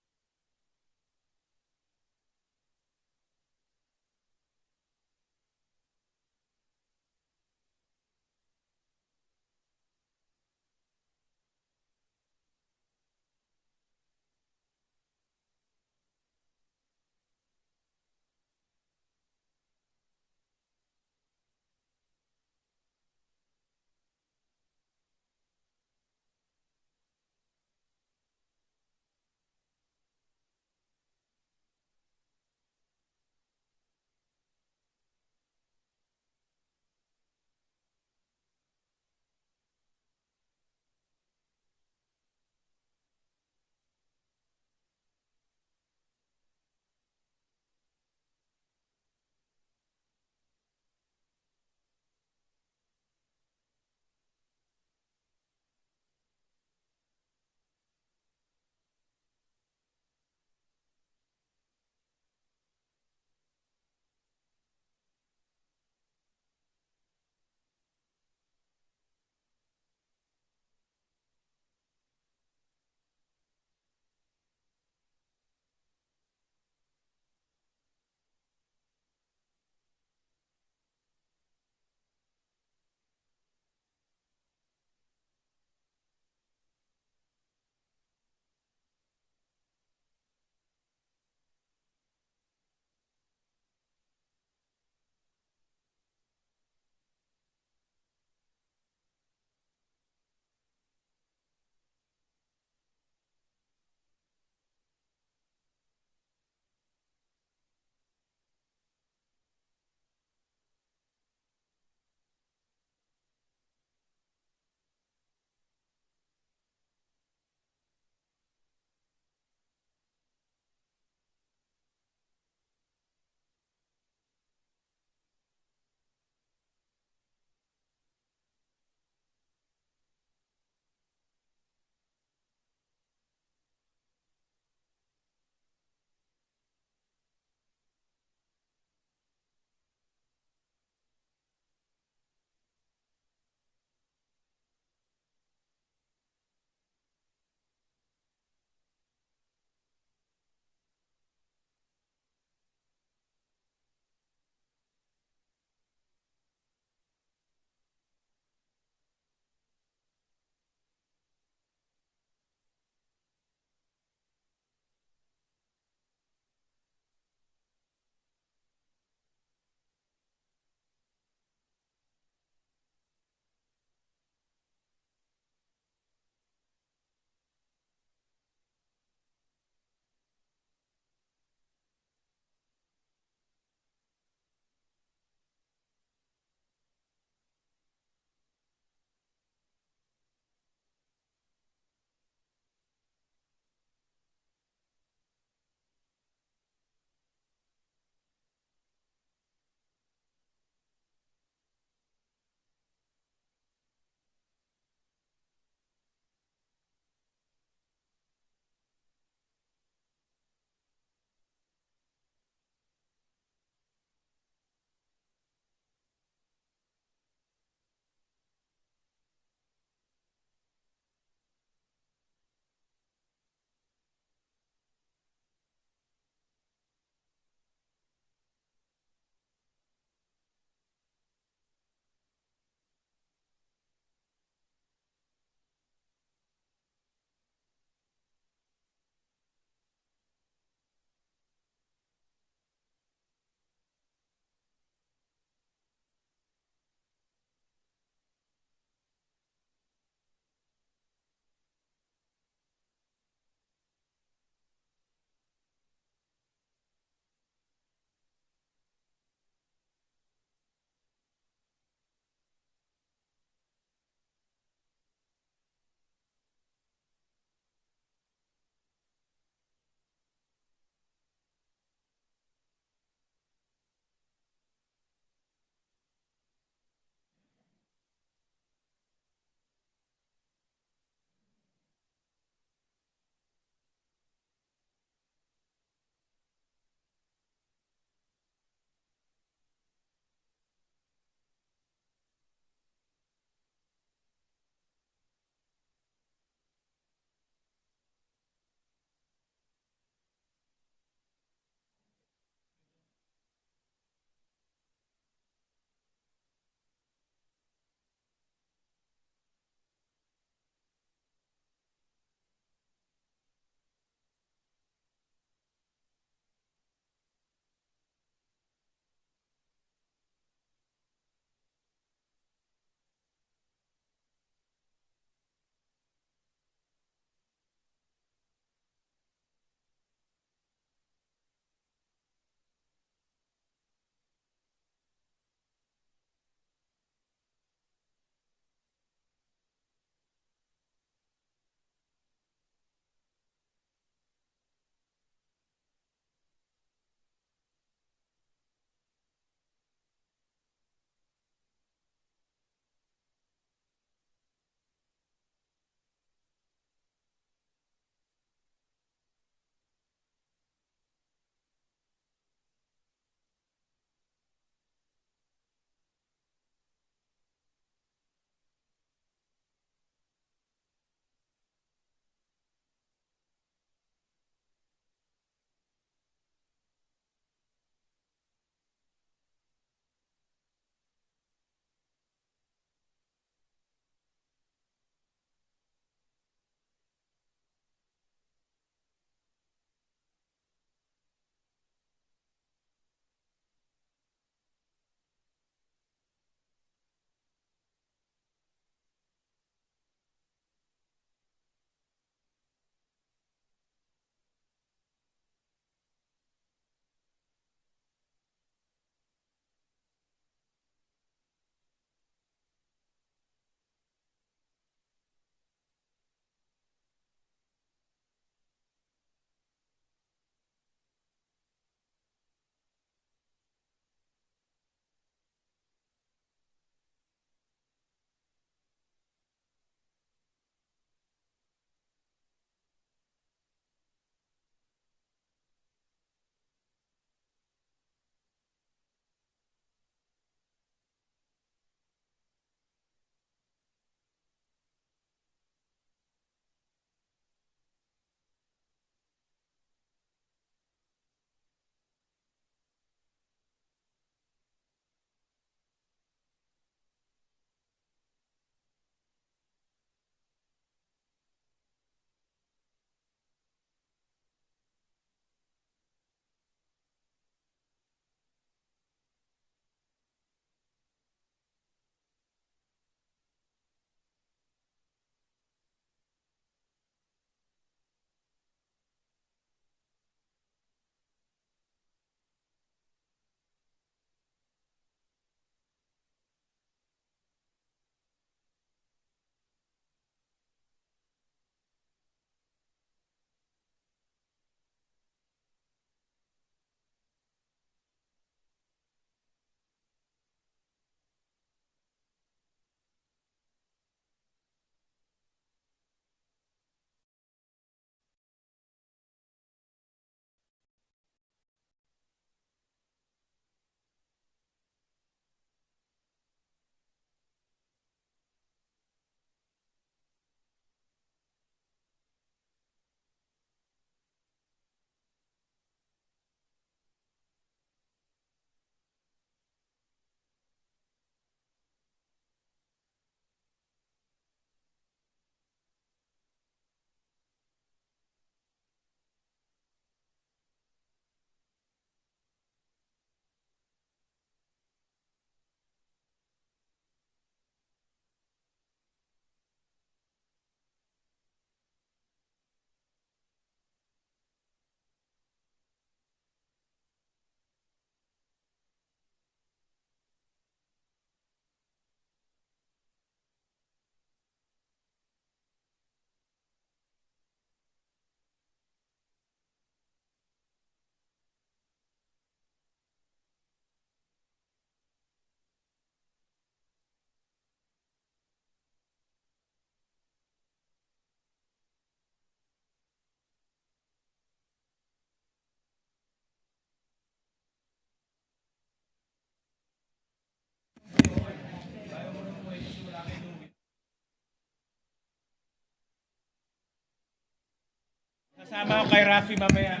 Sama ko kay Rafi mamaya.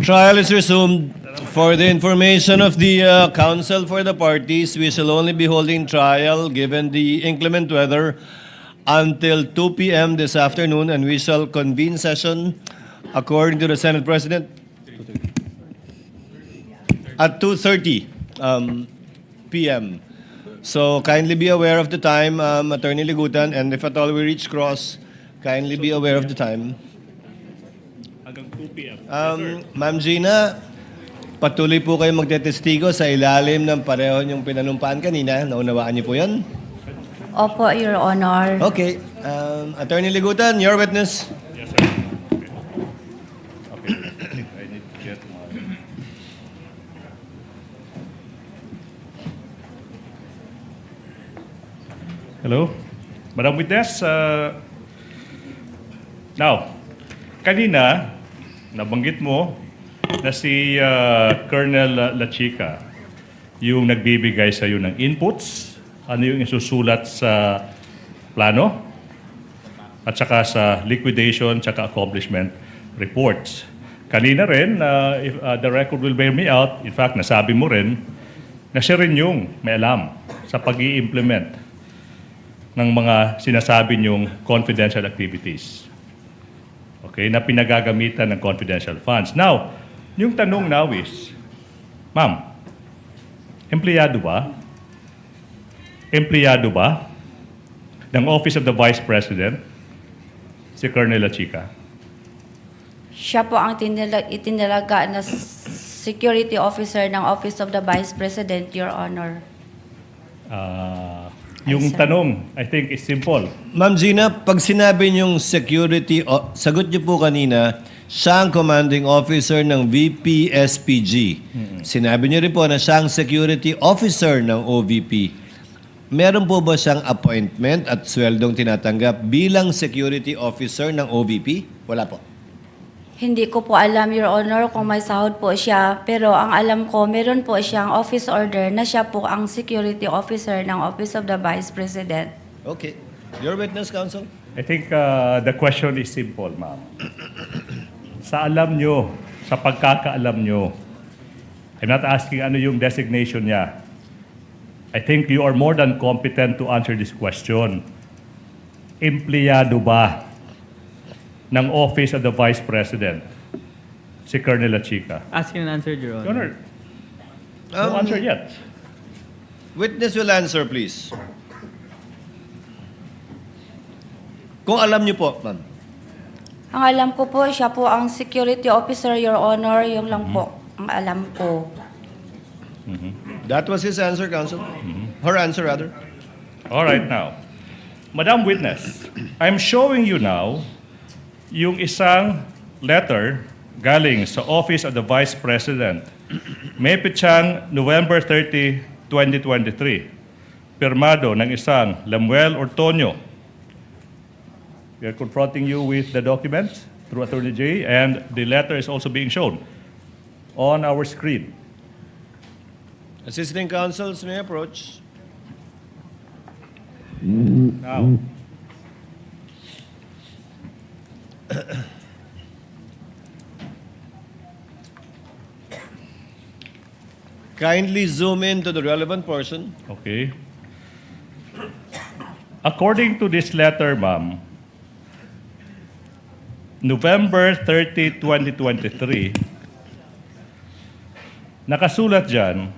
Trial is resumed. For the information of the counsel for the parties, we shall only be holding trial given the inclement weather until 2 p.m. this afternoon, and we shall convene session according to the Senate President at 2:30 p.m. So kindly be aware of the time, Attorney Ligutan, and if at all we reach cross, kindly be aware of the time. Hanggang 2 p.m. Ma'am Gina, patuloy po kayo magtetestigo sa ilalim ng pareho niyong pinanumpaan kanina. Naunawaan niyo po yan? Opo, Your Honor. Okay. Attorney Ligutan, your witness. Yes, sir. Okay. Okay. I need to get my... Hello? Madam Witness, now, kanina, nabanggit mo na si Colonel Lachica yung nagbibigay sa iyo ng inputs, ano yung isusulat sa plano, at saka sa liquidation, saka accomplishment reports. Kanina rin, if the record will bear me out, in fact, nasabi mo rin na siya rin yung may alam sa pag-i-implement ng mga sinasabi niyong confidential activities. Okay, na pinagagamitan ng confidential funds. Now, yung tanong now is, ma'am, empleyado ba? Empleyado ba ng Office of the Vice President si Colonel Lachica? Siya po ang itinalaga na security officer ng Office of the Vice President, Your Honor. Yung tanong, I think, is simple. Ma'am Gina, pag sinabi niyong security, sagot niyo po kanina, siya ang commanding officer ng VP-SPG. Sinabi niyo rin po na siya ang security officer ng OVP. Meron po ba siyang appointment at sweldong tinatanggap bilang security officer ng OVP? Wala po. Hindi ko po alam, Your Honor, kung may sahod po siya. Pero ang alam ko, meron po siyang office order na siya po ang security officer ng Office of the Vice President. Okay. Your witness, counsel? I think the question is simple, ma'am. Sa alam nyo, sa pagkakaalam nyo, I'm not asking ano yung designation niya. I think you are more than competent to answer this question. Empleyado ba ng Office of the Vice President si Colonel Lachica? Ask and answer, Your Your Honor. Honor, no answer yet. Witness will answer, please. Kung alam niyo po, ma'am. Ang alam ko po, siya po ang security officer, Your Honor. Yung lang po ang alam ko. That was his answer, counsel. Her answer, rather. All right, now. Madam Witness, I'm showing you now yung isang letter galing sa Office of the Vice President. May pitsang November 30, 2023. Pirmado ng isang Lamuel Ortonio. We are confronting you with the documents through Attorney J, and the letter is also being shown on our screen. Assisting counsels may approach. Now, Kindly zoom in to the relevant portion. okay. According to this letter, ma'am, November 30, 2023, nakasulat dyan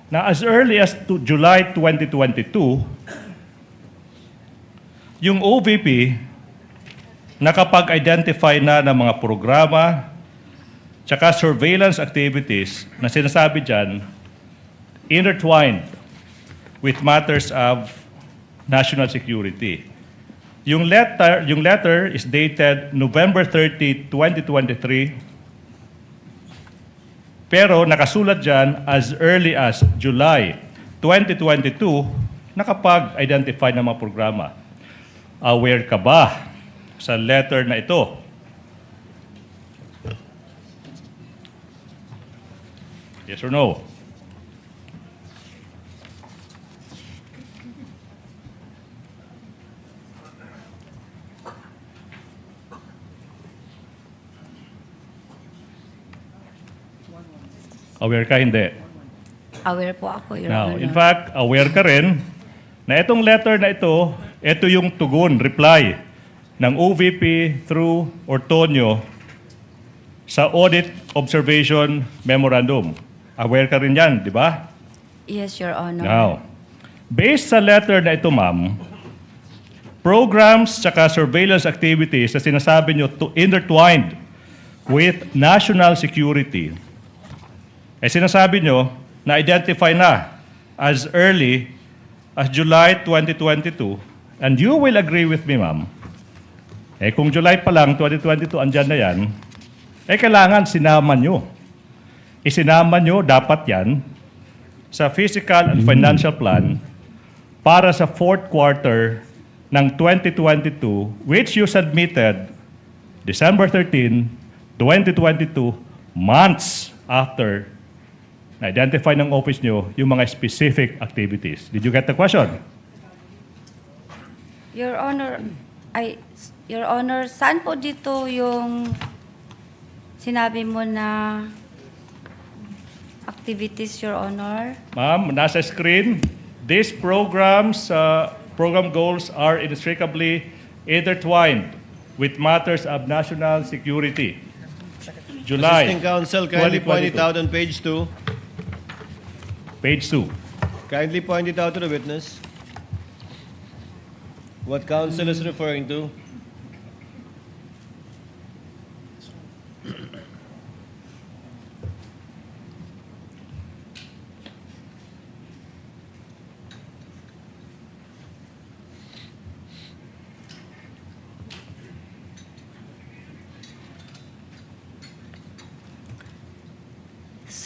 na as early as to July 2022, yung OVP nakapag-identify na ng mga programa tsaka surveillance activities na sinasabi dyan intertwined with matters of national security. Yung letter is dated November 30, 2023, pero nakasulat dyan as early as July 2022 nakapag-identify ng mga programa. Aware ka ba sa letter na ito? Yes or no? Aware ka, hindi? Aware po ako, Your Now, Honor. in fact, aware ka rin na itong letter na ito yung tugon, reply ng OVP through Ortonio sa Audit Observation Memorandum. Aware ka rin yan, di ba? Yes, Your Honor. Now, based sa letter na ito, ma'am, programs tsaka surveillance activities na sinasabi nyo intertwined with national security, sinasabi nyo na-identify na as early as July 2022, and you will agree with me, ma'am, kung July pa lang, 2022, andyan na yan, kailangan sinama nyo. Isinama nyo, dapat yan, sa Fiscal and Financial Plan para sa fourth quarter ng 2022, which you submitted December 13, 2022, months after na-identify ng office nyo yung mga specific activities. Did you get the question? Your Honor, saan po dito yung sinabi mo na activities, Your Honor? Ma'am, nasa screen, these programs, program goals are inextricably intertwined with matters of national security. July Assisting Counsel, kindly point it 2022. out on page 2. Page 2. Kindly point it out to the witness. What counsel is referring to?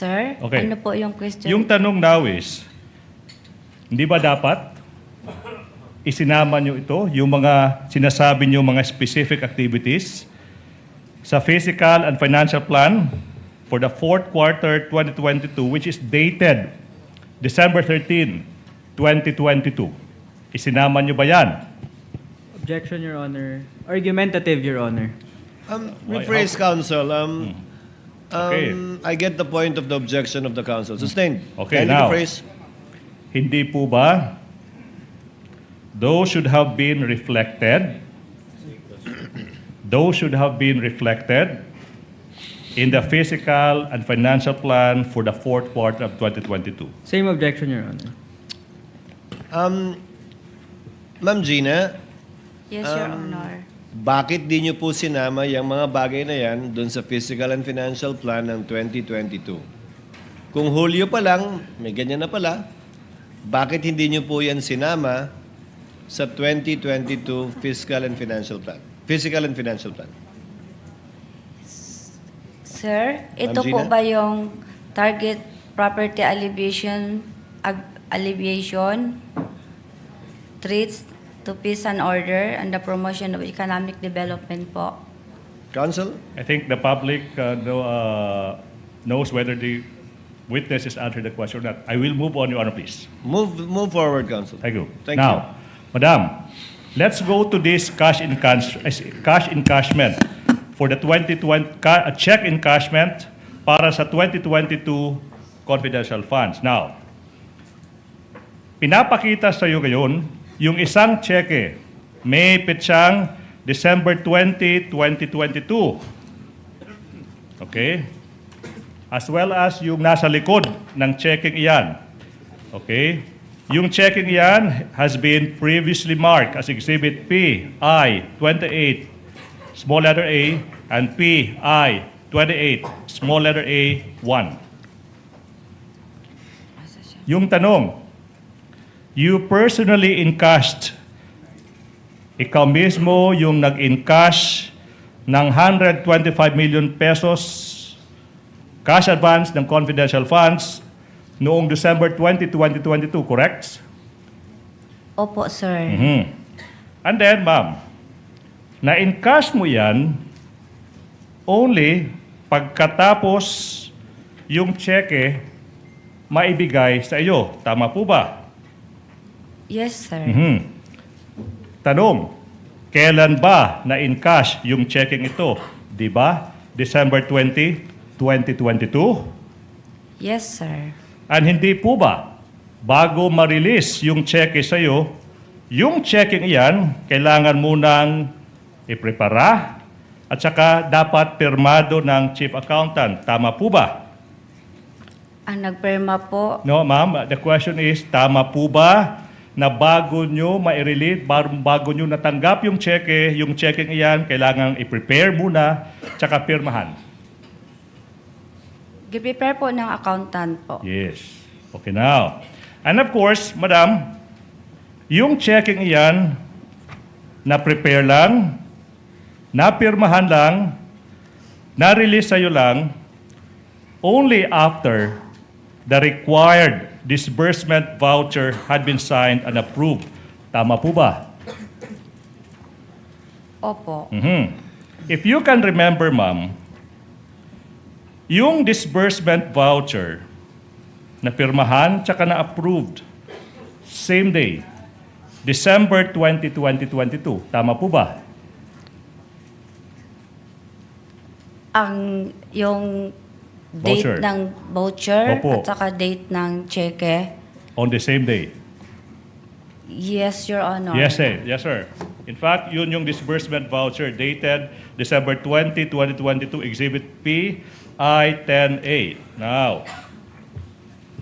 Sir, Okay. ano po yung question? Yung tanong now is, hindi ba dapat isinama nyo ito, yung mga sinasabi nyo mga specific activities sa Fiscal and Financial Plan for the fourth quarter 2022, which is dated December 13, 2022. Isinama nyo ba yan? Objection, Your Honor. Argumentative, Your Honor. Rephrase, counsel. Okay. I get the point of the objection of the counsel. Sustained. Okay, Kindly now. rephrase. Hindi po ba those should have been reflected in the Fiscal and Financial Plan for the fourth quarter of 2022. Same objection, Your Honor. Ma'am Gina, Yes, Your Honor. bakit di nyo po sinama yung mga bagay na yan doon sa Fiscal and Financial Plan ng 2022? Kung Hulyo pa lang, may ganyan na pala, bakit hindi nyo po yan sinama sa 2022 Fiscal and Financial Plan? Fiscal and Financial Plan. Sir, ito Ma'am po Gina? ba yung target property alleviation, threats to peace and order, and the promotion of economic development po? Counsel? I think the public knows whether the witness has answered the question or not. I will move on, Your Honor, please. Move forward, counsel. Thank you. Thank Now, Madam, let's go to this cash encashment for the 2020 check encashment para sa 2022 confidential funds. Now, pinapakita sa iyo ngayon yung isang cheque may petsang December 20, 2022. Okay? As well as yung nasa likod ng checking iyan. Okay? Yung checking iyan has been previously marked as Exhibit PI 28, small letter A, and PI 28, small letter A 1. Yung tanong, you personally encashed, ikaw mismo yung nag-encash ng 125 million pesos cash advance ng confidential funds noong December 20, 2022, correct? Opo, sir. And then, ma'am, na-encash mo yan only pagkatapos yung cheque maibigay sa iyo. Tama po ba? Yes, sir. Tanong, kailan ba na-encash yung checking ito? Di ba? December 20, 2022? Yes, sir. And hindi po ba, bago ma-release yung cheque sa iyo, yung checking iyan, kailangan munang iprepara at saka dapat pirmado ng chief accountant. Tama po ba? Ang nagpirma po, No, ma'am. The question is, tama po ba na bago nyo ma-release, bago nyo natanggap yung checking iyan, kailangan i-prepare muna, tsaka pirmahan? giprepare po ng accountant po. Yes. Okay, now. And of course, madam, yung checking iyan, na-prepare lang, napirmahan lang, na-release sa'yo lang, only after the required disbursement voucher had been signed and approved. Tama po ba? Opo. If you can remember, ma'am, yung disbursement voucher na pirmahan tsaka na approved, same day, December 20, 2022. Tama po ba? Yung date Voucher. ng voucher Opo. at saka date ng cheque. On the same day? Yes, Your Honor. Yes, sir. Yes, sir. In fact, yun yung disbursement voucher dated December 20, 2022, Exhibit P, I-10A. Now,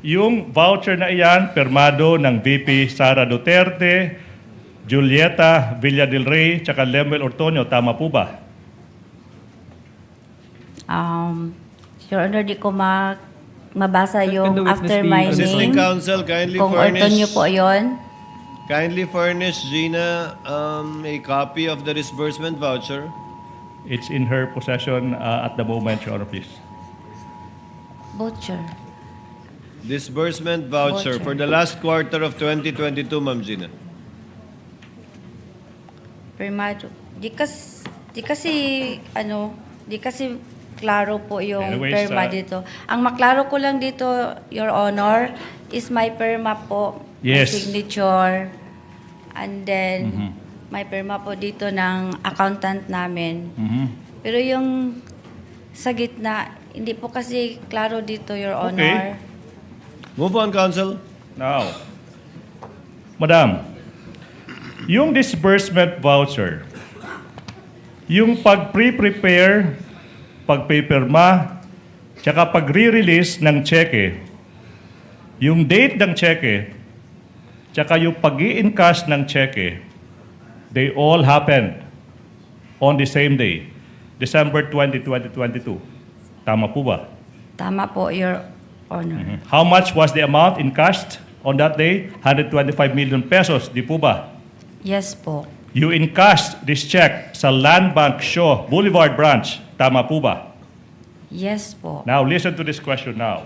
yung voucher na iyan, permado ng VP Sara Duterte, Julieta Villa del Rey, tsaka Lemuel Ortonio. Tama po ba? Your Honor, di ko mabasa Can yung the witness after be- my Assisting name. counsel, kindly Kung Ortonio po yun. kindly furnish Gina a copy of the disbursement voucher. It's in her possession at the moment, Your Honor, please. Voucher. Disbursement voucher Voucher. for the last quarter of 2022, Ma'am Gina. Primado. Di kasi klaro po yung Anyways, perma dito. Ang maklaro ko lang dito, Your Honor, is my perma po. My Yes. signature. And then, may perma po dito ng accountant namin. Pero yung sa gitna, hindi po kasi klaro dito, Your Honor. Move on, counsel. Now, Madam, yung disbursement voucher, yung pag-prepare, pag-paperma, tsaka pag-re-release ng cheque, yung date ng cheque, tsaka yung pag-i-encash ng cheque, they all happened on the same day, December 20, 2022. Tama po ba? Tama po, Your Honor. How much was the amount encashed on that day? 125 million pesos, di po ba? Yes po. You encashed this check sa Land Bank Shaw Boulevard branch. Tama po ba? Yes po. Now, listen to this question now.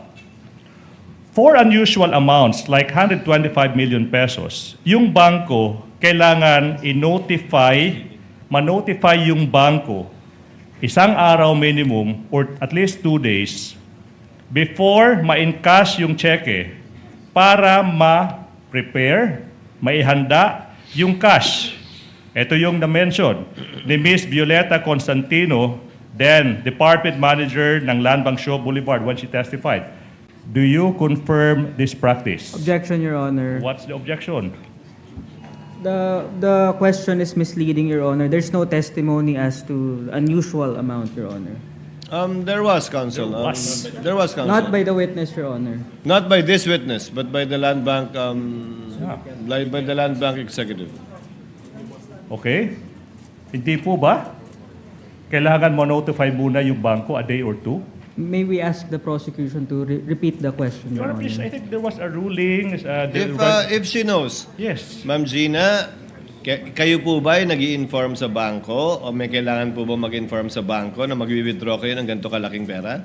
For unusual amounts like 125 million pesos, yung bangko kailangan ma-notify yung bangko isang araw minimum or at least 2 days before ma-encash yung cheque para ma-prepare, maihanda yung cash. Ito yung na-mention ni Miss Violeta Constantino, then Department Manager ng Land Bank Shaw Boulevard when she testified. Do you confirm this practice? Objection, Your Honor. What's the objection? The question is misleading, Your Honor. There's no testimony as to unusual amount, Your Honor. There was, counsel. There was, counsel. Not by the witness, Your Honor. Not by this witness, but by the Land Bank, by the Land Bank executive. Okay? Hindi po ba? Kailangan mo-notify muna yung bangko a day or two? May we ask the prosecution to repeat the question, Your Your Honor, please, I Honor? think there was a ruling. If she knows, Yes. Ma'am Gina, kayo po ba ay nag-i-inform sa bangko o may kailangan po ba mag-inform sa bangko na mag-withdraw kayo ng ganito kalaking pera?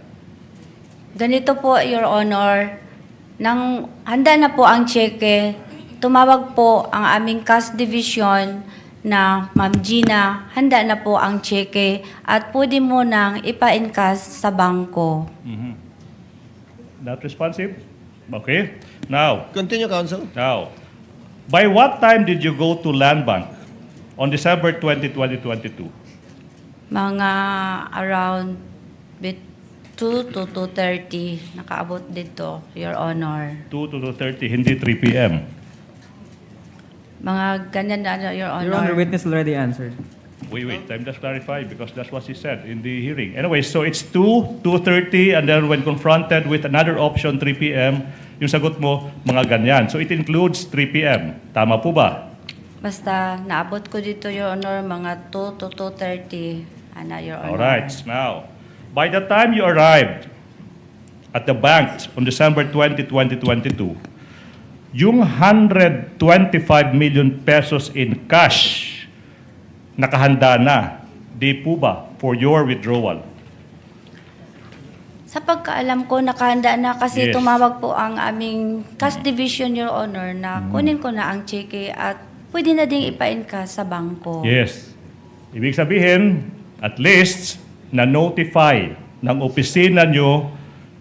Ganito po, Your Honor, handa na po ang cheque tumawag po ang aming cash division na Ma'am Gina, handa na po ang cheque at pwede mo nang ipa-encash sa bangko. Not responsive? Okay. Now, Continue, Counsel. by what time did you go to Land Bank on December 20, 2022? Mga around 2 to 2:30 nakaabot dito, Your Honor. 2 to 2:30, hindi 3 p.m. Mga ganyan na, Your Honor. Your Honor, witness already answered. Wait, I'm just clarifying because that's what she said in the hearing. Anyway, so it's 2:30, and then when confronted with another option, 3 p.m., yung sagot mo, mga ganyan. So it includes 3 p.m. Tama po ba? Basta naabot ko dito, Your Honor, mga 2 to 2:30. Ana, Your Honor. All right. Now, by the time you arrived at the bank on December 20, 2022, yung 125 million pesos in cash nakahanda na, di po ba, for your withdrawal? Sa pagkaalam ko, nakahanda na kasi Yes. tumawag po ang aming cash division, Your Honor, na kunin ko na ang cheque at pwede na ding ipa-encash sa bangko. Yes. Ibig sabihin, at least, na-notify ng opisina nyo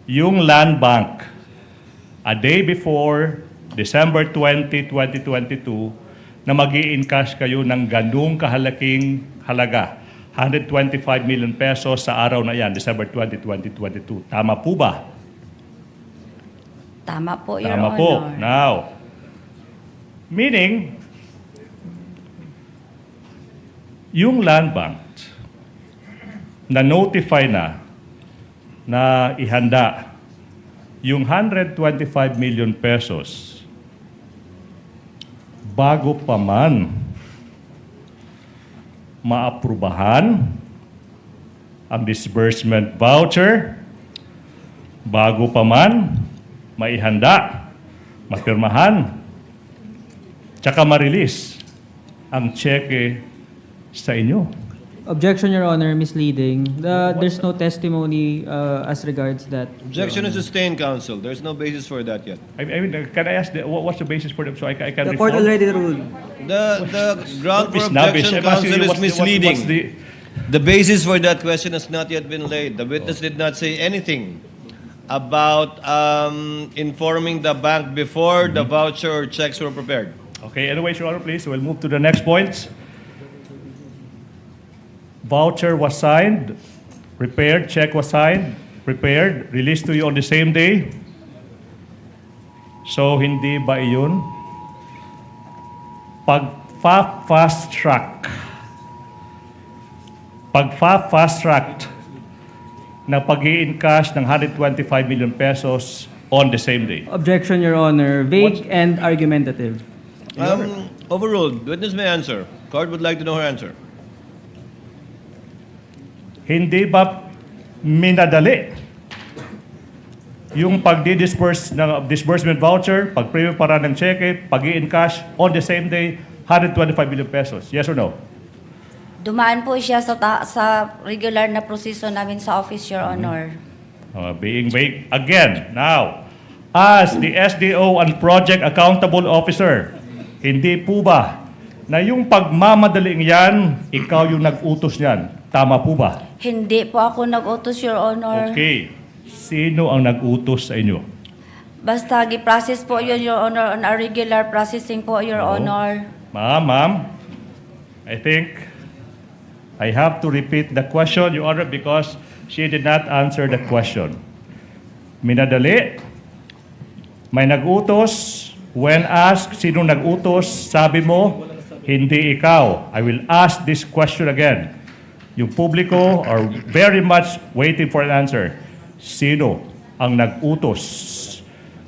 yung land bank a day before December 20, 2022 na mag-i-encash kayo ng ganung kahalaking halaga. 125 million pesos sa araw na yan, December 20, 2022. Tama po ba? Tama po, Your Tama Honor. po. Now, meaning, yung land bank na-notify na ihanda yung 125 million pesos bago pa man maaprubahan ang disbursement voucher, bago pa man maihanda, mapirmahan, tsaka ma-release ang cheque sa inyo. Objection, Your Honor, misleading. There's no testimony as regards that. Objection is sustained, Counsel. There's no basis for that yet. I mean, can I ask what's the basis for them so I can The court reform? already ruled. The ground for Snobbish. objection, I'm asking Counsel, you is what's misleading. the The basis for that question has not yet been laid. The witness did not say anything about informing the bank before the voucher or checks were prepared. Okay, anyway, Your Honor, please, we'll move to the next point. Voucher was signed, prepared, check was signed, prepared, released to you on the same day. So, hindi ba iyon pag-fast track na pag-i-encash ng 125 million pesos on the same day? Objection, Your Honor. Vague and argumentative. Overruled. Witness may answer. Court would like to know her answer. Hindi ba minadali yung pag-disburse ng disbursement voucher, pag-prepare ng cheque, pag-i-encash on the same day, 125 million pesos? Yes or no? Dumaan po siya sa regular na proseso namin sa office, Your Honor. Being vague again. Now, as the SDO and Project Accountable Officer, hindi po ba na yung pagmamadaling yan, ikaw yung nag-utos niyan? Tama po ba? Hindi po ako nag-utos, Your Honor. Okay. Sino ang nag-utos sa inyo? Basta gi-process po yun, Your Honor, on a regular processing po, Your Honor. Ma'am, I think I have to repeat the question, Your Honor, because she did not answer the question. Minadali, may nag-utos, when asked sino nag-utos, sabi mo, hindi ikaw. I will ask this question again. Yung publiko are very much waiting for an answer. Sino ang nag-utos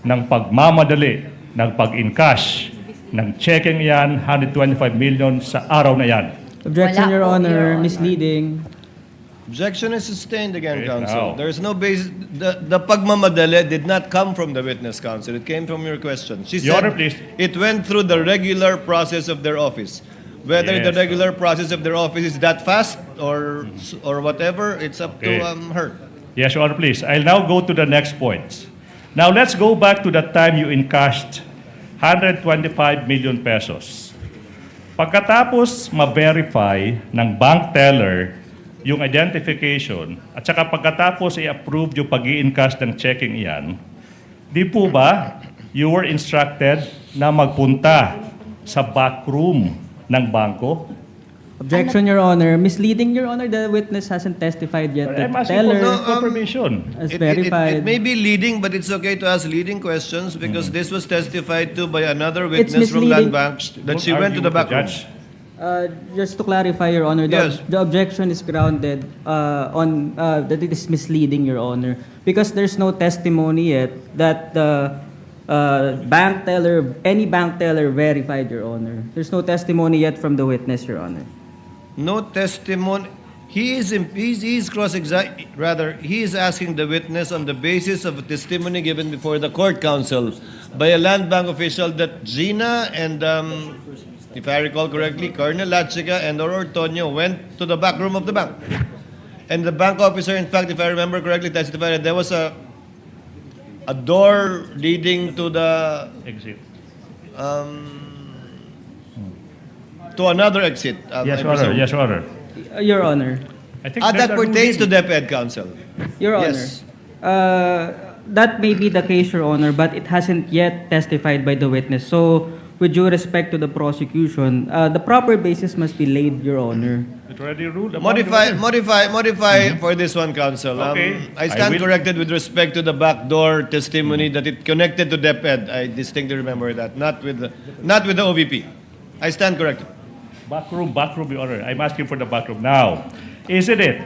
ng pagmamadali, ng pag-encash, ng checking yan, 125 million sa araw na yan? Objection, Wala Your po, Honor. Your Honor. Misleading. Objection is sustained again, Okay, Counsel. now. There is no basis. The pagmamadali did not come from the witness, Counsel. It came from your question. She Your Honor, said please. it went through the regular process of their office. Whether the Yes. regular process of their office is that fast or whatever, it's up Okay. to her. Yes, Your Honor, please. I'll now go to the next point. Now, let's go back to the time you encashed 125 million pesos. Pagkatapos ma-verify ng bank teller yung identification at saka pagkatapos i-approve yung pag-i-encash ng checking iyan, di po ba you were instructed na magpunta sa backroom ng bangko? Objection, Your Honor. Misleading, Your Honor. The witness hasn't testified yet. The I'm asking teller for confirmation. has It verified. may be leading, but it's okay to ask leading questions because this was testified to by another witness from misleading. Land Bank that Don't she went to argue the with back room. judge. Just to clarify, Your Honor, Yes. the objection is grounded on that it is misleading, Your Honor, because there's no testimony yet that the bank teller, any bank teller verified, Your Honor. There's no testimony yet from the witness, Your Honor. No testimony. He is asking the witness on the basis of a testimony given before the court counsel by a land bank official that Gina and, if I recall correctly, Colonel Lachica and Ortonio went to the back room of the bank. And the bank officer, in fact, if I remember correctly, testified that there was a door leading to the Exit. to another exit. Yes, I Your Honor. presume. Yes, Your Honor. Your Honor. I think That there's a pertains to ruling. DepEd counsel. Your Honor. Yes. That may be the case, Your Honor, but it hasn't yet testified by the witness. So, with due respect to the prosecution, the proper basis must be laid, Your Honor. It already ruled upon Modify for this one, counsel. Okay. I stand I will. corrected with respect to the backdoor testimony that it connected to DepEd. I distinctly remember that, not with the OVP. I stand corrected. Backroom, Your Honor. I'm asking for the backroom. Now, isn't it?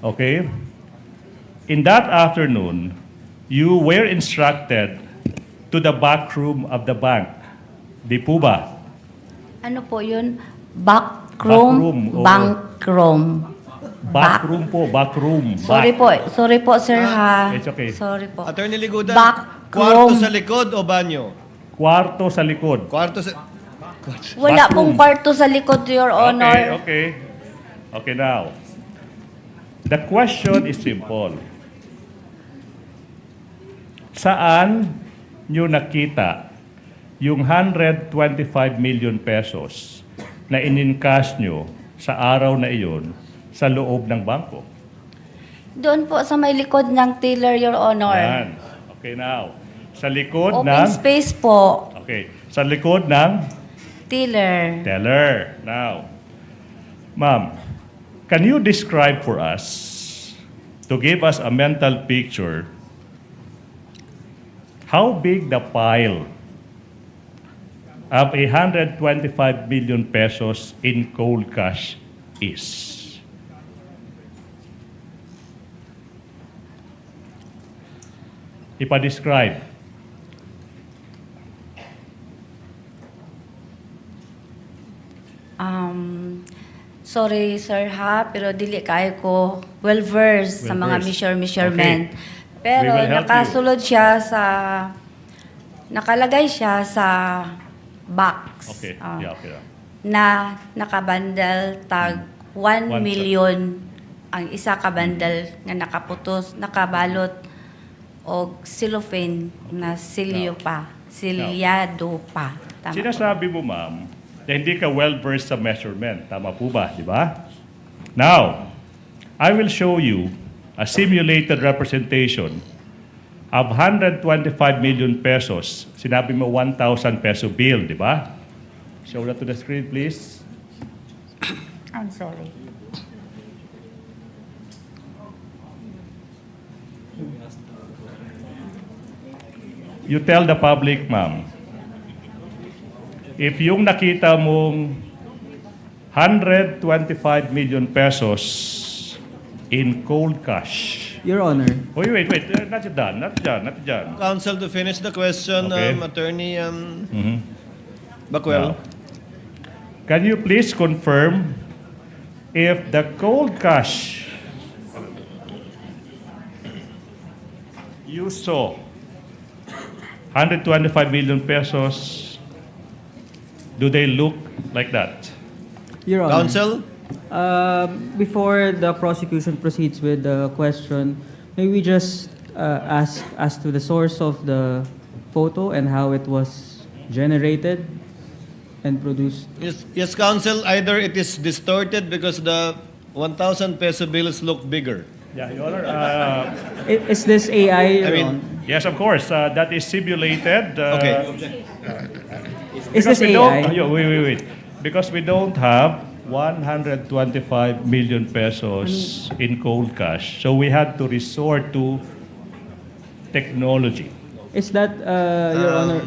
Okay? In that afternoon, you were instructed to the backroom of the bank. Di po ba? Ano po yun? Backroom, oo. Bankroom. Backroom po, backroom. Sorry po, sir, ha? It's okay. Sorry po. Attorney Ligudan, Backroom. kwarto sa likod o banyo? Kwarto sa likod. Kwarto sa... Wala Backroom. pong kwarto sa likod, Your Honor. Okay, now. The question is simple. Saan nyo nakita yung 125 million pesos na in-encash nyo sa araw na iyon sa loob ng bangko? Doon po sa may likod ng teller, Your Honor. Yan. Okay, now. Sa likod Open ng... space po, Okay. Sa likod ng teller. teller. Now, ma'am, can you describe for us, to give us a mental picture, how big the pile of 125 billion pesos in cold cash is? Ipa-describe. Sorry, sir, ha? Pero dili kayo ko well-versed sa mga Well-versed. measurement. Okay. Pero We will help nakasulod siya sa... Nakalagay siya sa box. Okay. Okay. Na nakabandal tag 1 One million ang isa ka bandal nga nakaputos, nakabalot og cellophane na silyo pa, silyado pa. Tama po. Sinasabi mo, ma'am, na hindi ka well-versed sa measurement. Tama po ba? Di ba? Now, I will show you a simulated representation of 125 million pesos. Sinabi mo 1,000 peso bill, di ba? Show that to the screen, please. I'm sorry. You tell the public, ma'am, if yung nakita mong 125 million pesos in cold cash. Your Honor. Wait. Not done. Counsel, to finish the question, Okay. Attorney Bacuel. Now, can you please confirm if the cold cash you saw 125 million pesos, do they look like that? Your Honor. Counsel? Before the prosecution proceeds with the question, may we just ask as to the source of the photo and how it was generated and produced. Yes, Counsel, either it is distorted because the 1,000 peso bills look bigger. Yeah, Your Honor. Is this AI? I mean, Yes, of course. That is simulated. Okay. Is this we don't, AI? wait. Because we don't have 125 million pesos in cold cash. So we had to resort to technology. Is that, Your Honor,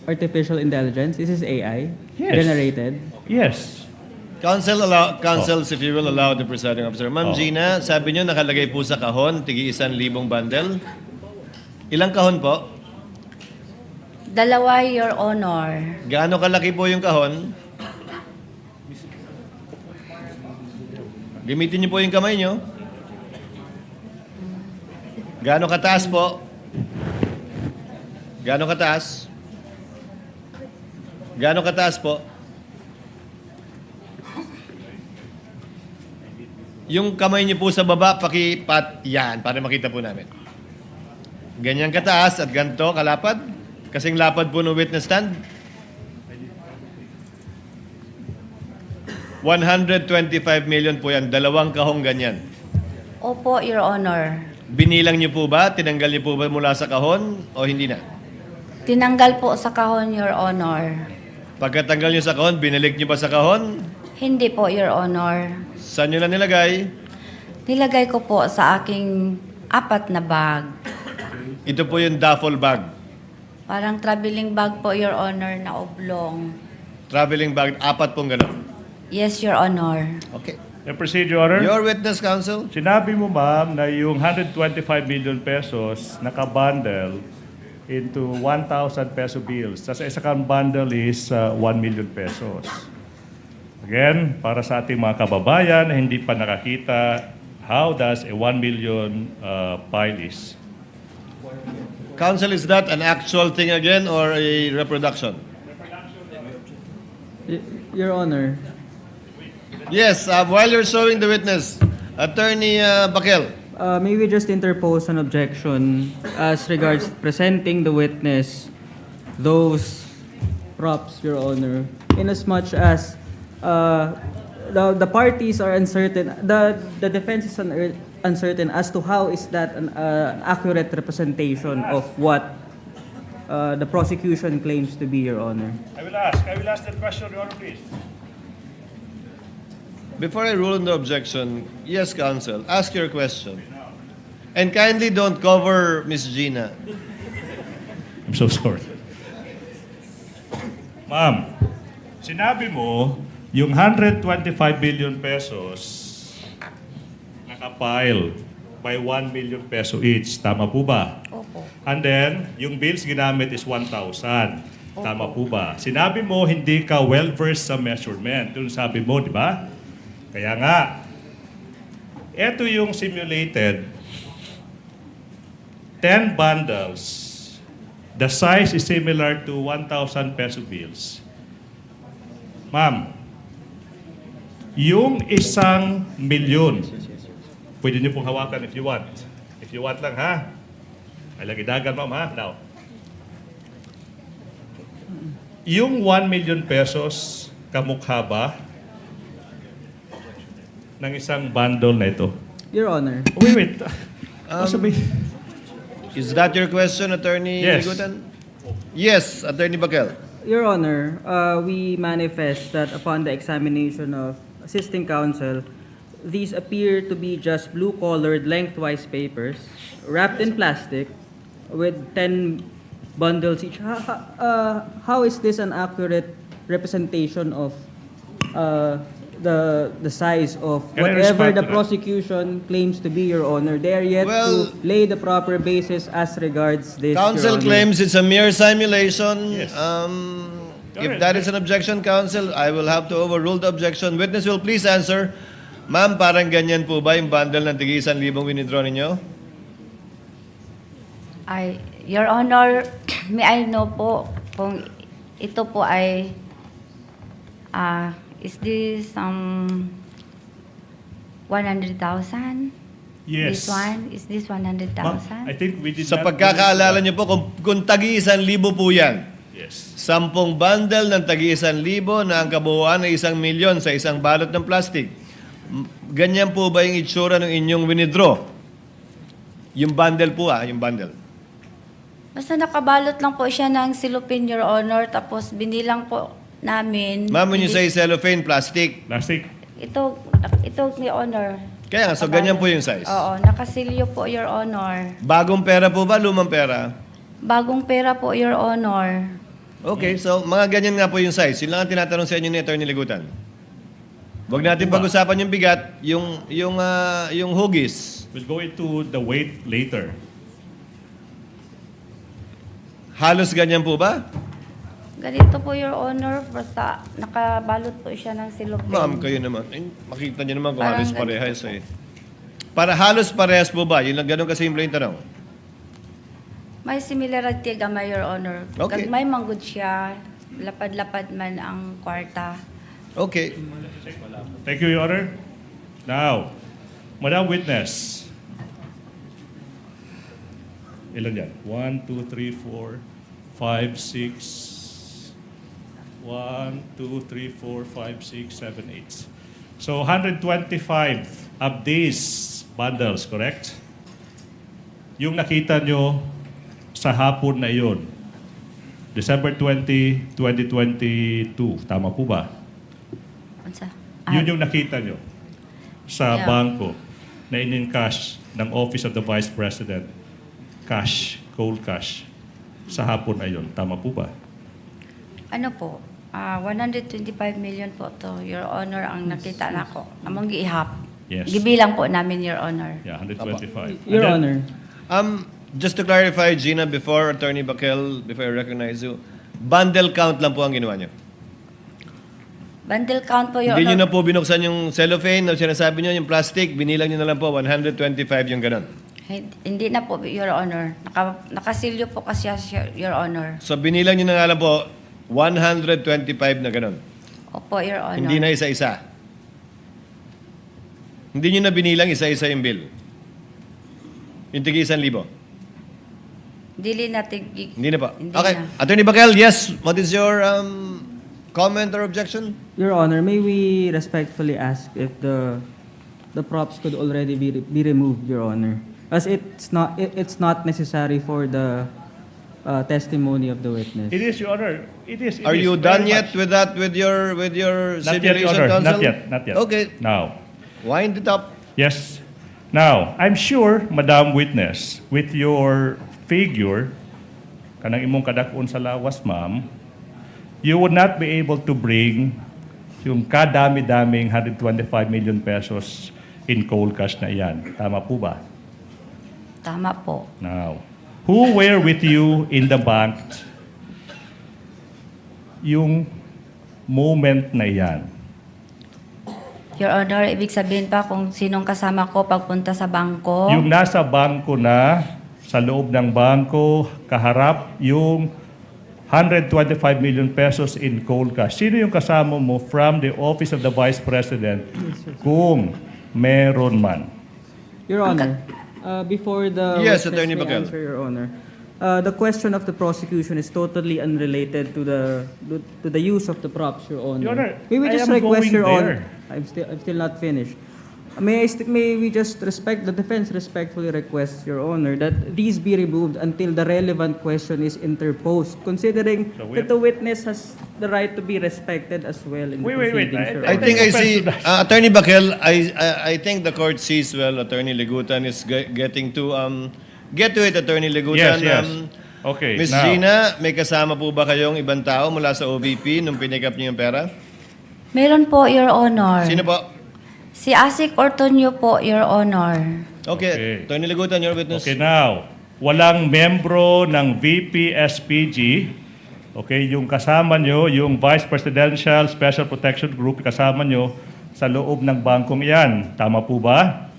artificial intelligence? Is this AI? Yes. Generated? Yes. Counsels, if you will allow the presiding officer. Ma'am Gina, sabi niyo nakalagay po sa kahon, tigi 1,000 bundle. Ilang kahon po? 2, Your Honor. Gaano kalaki po yung kahon? Gamitin niyo po yung kamay niyo. Gaano kataas po? Gaano kataas? Gaano kataas po? Yung kamay niyo po sa baba, yan, para makita po namin. Ganyan kataas at ganito kalapad? Kasing lapad po ng witness stand? 125 million po yan. 2 kahong ganyan. Opo, Your Honor. Binilang niyo po ba? Tinanggal niyo po ba mula sa kahon o hindi na? Tinanggal po sa kahon, Your Honor. Pagkatanggal niyo sa kahon, binalik niyo ba sa kahon? Hindi po, Your Honor. Saan niyo na nilagay? Nilagay ko po sa aking 4 na bag. Ito po yung duffel bag. Parang traveling bag po, Your Honor, na oblong. Traveling bag, 4 pong gano'n. Yes, Your Honor. Okay. Yung procedure, Honor. Your witness, counsel. Sinabi mo, ma'am, na yung 125 million pesos nakabundle into 1,000 peso bills. Tapos isa kang bundle is 1 million pesos. Again, para sa ating mga kababayan na hindi pa nakakita, how does a 1 million pile is? Counsel, is that an actual thing again or a reproduction? Your Honor. Yes, while you're showing the witness, Attorney Bakel. May we just interpose an objection as regards presenting the witness those props, Your Honor, in as much as the parties are uncertain, the defense is uncertain as to how is that an accurate representation of what the prosecution claims to be, Your Honor. I will ask that question, Your Honor, please. Before I rule on the objection, yes, counsel, ask your question. And kindly don't cover Miss Gina. I'm so sorry. Ma'am, sinabi mo, yung 125 billion pesos nakapile by 1 million peso each. Tama po ba? Opo. And then, yung bills ginamit is 1,000. Tama po ba? Sinabi mo, hindi ka well-versed sa measurement. Yung sabi mo, di ba? Kaya nga, ito yung simulated 10 bundles. The size is similar to 1,000 peso bills. Ma'am, yung 1 milyon, pwede niyo pong hawakan if you want. If you want lang, ha? Ay, lagi dagan, ma'am, ha? Now, yung 1 million pesos, kamukha ba ng isang bundle na ito? Your Honor. Wait. Is that your question, Attorney Yes. Ligutan? Yes, Attorney Bakel. Your Honor, we manifest that upon the examination of assisting counsel, these appear to be just blue-colored lengthwise papers wrapped in plastic with 10 bundles each. How is this an accurate representation of the size of Can I whatever respond the to that? prosecution claims to be, Your Honor? They are yet Well, to lay the proper basis as regards this, Your Counsel Honor. claims it's a mere simulation. Yes. If that is an objection, counsel, I will have to overrule the objection. Witness will please answer. Ma'am, parang ganyan po ba yung bundle ng tigi 1,000 winidraw ninyo? Your Honor, may I know po kung ito po ay is this 100,000? Yes. This one? Is this 100,000? I think we did Sa not... pagkakaalala niyo po, kung tagi-1,000 po yan, Yes. 10 bundle ng tagi-1,000 na ang kabuuan ay 1,000,000 sa isang balot ng plastic. Ganyan po ba yung itsura ng inyong winidraw? Yung bundle po yung bundle. Basta nakabalot lang po siya ng silupin, Your Honor, tapos binilang po namin. Ma'am, when you say cellophane, plastic. Plastic. Ito, Your Honor. Kaya nga, so ganyan po yung size. Oo, nakasilyo po, Your Honor. Bagong pera po ba, lumang pera? Bagong pera po, Your Honor. Okay, so mga ganyan nga po yung size. Yun lang ang tinatanong sa inyo ni Attorney Ligutan. Huwag natin pag-usapan yung bigat, yung hugis. We'll go into the weight later. Halos ganyan po ba? Ganito po, Your Honor, basta nakabalot po siya ng silupin. Ma'am, kayo naman. Makita niyo naman kung Parang halos ganito parehas po. Para halos parehas po ba? Yun lang, ganun kasimple yung tanong. May similarity gamay, Your Honor. Okay. May manggod siya, lapad-lapad man ang kwarta. Okay. Thank you, Your Honor. Now, Madam Witness. Ilan yan? 1, 2, 3, 4, 5, 6... 1, 2, 3, 4, 5, 6, 7, 8. So 125 of these bundles, correct? Yung nakita nyo sa hapon na yun, December 20, 2022, tama po ba? Unsa? Yun yung nakita nyo sa Yeah. bangko na in-encash ng Office of the Vice President, cash, cold cash, sa hapon na yun. Tama po ba? Ano po? 125 million po to, Your Honor, ang nakita nako. Among giihap. Yes. Gibilang po namin, Your Honor. Yeah, 125. Your And then- Honor. Just to clarify, Gina, before Attorney Bakel, before I recognize you, bundle count lang po ang ginawa niyo. Bundle count po, Your Hindi niyo Honor. na po binuksan yung cellophane na sinasabi niyo, yung plastic, binilang niyo na lang po, 125 yung ganun. Hindi na po, Your Honor. Nakasilyo po kasi siya, Your Honor. So binilang niyo na nga lang po, 125 na ganun. Opo, Your Honor. Hindi na isa-isa. Hindi niyo na binilang isa-isa yung bill. Yung tigi 1,000. Dili natin. Hindi na po. Hindi Okay. na. Attorney Bakel, yes. What is your comment or objection? Your Honor, may we respectfully ask if the props could already be removed, Your Honor, as it's not necessary for the testimony of the witness. It is, Your Honor. It is. Are you very done yet much. with that, with your Not yet, Your simulation, Honor. counsel? Not yet. Okay. Now, Wind it up. yes. Now, I'm sure, Madam Witness, with your figure, kanang imong kadakon sa lawas, ma'am, you would not be able to bring yung kadami-daming 125 million pesos in cold cash na iyan. Tama po ba? Tama po. Now, who were with you in the bank yung moment na iyan? Your Honor, ibig sabihin pa kung sinong kasama ko pagpunta sa bangko. Yung nasa bangko na, sa loob ng bangko, kaharap yung 125 million pesos in cold cash. Sino yung kasama mo from the Office of the Vice President kung meron man? Your Honor, before the Yes, witness Attorney may Bakel. answer, Your Honor, the question of the prosecution is totally unrelated to the use of the props, Your Honor. Your Honor, May we I just am request, going Your Honor? there. I'm still not finished. May we just the defense respectfully request, Your Honor, that these be removed until the relevant question is interposed, considering So we that the witness has the right to be respected as well in the Wait. proceedings, Your I Honor. think I see, Attorney Bakel, I think the court sees well, Attorney Ligutan is getting to, get to it, Attorney Ligutan. Yes. Okay, Ms. now. Gina, may kasama po ba kayong ibang tao mula sa OVP nung pinikap niyo yung pera? Meron po, Your Honor. Sino po? Si Asik Ortonio po, Your Honor. Okay. Okay. Attorney Ligutan, your witness. Okay, now, walang membro ng VP-SPG, okay, yung kasama nyo, yung Vice Presidential Special Protection Group, kasama nyo sa loob ng bangkong iyan. Tama po ba?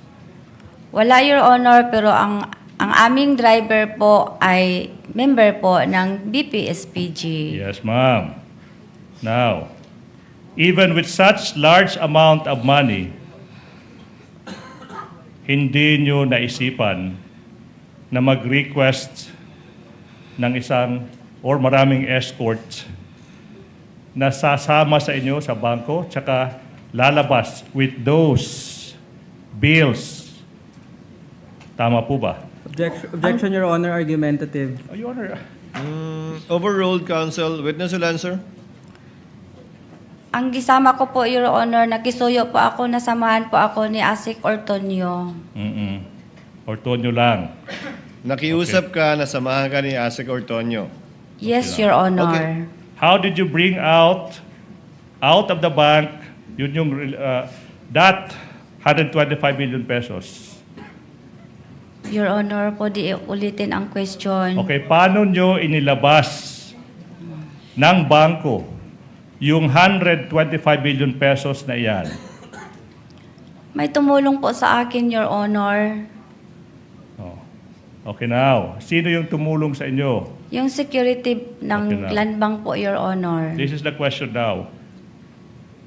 Wala, Your Honor, pero ang aming driver po ay member po ng BPSPG. Yes, ma'am. Now, even with such large amount of money, hindi nyo naisipan na mag-request ng isang or maraming escorts na sasama sa inyo sa bangko tsaka lalabas with those bills? Tama po ba? Objection, Your Honor, argumentative. Your Honor, Overruled, counsel. Witness will answer. Ang gisama ko po, Your Honor, nakisuyo po ako, nasamahan po ako ni Asik Ortonio. Ortonio lang. Nakiusap ka, nasamahan ka ni Asik Ortonio. Yes, Your Honor. Okay. How did you bring out of the bank that 125 million pesos? Your Honor, po di ulitin ang question. Okay, paano nyo inilabas ng bangko yung 125 million pesos na iyan? May tumulong po sa akin, Your Honor. Oh. Okay now. Sino yung tumulong sa inyo? Yung security ng Okay na. land bank po, Your Honor. This is the question now.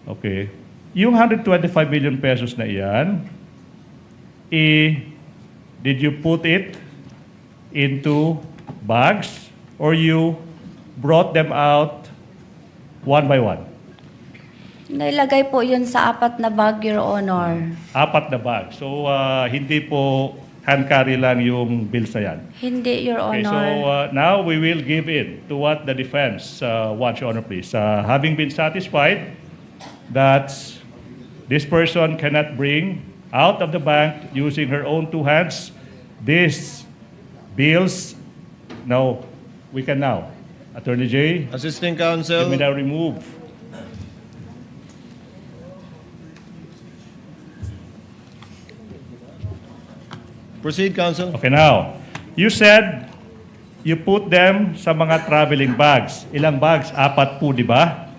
Okay. Yung 125 million pesos na iyan, did you put it into bags or you brought them out one by one? Nailagay po yun sa 4 na bag, Your Honor. 4 na bag. So, hindi po hand carry lang yung bills na yan. Hindi, Your Okay, so Honor. now we will give in to what the defense wants, Your Honor, please. Having been satisfied that this person cannot bring out of the bank using her own 2 hands these bills, no, we can now. Attorney J, Assisting you counsel. may now remove. Proceed, counsel. Okay, now, you said you put them sa mga traveling bags. Ilang bags? 4 po, di ba?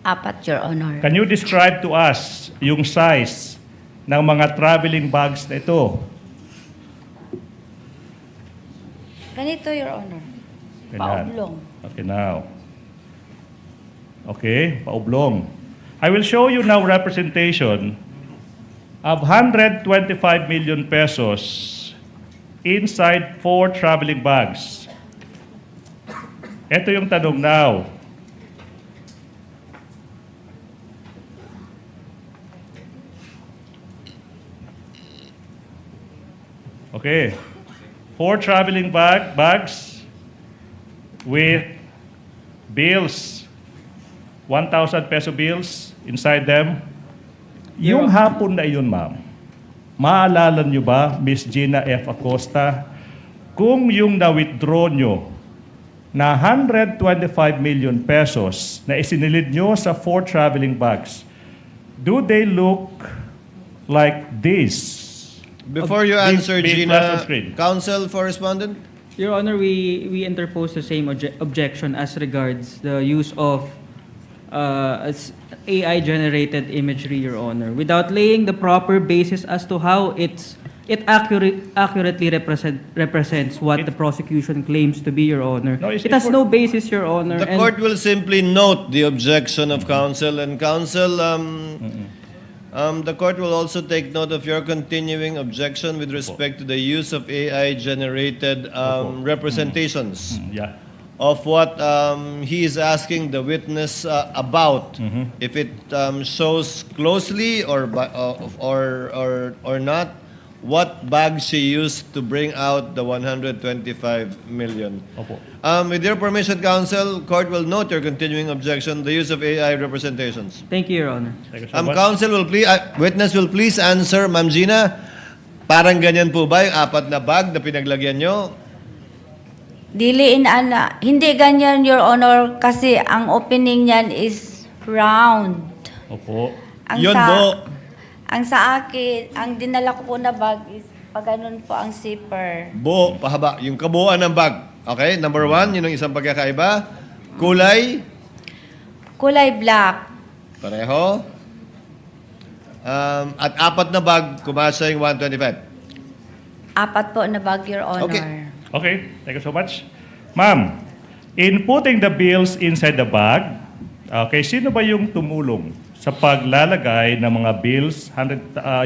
4, Your Honor. Can you describe to us yung size ng mga traveling bags na ito? Ganito, Your Honor. Ganyan. Paoblong. Okay, now. Okay, paublong. I will show you now representation of 125 million pesos inside 4 traveling bags. Ito yung tanong now. Okay. 4 traveling bags with bills, 1,000 peso bills inside them. Yung hapon na iyon, ma'am, maalala nyo ba, Miss Gina F. Acosta, kung yung na-withdraw nyo na 125 million pesos na isinilid nyo sa 4 traveling bags, do they look like this? Before you Big- answer, big flash on Gina, screen. counsel for respondent. Your Honor, we interpose the same objection as regards the use of AI-generated imagery, Your Honor, without laying the proper basis as to how it accurately represents what the prosecution claims to be, Your Honor. No, it's- It has no basis, Your Honor. The and- court will simply note the objection of counsel, and counsel, the court will also take note of your continuing objection with respect to the use of AI-generated representations Yeah. of what he is asking the witness about. If it shows closely or not, what bag she used to bring out the 125 million. Opo. With your permission, counsel, court will note your continuing objection, the use of AI representations. Thank you, Your Honor. Thank you so much. Counsel will please, witness will please answer, Ma'am Gina, parang ganyan po ba yung 4 na bag na pinaglagyan nyo? Hindi ganyan, Your Honor, kasi ang opening niyan is round. Opo. Ang sa akin, ang dinala ko po na bag is pag ganun po ang zipper. Buo, pahaba. Yung kabuuan ng bag. Okay, number 1, yun ang isang pagkakaiba. Kulay, Kulay black. pareho. At 4 na bag, kumasya yung 125. 4 po na bag, Your Honor. Okay. Okay, thank you so much. Ma'am, in putting the bills inside the bag, okay, sino ba yung tumulong sa paglalagay ng mga bills,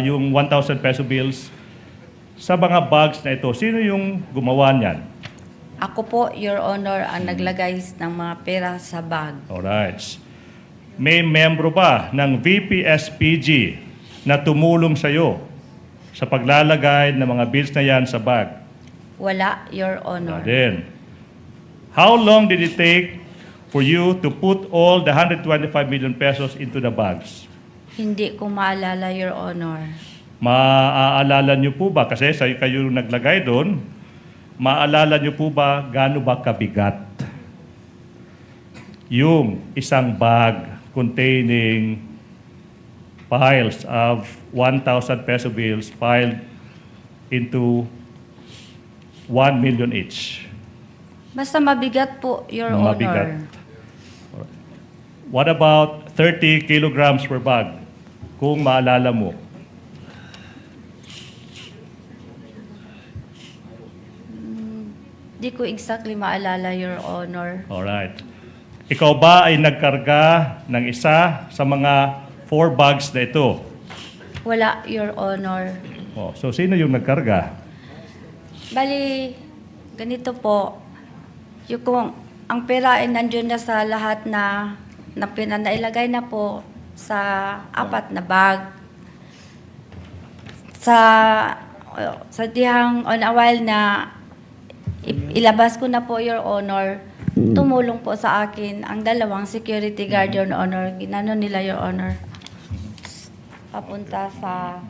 yung 1,000 peso bills, sa mga bags na ito? Sino yung gumawa niyan? Ako po, Your Honor, ang naglagay ng mga pera sa bag. Alright. May membro ba ng VPSPG na tumulong sa iyo sa paglalagay ng mga bills na yan sa bag? Wala, Your Honor. Then, how long did it take for you to put all the 125 million pesos into the bags? Hindi ko maalala, Your Honor. Maaalala niyo po ba, kasi sa kayo naglagay doon, maaalala niyo po ba gaano ba kabigat yung isang bag containing piles of 1,000 peso bills piled into 1 million each? Basta mabigat po, Your Mabigat. Honor. What about 30 kilograms per bag? Kung maalala mo. Di ko exactly maalala, Your Honor. Alright. Ikaw ba ay nagkarga ng isa sa mga 4 bags na ito? Wala, Your Honor. Oh, so sino yung nagkarga? Bali, ganito po. Yung kung ang pera ay nandiyon na sa lahat na nailagay na po sa 4 na bag. Sa dihang on a while na ilabas ko na po, Your Honor, tumulong po sa akin ang 2 security guard, Your Honor. Ginano nila, Your Honor, papunta sa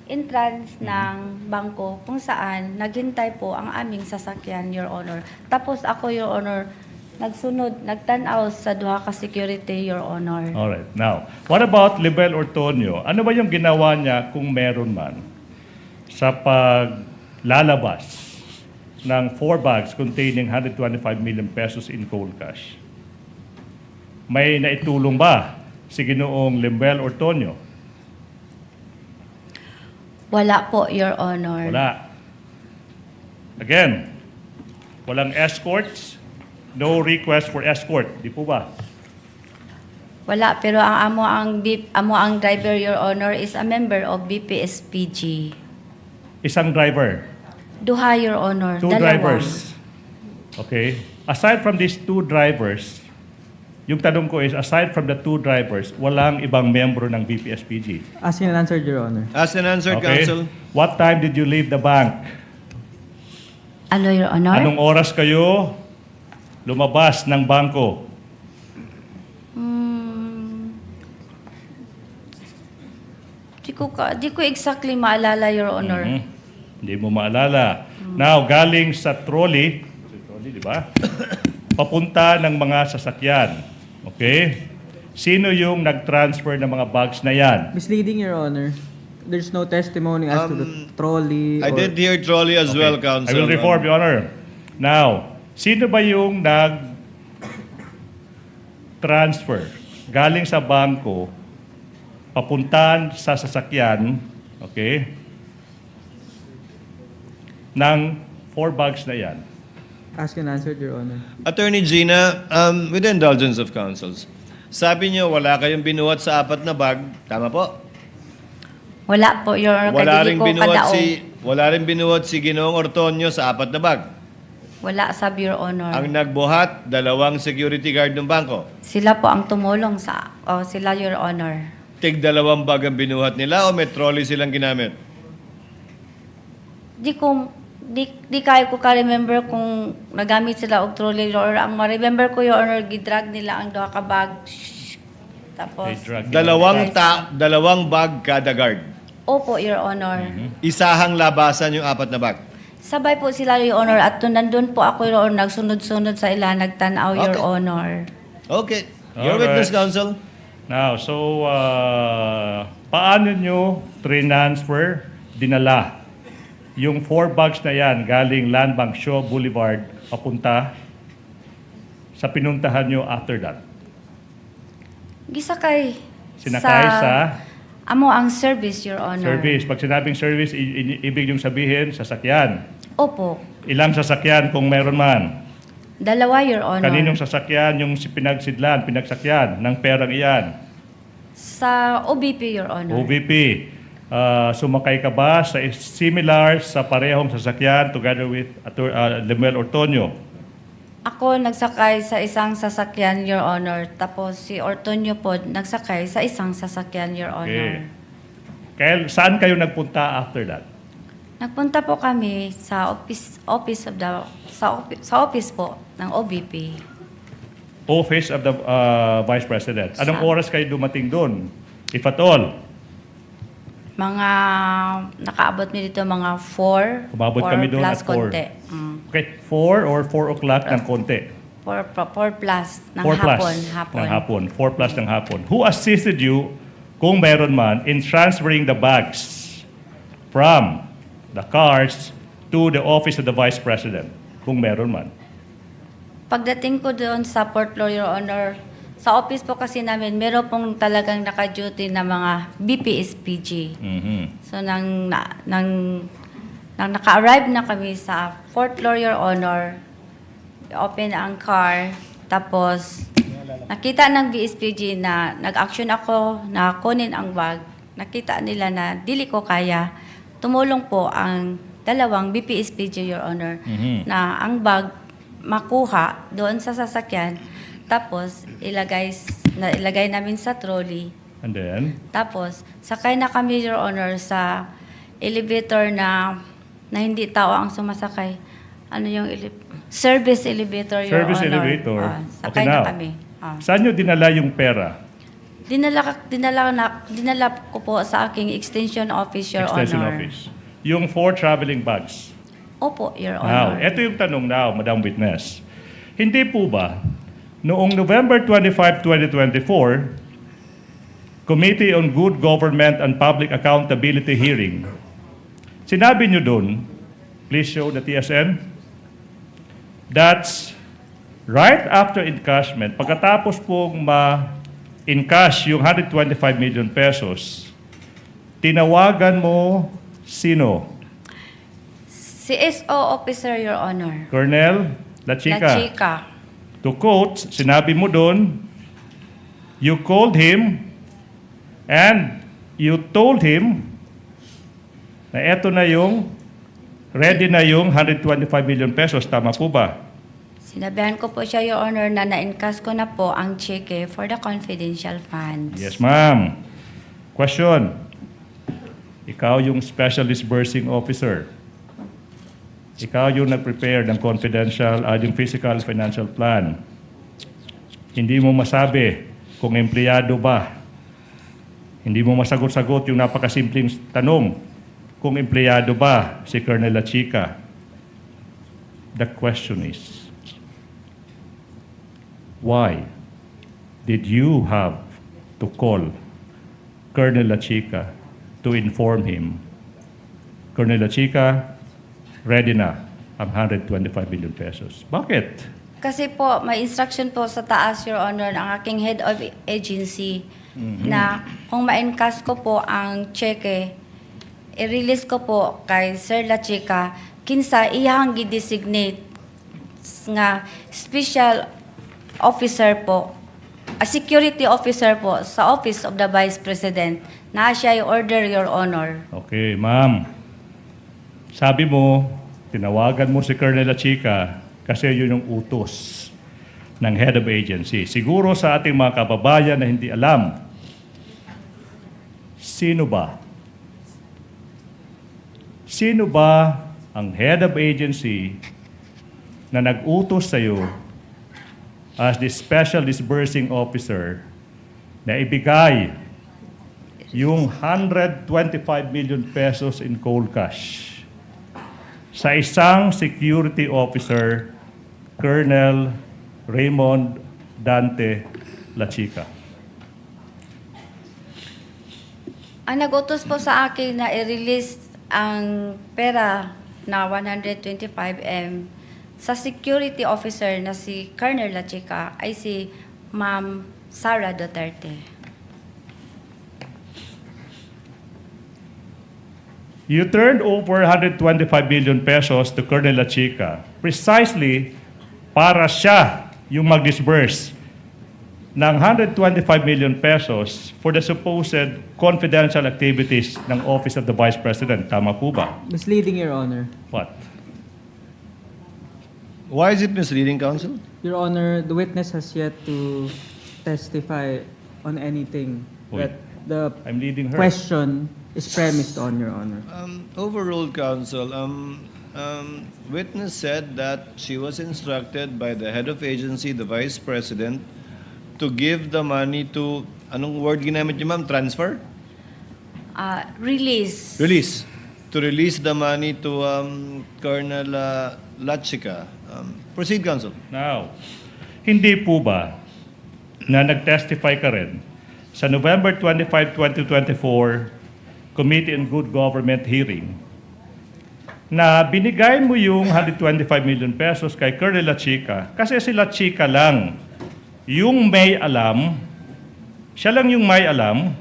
entrance ng bangko kung saan naghintay po ang aming sasakyan, Your Honor. Tapos ako, Your Honor, nagtanaw sa 2 ka security, Your Honor. Alright. Now, what about Libel Ortonio? Ano ba yung ginawa niya kung meron man sa paglalabas ng 4 bags containing 125 million pesos in cold cash? May naitulong ba si Ginoong Libel Ortonio? Wala po, Your Honor. Wala. Again, walang escorts, no request for escort. Di po ba? Wala, pero ang amo ang driver, Your Honor, is a member of BPSPG. Isang driver. 2, Your Honor. 2 2 drivers. Okay. Aside from these 2 drivers, yung tanong ko is, aside from the 2 drivers, walang ibang membro ng BPSPG. Asked and answered, Your Honor. Asked and answered, Okay. Counsel. What time did you leave the bank? Ano, Your Honor? Anong oras kayo lumabas ng bangko? Di ko exactly maalala, Your Honor. Hindi mo maalala. Now, galing sa trolley, di ba? Papunta ng mga sasakyan. Okay? Sino yung nag-transfer ng mga bags na yan? Misleading, Your Honor. There's no testimony as to the trolley. I did hear trolley as well, Counsel. I will reform, Your Honor. Now, sino ba yung nag-transfer galing sa bangko, papuntan sa sasakyan, okay, ng 4 bags na yan? Asked and answered, Your Honor. Attorney Gina, with the indulgence of counsels, sabi niyo wala kayong binuhat sa 4 na bag. Tama po? Wala po, Your Honor. Wala rin binuhat si Ginoong Ortonio sa 4 na bag. Wala, sab, Your Honor. Ang nagbuhat, 2 security guard ng bangko. Sila po ang tumulong sila, Your Honor. Tig 2 bag ang binuhat nila o may trolley silang ginamit? Di kayo ko ka-remember kung nagamit sila og trolley, Your Honor. Ang ma-remember ko, Your Honor, gidrag nila ang 2 ka bag. Tapos, They drag 2 bag kada guard. opo, Your Honor. Isahang labasan yung 4 na bag. Sabay po sila, Your Honor, at nandun po ako, Your Honor, nagsunod-sunod sa ila, nagtanaw, Your Okay. Honor. Okay. Your Alright. witness, counsel. Now, so, paano nyo transfer, dinala, yung 4 bags na yan galing Land Bank Shaw Boulevard papunta sa pinuntahan nyo after that? Gisakay. Sinakay sa Amo ang service, Your Honor. service. Pag sinabing service, ibig yung sabihin, sasakyan. Opo. Ilang sasakyan kung meron man? 2, Your Honor. Kaninong sasakyan yung pinagsakyan ng perang iyan? Sa OBP, Your Honor. OVP. Sumakay ka ba sa similar sa parehong sasakyan together with Lemuel Ortonio? Ako nagsakay sa isang sasakyan, Your Honor. Tapos si Ortonio po nagsakay sa isang sasakyan, Your Honor. Kaya saan kayo nagpunta after that? Nagpunta po kami sa office po ng OBP. Office of the Vice President. Anong oras kayo dumating doon? If at all? Mga, nakaabot mi dito mga 4. Umabot kami doon plus at 4. konti. Okay, 4 or 4 o'clock ng konti? 4 plus ng 4 plus hapon. ng hapon. 4 plus ng hapon. Who assisted you, kung meron man, in transferring the bags from the cars to the office of the Vice President? Kung meron man. Pagdating ko doon sa Port Floor, Your Honor, sa office po kasi namin, meron pong talagang naka-duty na mga BPSPG. So, nang naka-arrive na kami sa fourth floor, Your Honor, open ang car, tapos nakita ng BSPG na nag-action ako na kunin ang bag. Nakita nila na dili ko kaya. Tumulong po ang dalawang BPSPG, Your Honor, na ang bag makuha doon sa sasakyan, tapos ilagay namin sa trolley. And then? Tapos, sakay na kami, Your Honor, sa elevator na hindi tao ang sumasakay. Ano yung service elevator, Your Service Honor. elevator. Sakay Okay, na now. kami. Saan nyo dinala yung pera? Dinala ko po sa aking extension office, Your Extension Honor. office. Yung 4 traveling bags. Opo, Your Now, Honor. ito yung tanong now, Madam Witness. Hindi po ba, noong November 25, 2024, Committee on Good Government and Public Accountability hearing, sinabi nyo doon, please show the TSN, that's right after encashment, pagkatapos pong ma-encash yung 125 million pesos, tinawagan mo sino? CSO officer, Your Honor. Colonel Lachica. Lachica. To quote, sinabi mo doon, you called him and you told him na eto na yung, ready na yung 125 million pesos. Tama po ba? Sinabihan ko po siya, Your Honor, na na-encash ko na po ang cheque for the confidential funds. Yes, ma'am. Question. Ikaw yung special disbursing officer. Ikaw yung nag-prepare ng confidential, yung physical financial plan. Hindi mo masabi kung empleyado ba. Hindi mo masagot-sagot yung napakasimpleng tanong kung empleyado ba si Colonel Lachica. The question is, why did you have to call Colonel Lachica to inform him, Colonel Lachica, ready na ang 125 billion pesos? Bakit? Kasi po, may instruction po sa taas, Your Honor, ng aking head of agency na kung ma-encash ko po ang cheque, i-release ko po kay Sir Lachica, kinsa iyang gi-designate nga special officer po, a security officer po sa Office of the Vice President na siya i-order, Your Honor. Okay, ma'am. Sabi mo, tinawagan mo si Colonel Lachica kasi yun yung utos ng head of agency. Siguro sa ating mga kababayan na hindi alam, sino ba? Sino ba ang head of agency na nag-utos sa iyo as the special disbursing officer na ibigay yung 125 million pesos in cold cash sa isang security officer, Colonel Raymond Dante Lachica? Ang nag-utos po sa akin na i-release ang pera na 125M sa security officer na si Colonel Lachica ay si Ma'am Sara Duterte. You turned over 125 billion pesos to Colonel Lachica precisely para siya yung mag-disburse ng 125 million pesos for the supposed confidential activities ng Office of the Vice President. Tama po ba? Misleading, Your Honor. What? Why is it misleading, counsel? Your Honor, the witness has yet to testify on anything Wait. that the I'm leading her. question is premised on, Your Honor. Overruled, counsel. Witness said that she was instructed by the head of agency, the vice president, to give the money to, anong word ginamit niyo, ma'am? Transfer? Release. Release. To release the money to Colonel Lachika. Proceed, counsel. Now, hindi po ba na nag-testify ka rin sa November 25, 2024 Committee on Good Government hearing na binigay mo yung 125 million pesos kay Colonel Lachika kasi si Lachika lang yung may alam, siya lang yung may alam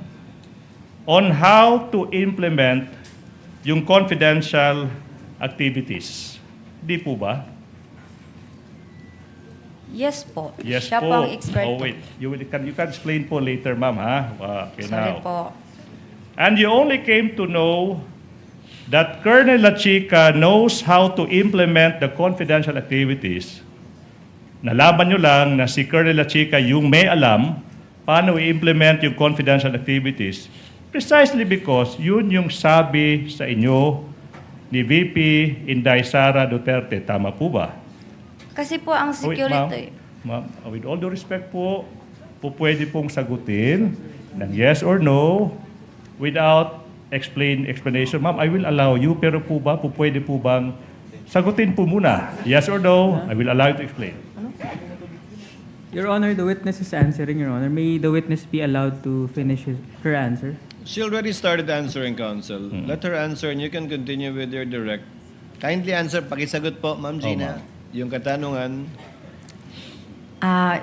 on how to implement yung confidential activities. Di po ba? Yes po. Yes Siya po. ang expert. Oh, wait. You can explain po later, ma'am, ha? Okay, Sorry now. po. And you only came to know that Colonel Lachika knows how to implement the confidential activities. Nalaman nyo lang na si Colonel Lachika yung may alam paano i-implement yung confidential activities precisely because yun yung sabi sa inyo ni VP Inday Sara Duterte. Tama po ba? Kasi po ang Wait, security... ma'am, with all due respect po pwede pong sagutin ng yes or no without explanation. Ma'am, I will allow you, pero pwede po bang sagutin po muna? Yes or no? I will allow you to explain. Your Honor, the witness is answering, Your Honor. May the witness be allowed to finish her answer? She already started answering, counsel. Let her answer and you can continue with your direct. Kindly answer, pakisagot po, Ma'am Gina. Yung katanungan.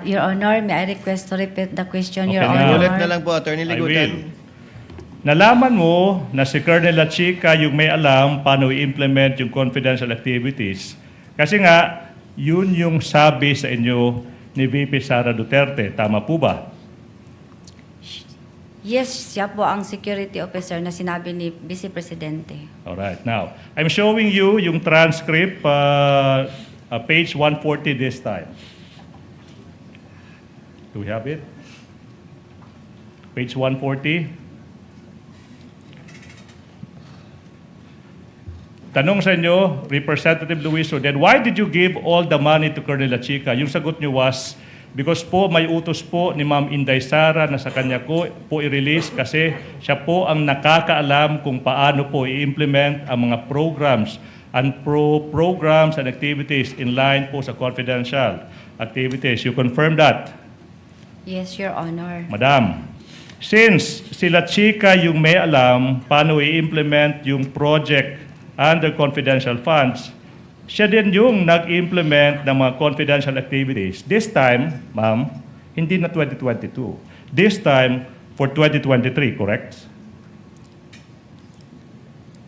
Your Honor, may I request to repeat the question, Your Okay, Honor? Ulit na lang po, Attorney I Ligutan. will. Nalaman mo na si Colonel Lachika yung may alam paano i-implement yung confidential activities. Kasi nga, yun yung sabi sa inyo ni VP Sara Duterte. Tama po ba? Yes, siya po ang security officer na sinabi ni Vice Presidente. Alright. Now, I'm showing you yung transcript, page 140 this time. Do we have it? Page 140. Tanong sa inyo, Representative Luiso, then why did you give all the money to Colonel Lachika? Yung sagot niyo was, because po may utos po ni Ma'am Inday Sara na sa kanya ko po i-release kasi siya po ang nakakaalam kung paano po i-implement ang mga programs and activities in line po sa confidential activities. You confirm that? Yes, Your Honor. Madam, since si Lachika yung may alam paano i-implement yung project under confidential funds, siya din yung nag-implement ng mga confidential activities. This time, ma'am, hindi na 2022. This time, for 2023, correct?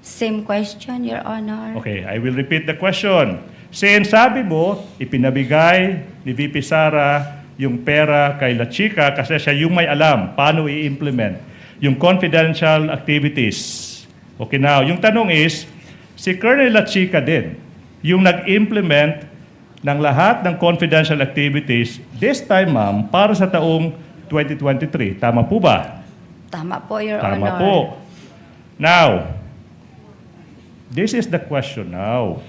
Same question, Your Honor. Okay, I will repeat the question. Since sabi mo, ipinabigay ni VP Sara yung pera kay Lachika kasi siya yung may alam paano i-implement yung confidential activities. Okay, now, yung tanong is, si Colonel Lachika din, yung nag-implement ng lahat ng confidential activities, this time, ma'am, para sa taong 2023. Tama po ba? Tama po, Your Tama Honor. po. Now, this is the question now.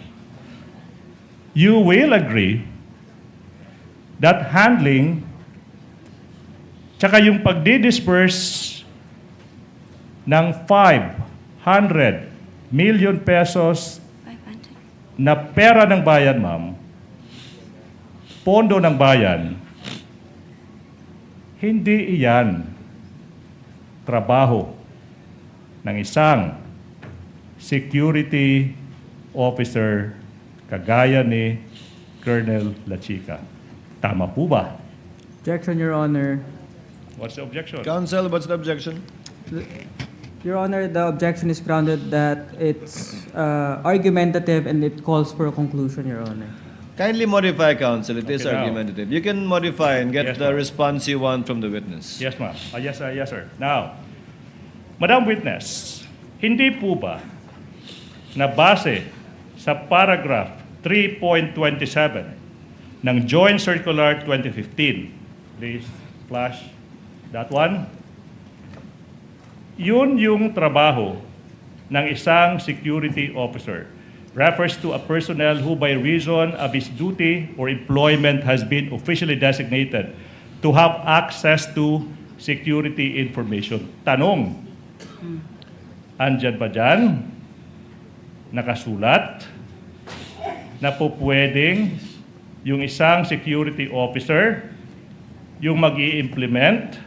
You will agree that handling tsaka yung pagdi-disperse ng 500 million pesos 500. na pera ng bayan, ma'am, pondo ng bayan, hindi iyan trabaho ng isang security officer kagaya ni Colonel Lachika. Tama po ba? Objection, Your Honor. What's the objection? Counsel, what's the objection? Your Honor, the objection is grounded that it's argumentative and it calls for a conclusion, Your Honor. Kindly modify, counsel. It is Okay, now. argumentative. You can modify and get Yes, the ma'am. response you want from the witness. Yes, ma'am. Yes, sir. Now, Madam Witness, hindi po ba na base sa paragraph 3.27 ng Joint Circular 2015, please flash that one, yun yung trabaho ng isang security officer refers to a personnel who by reason of his duty or employment has been officially designated to have access to security information. Tanong, andyan ba dyan nakasulat na po pwedeng yung isang security officer yung mag-i-implement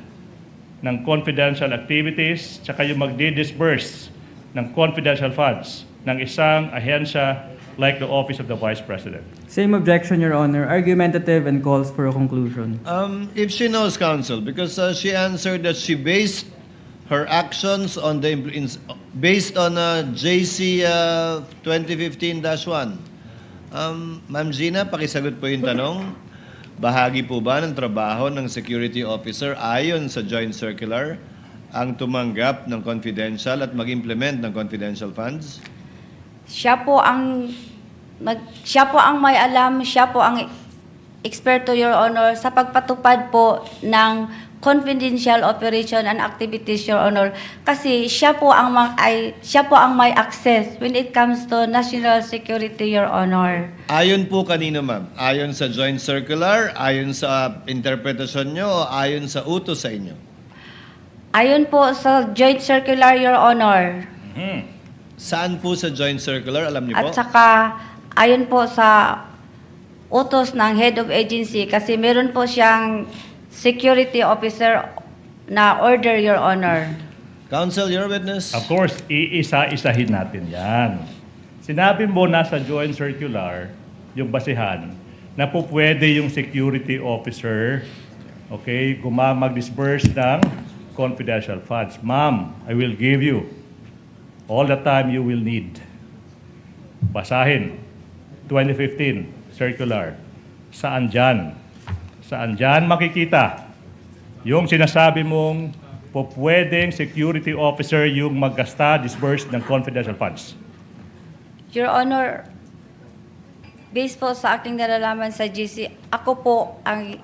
ng confidential activities tsaka yung magdi-disburse ng confidential funds ng isang ahensya like the Office of the Vice President? Same objection, Your Honor. Argumentative and calls for a conclusion. If she knows, counsel, because she answered that she based her actions on the based on JC 2015-1. Ma'am Gina, pakisagot po yung tanong. Bahagi po ba ng trabaho ng security officer ayon sa joint circular ang tumanggap ng confidential at mag-implement ng confidential funds? Siya po ang may alam, siya po ang eksperto, Your Honor, sa pagpatupad po ng confidential operation and activities, Your Honor. Kasi siya po ang may access when it comes to national security, Your Honor. Ayon po kanino, ma'am? Ayon sa joint circular, ayon sa interpretasyon nyo, o ayon sa utos sa inyo? Ayon po sa joint circular, Your Honor. Saan po sa joint circular? Alam niyo po? At saka, ayon po sa utos ng head of agency, kasi meron po siyang security officer na order, Your Honor. Counsel, your witness. Of course, iisa-isahin natin yan. Sinabi mo nasa joint circular, yung basihan, na po pwede yung security officer, okay, mag-disburse ng confidential funds. Ma'am, I will give you all the time you will need. Basahin. 2015 circular. Saan dyan? Saan dyan makikita yung sinasabi mong po pwedeng security officer yung maggasta, disburse ng confidential funds? Your Honor, based po sa aking nalalaman sa GC, ako po ang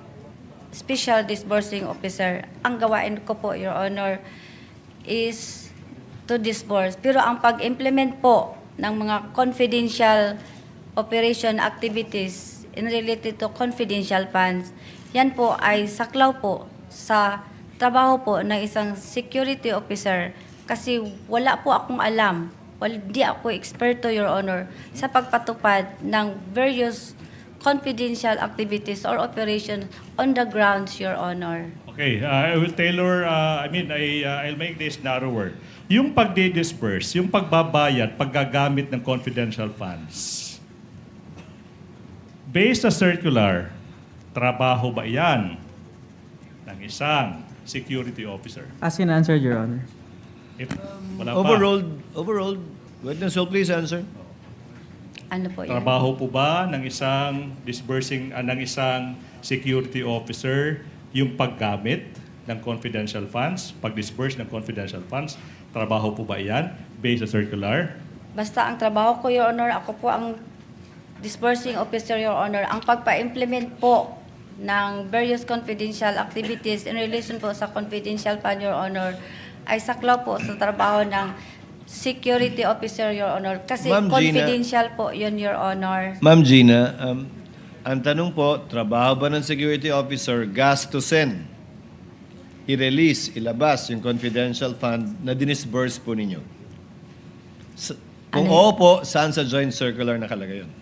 special disbursing officer. Ang gawain ko po, Your Honor, is to disburse. Pero ang pag-implement po ng mga confidential operation activities in related to confidential funds, yan po ay saklaw po sa trabaho po ng isang security officer kasi wala po akong alam, hindi ako eksperto, Your Honor, sa pagpatupad ng various confidential activities or operations on the grounds, Your Honor. Okay, I will tailor, I'll make this narrower. Yung pagdi-disperse, yung pagbabayad, paggagamit ng confidential funds, based sa circular, trabaho ba yan ng isang security officer? Ask and answer, Your Honor. If wala pa, Overruled. Witness will please answer. Ano po yan? trabaho po ba ng isang ng isang security officer yung paggamit ng confidential funds, pag-disburse ng confidential funds? Trabaho po ba yan based sa circular? Basta ang trabaho ko, Your Honor, ako po ang disbursing officer, Your Honor. Ang pagpa-implement po ng various confidential activities in relation po sa confidential fund, Your Honor, ay saklaw po sa trabaho ng security officer, Your Honor. Kasi Ma'am Gina, confidential po yun, Your Honor. Ma'am Gina, ang tanong po, trabaho ba ng security officer gastusin, i-release, ilabas yung confidential fund na dinisburse po ninyo? Kung oo po, saan sa joint circular nakalagay yun?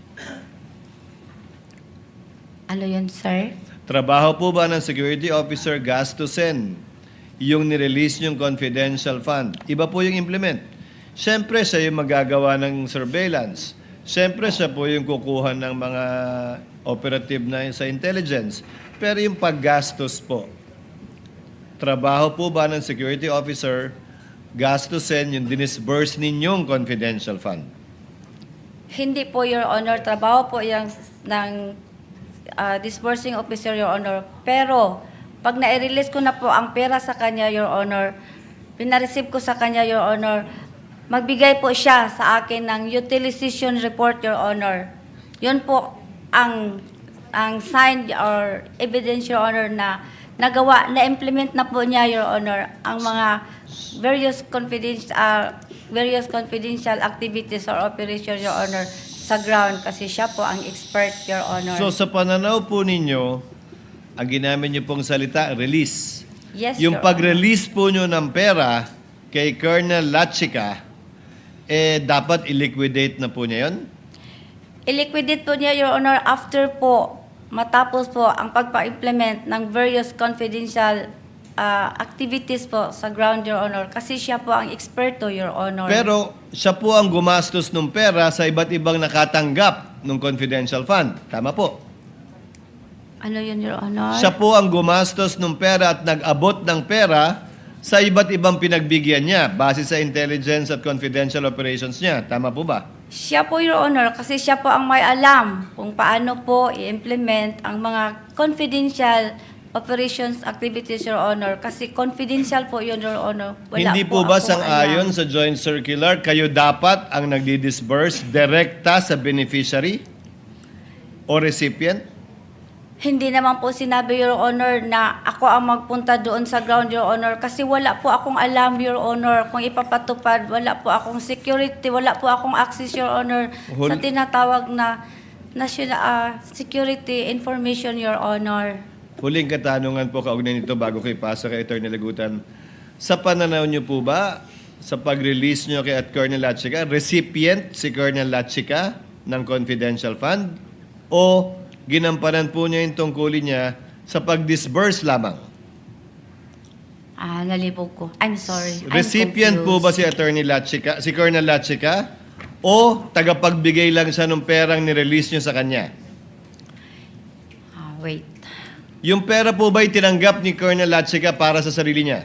Ano yun, sir? Trabaho po ba ng security officer gastusin yung nirelease yung confidential fund? Iba po yung implement. Siyempre, siya yung magagawa ng surveillance. Siyempre, siya po yung kukuha ng mga operative na sa intelligence. Pero yung paggastos po, trabaho po ba ng security officer gastusin yung dinisburse ninyong confidential fund? Hindi po, Your Honor. Trabaho po yung disbursing officer, Your Honor. Pero, pag na-release ko na po ang pera sa kanya, Your Honor, pinareceive ko sa kanya, Your Honor, magbigay po siya sa akin ng utilization report, Your Honor. Yun po ang sign or evidence, Your Honor, na nagawa, na-implement na po niya, Your Honor, ang mga various confidential activities or operations, Your Honor, sa ground kasi siya po ang expert, Your Honor. So sa pananaw po ninyo, ang ginamit niyo pong salita, release. Yes, Yung Your Honor. pag-release po nyo ng pera kay Colonel Lachica, dapat i-liquidate na po niya yun? I-liquidate po niya, Your Honor, after po, matapos po ang pagpa-implement ng various confidential activities po sa ground, Your Honor. Kasi siya po ang eksperto, Your Honor. Pero siya po ang gumastos ng pera sa iba't ibang nakatanggap ng confidential fund. Tama po. Ano yun, Your Honor? Siya po ang gumastos ng pera at nag-abot ng pera sa iba't ibang pinagbigyan niya base sa intelligence at confidential operations niya. Tama po ba? Siya po, Your Honor, kasi siya po ang may alam kung paano po i-implement ang mga confidential operations activities, Your Honor. Kasi confidential po yun, Your Honor. Hindi po ba akong sang-ayon alam. sa joint circular, kayo dapat ang nagdi-disburse direkta sa beneficiary o recipient? Hindi naman po sinabi, Your Honor, na ako ang magpunta doon sa ground, Your Honor. Kasi wala po akong alam, Your Honor, kung ipapatupad. Wala po akong security, wala po akong access, Your Honor, sa tinatawag na national security information, Your Honor. Huling katanungan po kaugnay nito bago kayo ipasa kay Atty. Lagutan. Sa pananaw niyo po ba, sa pag-release niyo kay Colonel Lachica, recipient si Colonel Lachica ng confidential fund o ginampanan po niya yung tungkulin niya sa pag-disburse lamang? Nalibog ko. I'm sorry. I'm Recipient po ba confused. si Attorney Lachica, si Colonel Lachica, o tagapagbigay lang siya ng perang ni-release niyo sa kanya? Wait. Yung pera po ba'y tinanggap ni Colonel Lachica para sa sarili niya?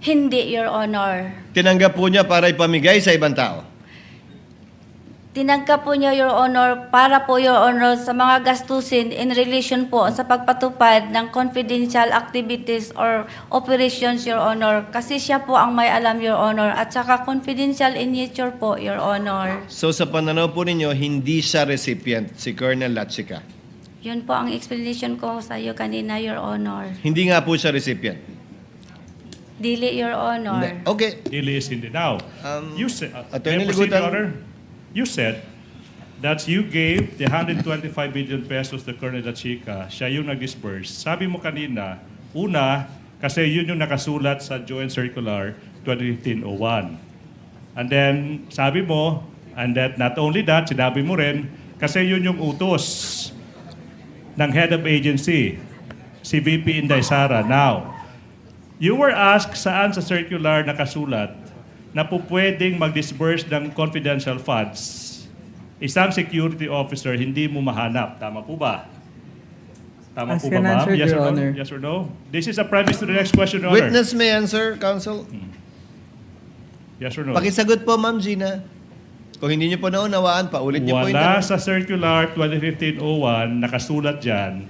Hindi, Your Honor. Tinanggap po niya para ipamigay sa ibang tao? Tinanggap po niya, Your Honor, para po, Your Honor, sa mga gastusin in relation po sa pagpatupad ng confidential activities or operations, Your Honor. Kasi siya po ang may alam, Your Honor, at saka confidential in nature po, Your Honor. So sa pananaw po ninyo, hindi siya recipient, si Colonel Lachica. Yun po ang explanation ko sa iyo kanina, Your Honor. Hindi nga po siya recipient. Dili, Your Honor. Okay. Dili is hindi. Now, you said, Attorney may I proceed, Lagutan? Your Honor? You said that you gave the 125 billion pesos to Colonel Lachica. Siya yung nag-disperse. Sabi mo kanina, una, kasi yun yung nakasulat sa Joint Circular 2015-01. And then, sabi mo, and that not only that, sinabi mo rin, kasi yun yung utos ng head of agency, si VP Inday Sara. Now, you were asked saan sa circular nakasulat na po pwedeng mag-disburse ng confidential funds. Isang security officer, hindi mo mahanap. Tama po ba? Tama po ba, ma'am? Yes or no? Yes or no? This is a premise to the next question, Your Honor. Witness may answer, counsel. Yes or no? Pakisagot po, Ma'am Gina. Kung hindi niyo po naunawaan, paulit niyo po yung Wala tanong. sa circular 2015-01, nakasulat dyan,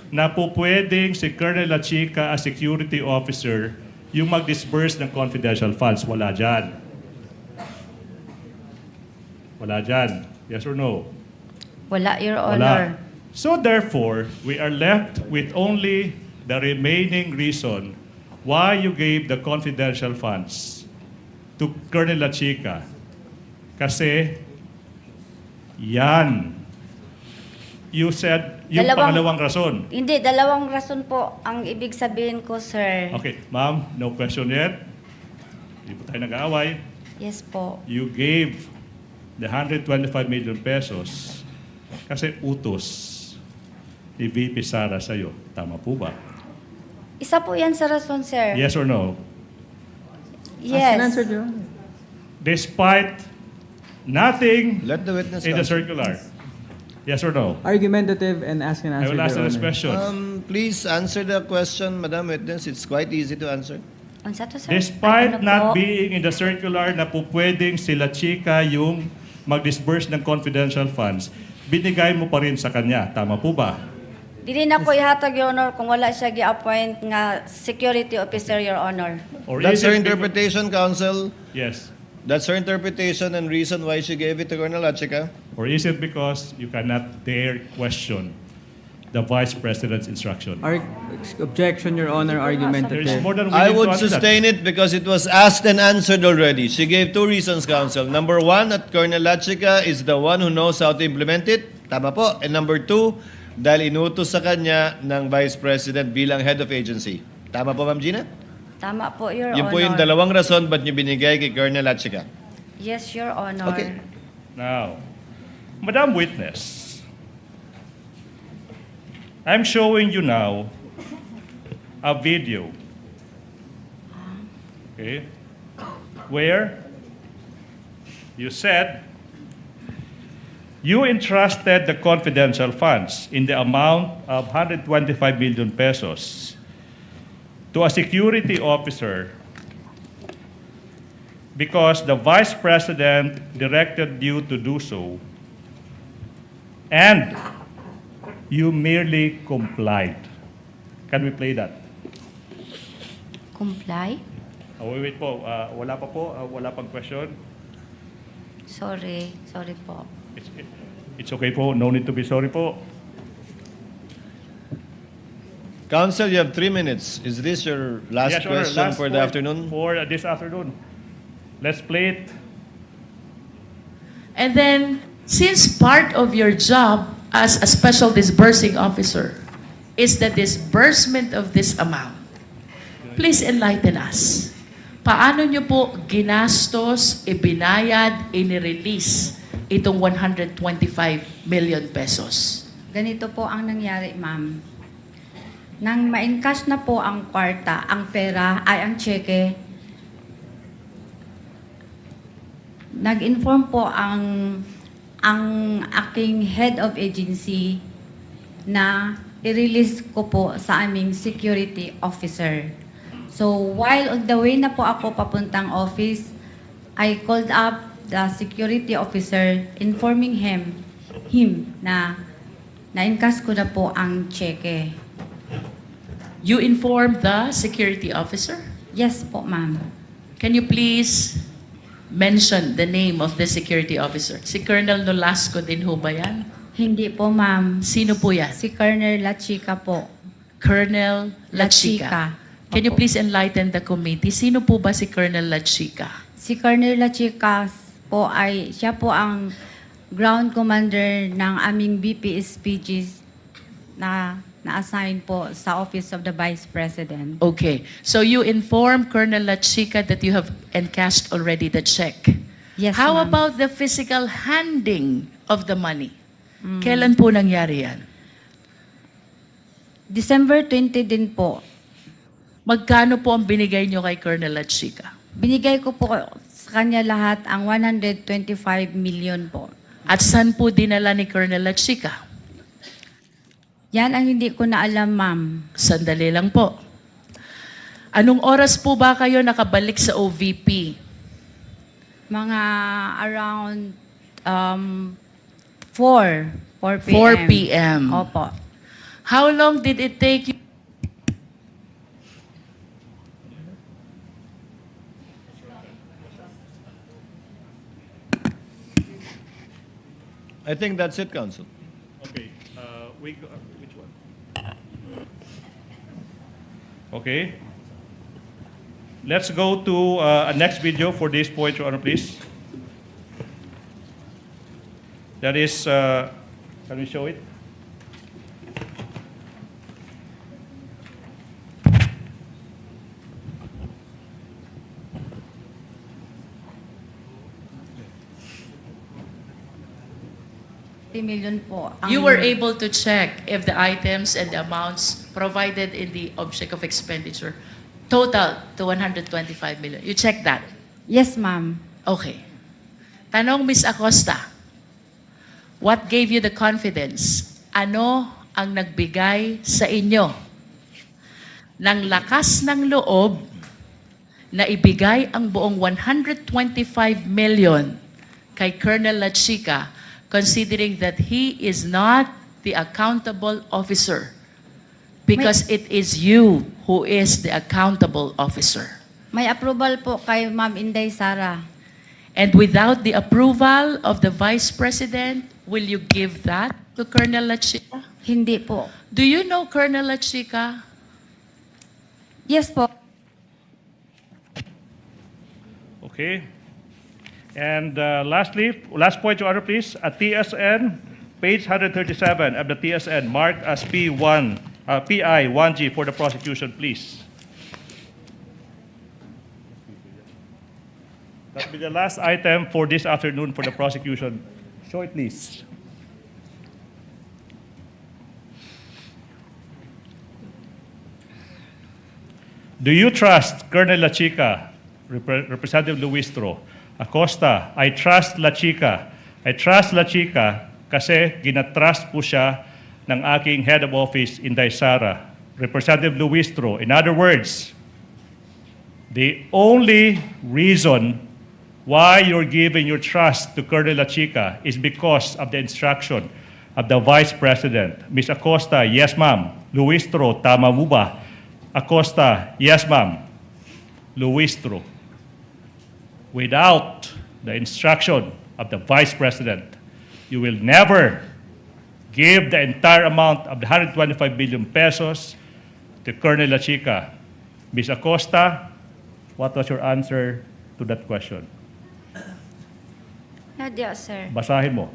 na po pwedeng si Colonel Lachica, a security officer, yung mag-disburse ng confidential funds. Wala dyan. Wala dyan. Yes or no? Wala, Your Honor. Wala. So therefore, we are left with only the remaining reason why you gave the confidential funds to Colonel Lachica. Kasi yan. You said yung pangalawang rason. Hindi, dalawang rason po ang ibig sabihin ko, sir. Okay, ma'am, no question yet. Hindi po tayo nag-aaway. Yes po. You gave the 125 million pesos kasi utos ni VP Sara sa'yo. Tama po ba? Isa po yan sa rason, sir. Yes or no? Yes. Despite nothing Let the witness in the answer. circular. Yes or no? Argumentative and ask and I answer, will ask Your the next Honor. question. Please answer the question, Madam Witness. It's quite easy to answer. Unsa to, sir? Despite Ano not po? being in the circular na po pwedeng sila Chica yung mag-disburse ng confidential funds, binigay mo pa rin sa kanya. Tama po ba? Dili na ko ihatag, Your Honor, kung wala siya gi-appoint nga security officer, Your Honor. Or That's is her it interpretation, Counsel. Yes. That's her interpretation and reason why she gave it to Colonel Achika. Or is it because you cannot dare question the Vice President's instruction? Objection, Your Honor, There argumentative. is more than I willing would to answer that. sustain it because it was asked and answered already. She gave two reasons, Counsel. Number one, that Colonel Achika is the one who knows how to implement it. Tama po. And number two, dahil inutos sa kanya ng Vice President bilang head of agency. Tama po, Ma'am Gina? Tama po, Your Yun Honor. po yung dalawang rason ba't niyo binigay kay Colonel Achika. Yes, Your Honor. Okay. Now, Madam Witness, I'm showing you now a video, okay, where you said you entrusted the confidential funds in the amount of 125 million pesos to a security officer because the Vice President directed you to do so, and you merely complied. Can we play that? Comply? Wait po. Wala pa po. Wala pang question. Sorry po. It's okay po. No need to be sorry po. Counsel, you have 3 minutes. Is this your last Yes, Your Honor. question Last for the afternoon? For this afternoon. Let's play it. And then, since part of your job as a special disbursing officer is the disbursement of this amount, please enlighten us. Paano nyo po ginastos, ibinayad, inirelease itong 125 million pesos? Ganito po ang nangyari, ma'am. Nang ma-encash na po ang kwarta, ang pera ay ang cheque, nag-inform po ang aking head of agency na i-release ko po sa aming security officer. So while on the way na po ako papuntang office, I called up the security officer informing him na na-encash ko na po ang cheque. You informed the security officer? Yes po, ma'am. Can you please mention the name of the security officer? Si Colonel Nolasco din ho ba yan? Hindi po, ma'am. Sino po yan? Si Colonel Lachica po. Colonel Lachica. Can you Opo. please enlighten the committee? Sino po ba si Colonel Lachica? Si Colonel Lachica po ay, siya po ang ground commander ng aming BPSPGs na na-assign po sa Office of the Vice President. Okay. So you informed Colonel Lachica that you have encashed already the check. Yes, How ma'am. about the physical handing of the money? Kailan po nangyari yan? December 20 din po. Magkano po ang binigay nyo kay Colonel Lachica? Binigay ko po sa kanya lahat ang 125 million po. At saan po dinala ni Colonel Lachica? Yan ang hindi ko na alam, ma'am. Sandali lang po. Anong oras po ba kayo nakabalik sa OVP? Mga around 4 p.m. 4 p.m. Opo. How long did it take you? I think that's it, Counsel. Okay. Which one? Okay. Let's go to a next video for this point, Your Honor, please. That is, can we show it? Million po. You were able to check if the items and the amounts provided in the object of expenditure total to 125 million. You checked that? Yes, ma'am. Okay. Tanong, Ms. Acosta, what gave you the confidence? Ano ang nagbigay sa inyo ng lakas ng loob na ibigay ang buong 125 million kay Colonel Lachica considering that he is not the accountable officer? Because it is you who is the accountable officer. May approval po kay Ma'am Inday Sara. And without the approval of the Vice President, will you give that to Colonel Lachica? Hindi po. Do you know Colonel Lachica? Yes po. Okay. And lastly, last point, Your Honor, please. At TSN, page 137 of the TSN, marked as P1, PI 1G for the prosecution, please. That will be the last item for this afternoon for the prosecution. Show it, please. Do you trust Colonel Lachica, Representative Luistro, Acosta? I trust Lachica. I trust Lachica kasi ginatrust po siya ng aking head of office, Inday Sara, Representative Luistro. In other words, the only reason why you're giving your trust to Colonel Lachica is because of the instruction of the Vice President. Ms. Acosta, yes ma'am. Luistro, tama mo ba? Acosta, yes ma'am. Luistro. Without the instruction of the Vice President, you will never give the entire amount of the 125 billion pesos to Colonel Lachica. Ms. Acosta, what was your answer to that question? Nadia, sir. Basahin mo.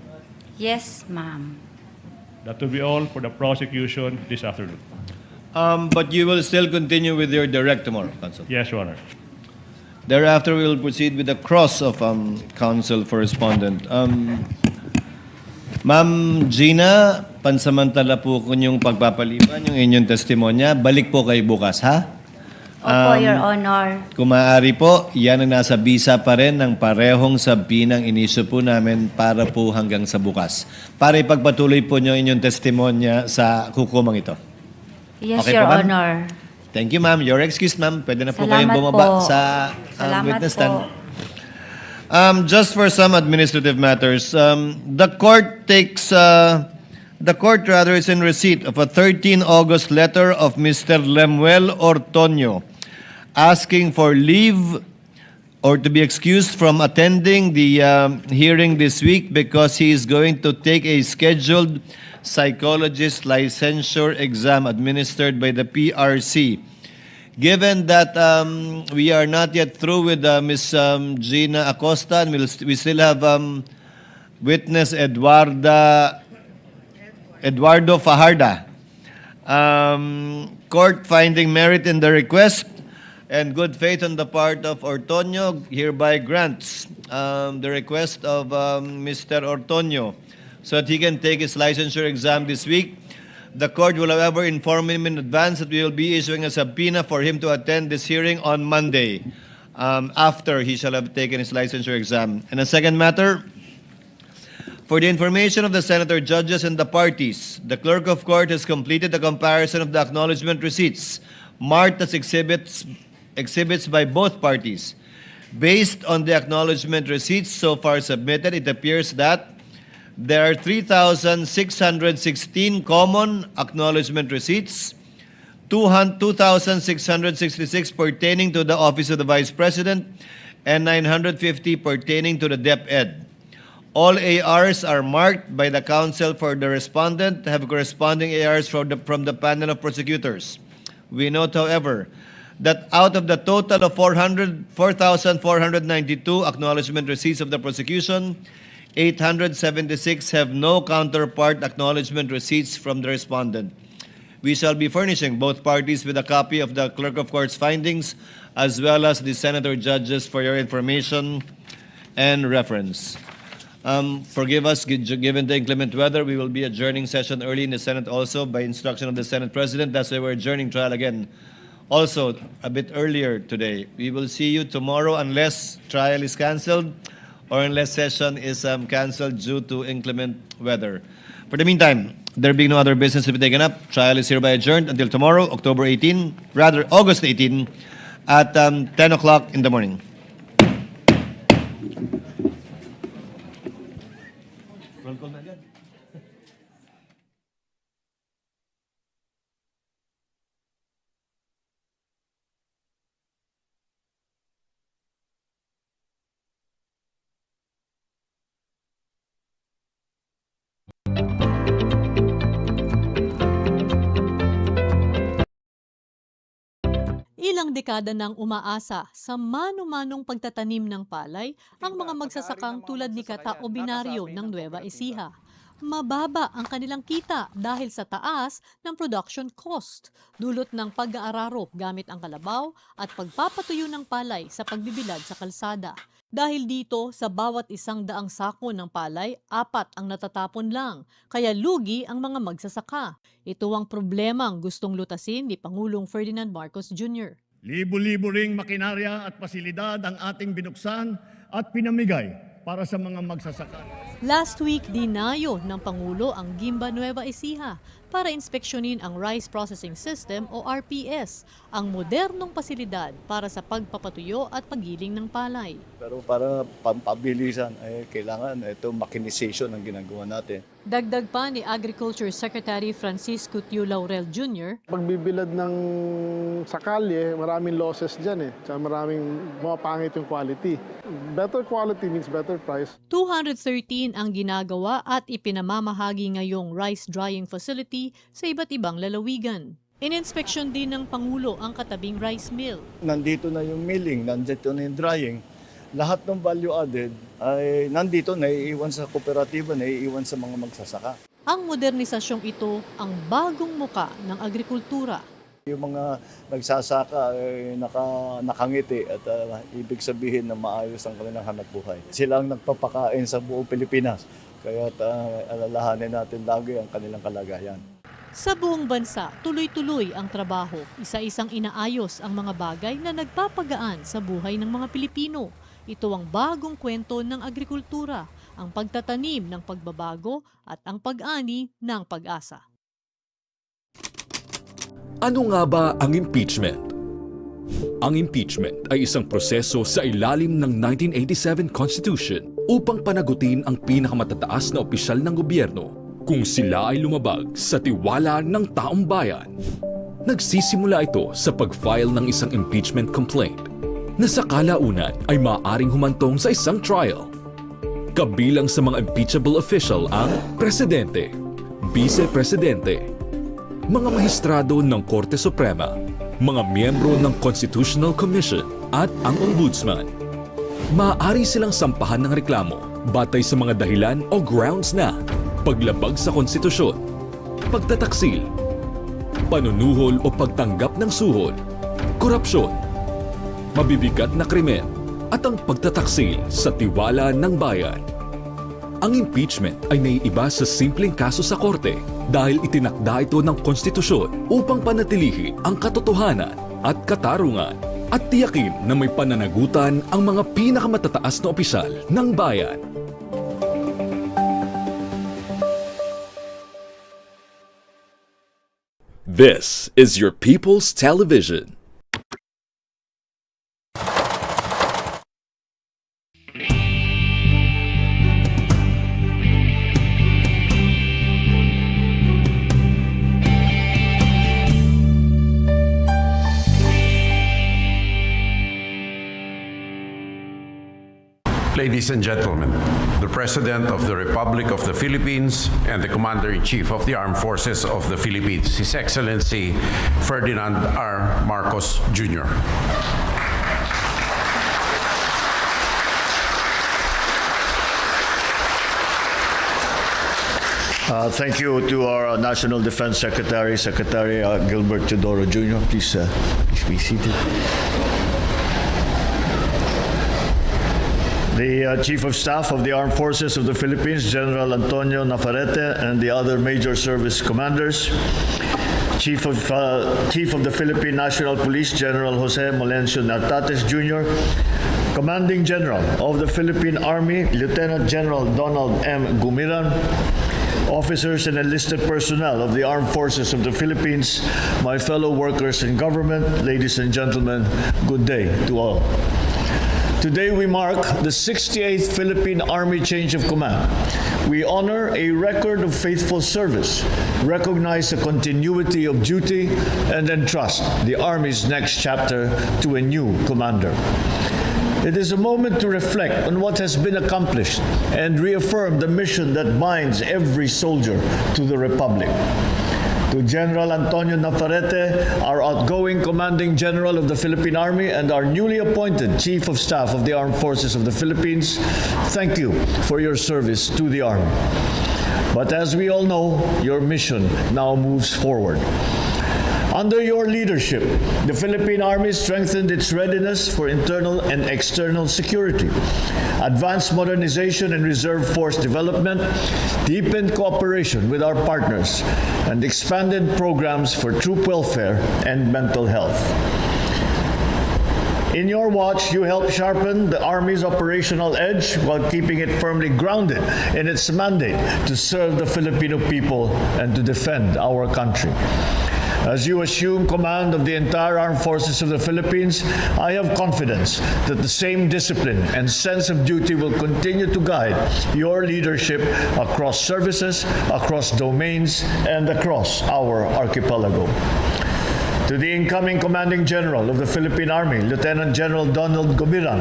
Yes, ma'am. That will be all for the prosecution this afternoon. But you will still continue with your direct tomorrow, Counsel. Yes, Your Honor. Thereafter, we will proceed with the cross of Counsel for Respondent. Ma'am Gina, pansamantala po yung pagpapaliban, yung inyong testimonya. Balik po kayo bukas, ha? Opo, Your Honor. Kung maaari po, yan ang nasa bisa pa rin ng parehong sabinang inisyo po namin para po hanggang sa bukas. Para ipagpatuloy po nyo inyong testimonya sa hukumang ito. Yes, Okay Your po, ma'am? Honor. Thank you, ma'am. You're excused, ma'am. Pwede na po Salamat kayong bumaba po. sa Salamat witness po. stand. Just for some administrative matters, the court is in receipt of a 13 August letter of Mr. Lemuel Ortonio asking for leave or to be excused from attending the hearing this week because he is going to take a scheduled psychologist licensure exam administered by the PRC. Given that we are not yet through with Ms. Gina Acosta, and we still have witness Eduardo Fajarda. Court finding merit in the request and good faith on the part of Ortonio hereby grants the request of Mr. Ortonio so that he can take his licensure exam this week. The court will, however, inform him in advance that we will be issuing a subpoena for him to attend this hearing on Monday after he shall have taken his licensure exam. And a second matter, for the information of the senator, judges, and the parties, the clerk of court has completed the comparison of the acknowledgement receipts marked as exhibits by both parties. Based on the acknowledgement receipts so far submitted, it appears that there are 3,616 common acknowledgement receipts, 2,666 pertaining to the Office of the Vice President, and 950 pertaining to the DepEd. All ARs are marked by the counsel for the respondent, have corresponding ARs from the panel of prosecutors. We note, however, that out of the total of 4,492 acknowledgement receipts of the prosecution, 876 have no counterpart acknowledgement receipts from the respondent. We shall be furnishing both parties with a copy of the clerk of court's findings as well as the senator judges for your information and reference. Forgive us, given the inclement weather, we will be adjourning session early in the Senate also by instruction of the Senate President. That's why we're adjourning trial again. Also, a bit earlier today. We will see you tomorrow unless trial is canceled or unless session is canceled due to inclement weather. For the meantime, there being no other business to be taken up, trial is hereby adjourned until tomorrow, August 18, at 10 o'clock in the morning. Roll call na agad. Ilang dekada nang umaasa sa mano-manong pagtatanim ng palay ang mga magsasakang tulad ni Kata o Binaryo ng Nueva Ecija. Mababa ang kanilang kita dahil sa taas ng production cost, dulot ng pag-aararo gamit ang kalabaw at pagpapatuyo ng palay sa pagbibilad sa kalsada. Dahil dito, sa bawat 100 sako ng palay, 4 ang natatapon lang, kaya lugi ang mga magsasaka. Ito ang problemang gustong lutasin ni Pangulong Ferdinand Marcos Jr. Libo-libo ring makinarya at pasilidad ang ating binuksan at pinamigay para sa mga magsasaka. Last week, dinayo ng Pangulo ang Gimba Nueva Ecija para inspeksyonin ang Rice Processing System o RPS, ang modernong pasilidad para sa pagpapatuyo at paggiling ng palay. Pero para pampabilisan, kailangan ito mechanization ang ginagawa natin. Dagdag pa ni Agriculture Secretary Francisco Tiu Laurel Jr. Pagbibilad ng sa kalye, maraming losses dyan Tsaka maraming pangit yung quality. Better quality means better price. 213 ang ginagawa at ipinamamahagi ngayong rice drying facility sa iba't ibang lalawigan. Ininspeksyon din ng Pangulo ang katabing rice mill. Nandito na yung milling, nandito na yung drying. Lahat ng value added ay nandito, naiiwan sa kooperatiba, naiiwan sa mga magsasaka. Ang modernisasyong ito ang bagong muka ng agrikultura. Yung mga nagsasaka ay nakangiti at ibig sabihin na maayos ang kanilang hanapbuhay. Sila ang nagpapakain sa buong Pilipinas, kaya alalahanin natin lagi ang kanilang kalagayan. Sa buong bansa, tuloy-tuloy ang trabaho. Isa-isang inaayos ang mga bagay na nagpapagaan sa buhay ng mga Pilipino. Ito ang bagong kwento ng agrikultura, ang pagtatanim ng pagbabago at ang pag-ani ng pag-asa. Ano nga ba ang impeachment? Ang impeachment ay isang proseso sa ilalim ng 1987 Constitution upang panagutin ang pinakamatataas na opisyal ng gobyerno kung sila ay lumabag sa tiwala ng taong bayan. Nagsisimula ito sa pag-file ng isang impeachment complaint na sa kalaunan ay maaaring humantong sa isang trial. Kabilang sa mga impeachable official ang Presidente, Vice-Presidente, mga mahistrado ng Korte Suprema, mga miyembro ng Constitutional Commission at ang Ombudsman. Maaari silang sampahan ng reklamo batay sa mga dahilan o grounds na paglabag sa konstitusyon, pagtataksil, panunuhol o pagtanggap ng suhol, korupsyon, mabibigat na krimen at ang pagtataksil sa tiwala ng bayan. Ang impeachment ay naiiba sa simpleng kaso sa korte dahil itinakda ito ng konstitusyon upang panatilihin ang katotohanan at katarungan at tiyakin na may pananagutan ang mga pinakamatataas na opisyal ng bayan. This is your People's Television. Ladies and gentlemen, the President of the Republic of the Philippines and the Commander-in-Chief of the Armed Forces of the Philippines, His Excellency Ferdinand R. Marcos Jr. Thank you to our National Defense Secretary, Secretary Gilbert Teodoro Jr. Please be seated. The Chief of Staff of the Armed Forces of the Philippines, General Antonio Navarrete, and the other major service commanders. Chief of the Philippine National Police, General Jose Molencio Nartates Jr., Commanding General of the Philippine Army, Lieutenant General Donald M. Gumiran, officers and enlisted personnel of the Armed Forces of the Philippines, my fellow workers in government, ladies and gentlemen, good day to all. Today we mark the 68th Philippine Army Change of Command. We honor a record of faithful service, recognize the continuity of duty, and entrust the Army's next chapter to a new commander. It is a moment to reflect on what has been accomplished and reaffirm the mission that binds every soldier to the Republic. To General Antonio Navarrete, our outgoing Commanding General of the Philippine Army and our newly appointed Chief of Staff of the Armed Forces of the Philippines, thank you for your service to the Army. But as we all know, your mission now moves forward. Under your leadership, the Philippine Army strengthened its readiness for internal and external security, advanced modernization and reserve force development, deepened cooperation with our partners, and expanded programs for troop welfare and mental health. In your watch, you helped sharpen the Army's operational edge while keeping it firmly grounded in its mandate to serve the Filipino people and to defend our country. As you assume command of the entire Armed Forces of the Philippines, I have confidence that the same discipline and sense of duty will continue to guide your leadership across services, across domains, and across our archipelago. To the incoming Commanding General of the Philippine Army, Lieutenant General Donald Gobiran,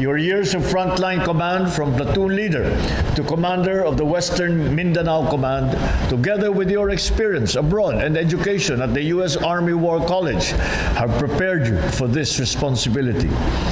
your years of frontline command from platoon leader to commander of the Western Mindanao Command, together with your experience abroad and education at the U.S. Army War College, have prepared you for this responsibility.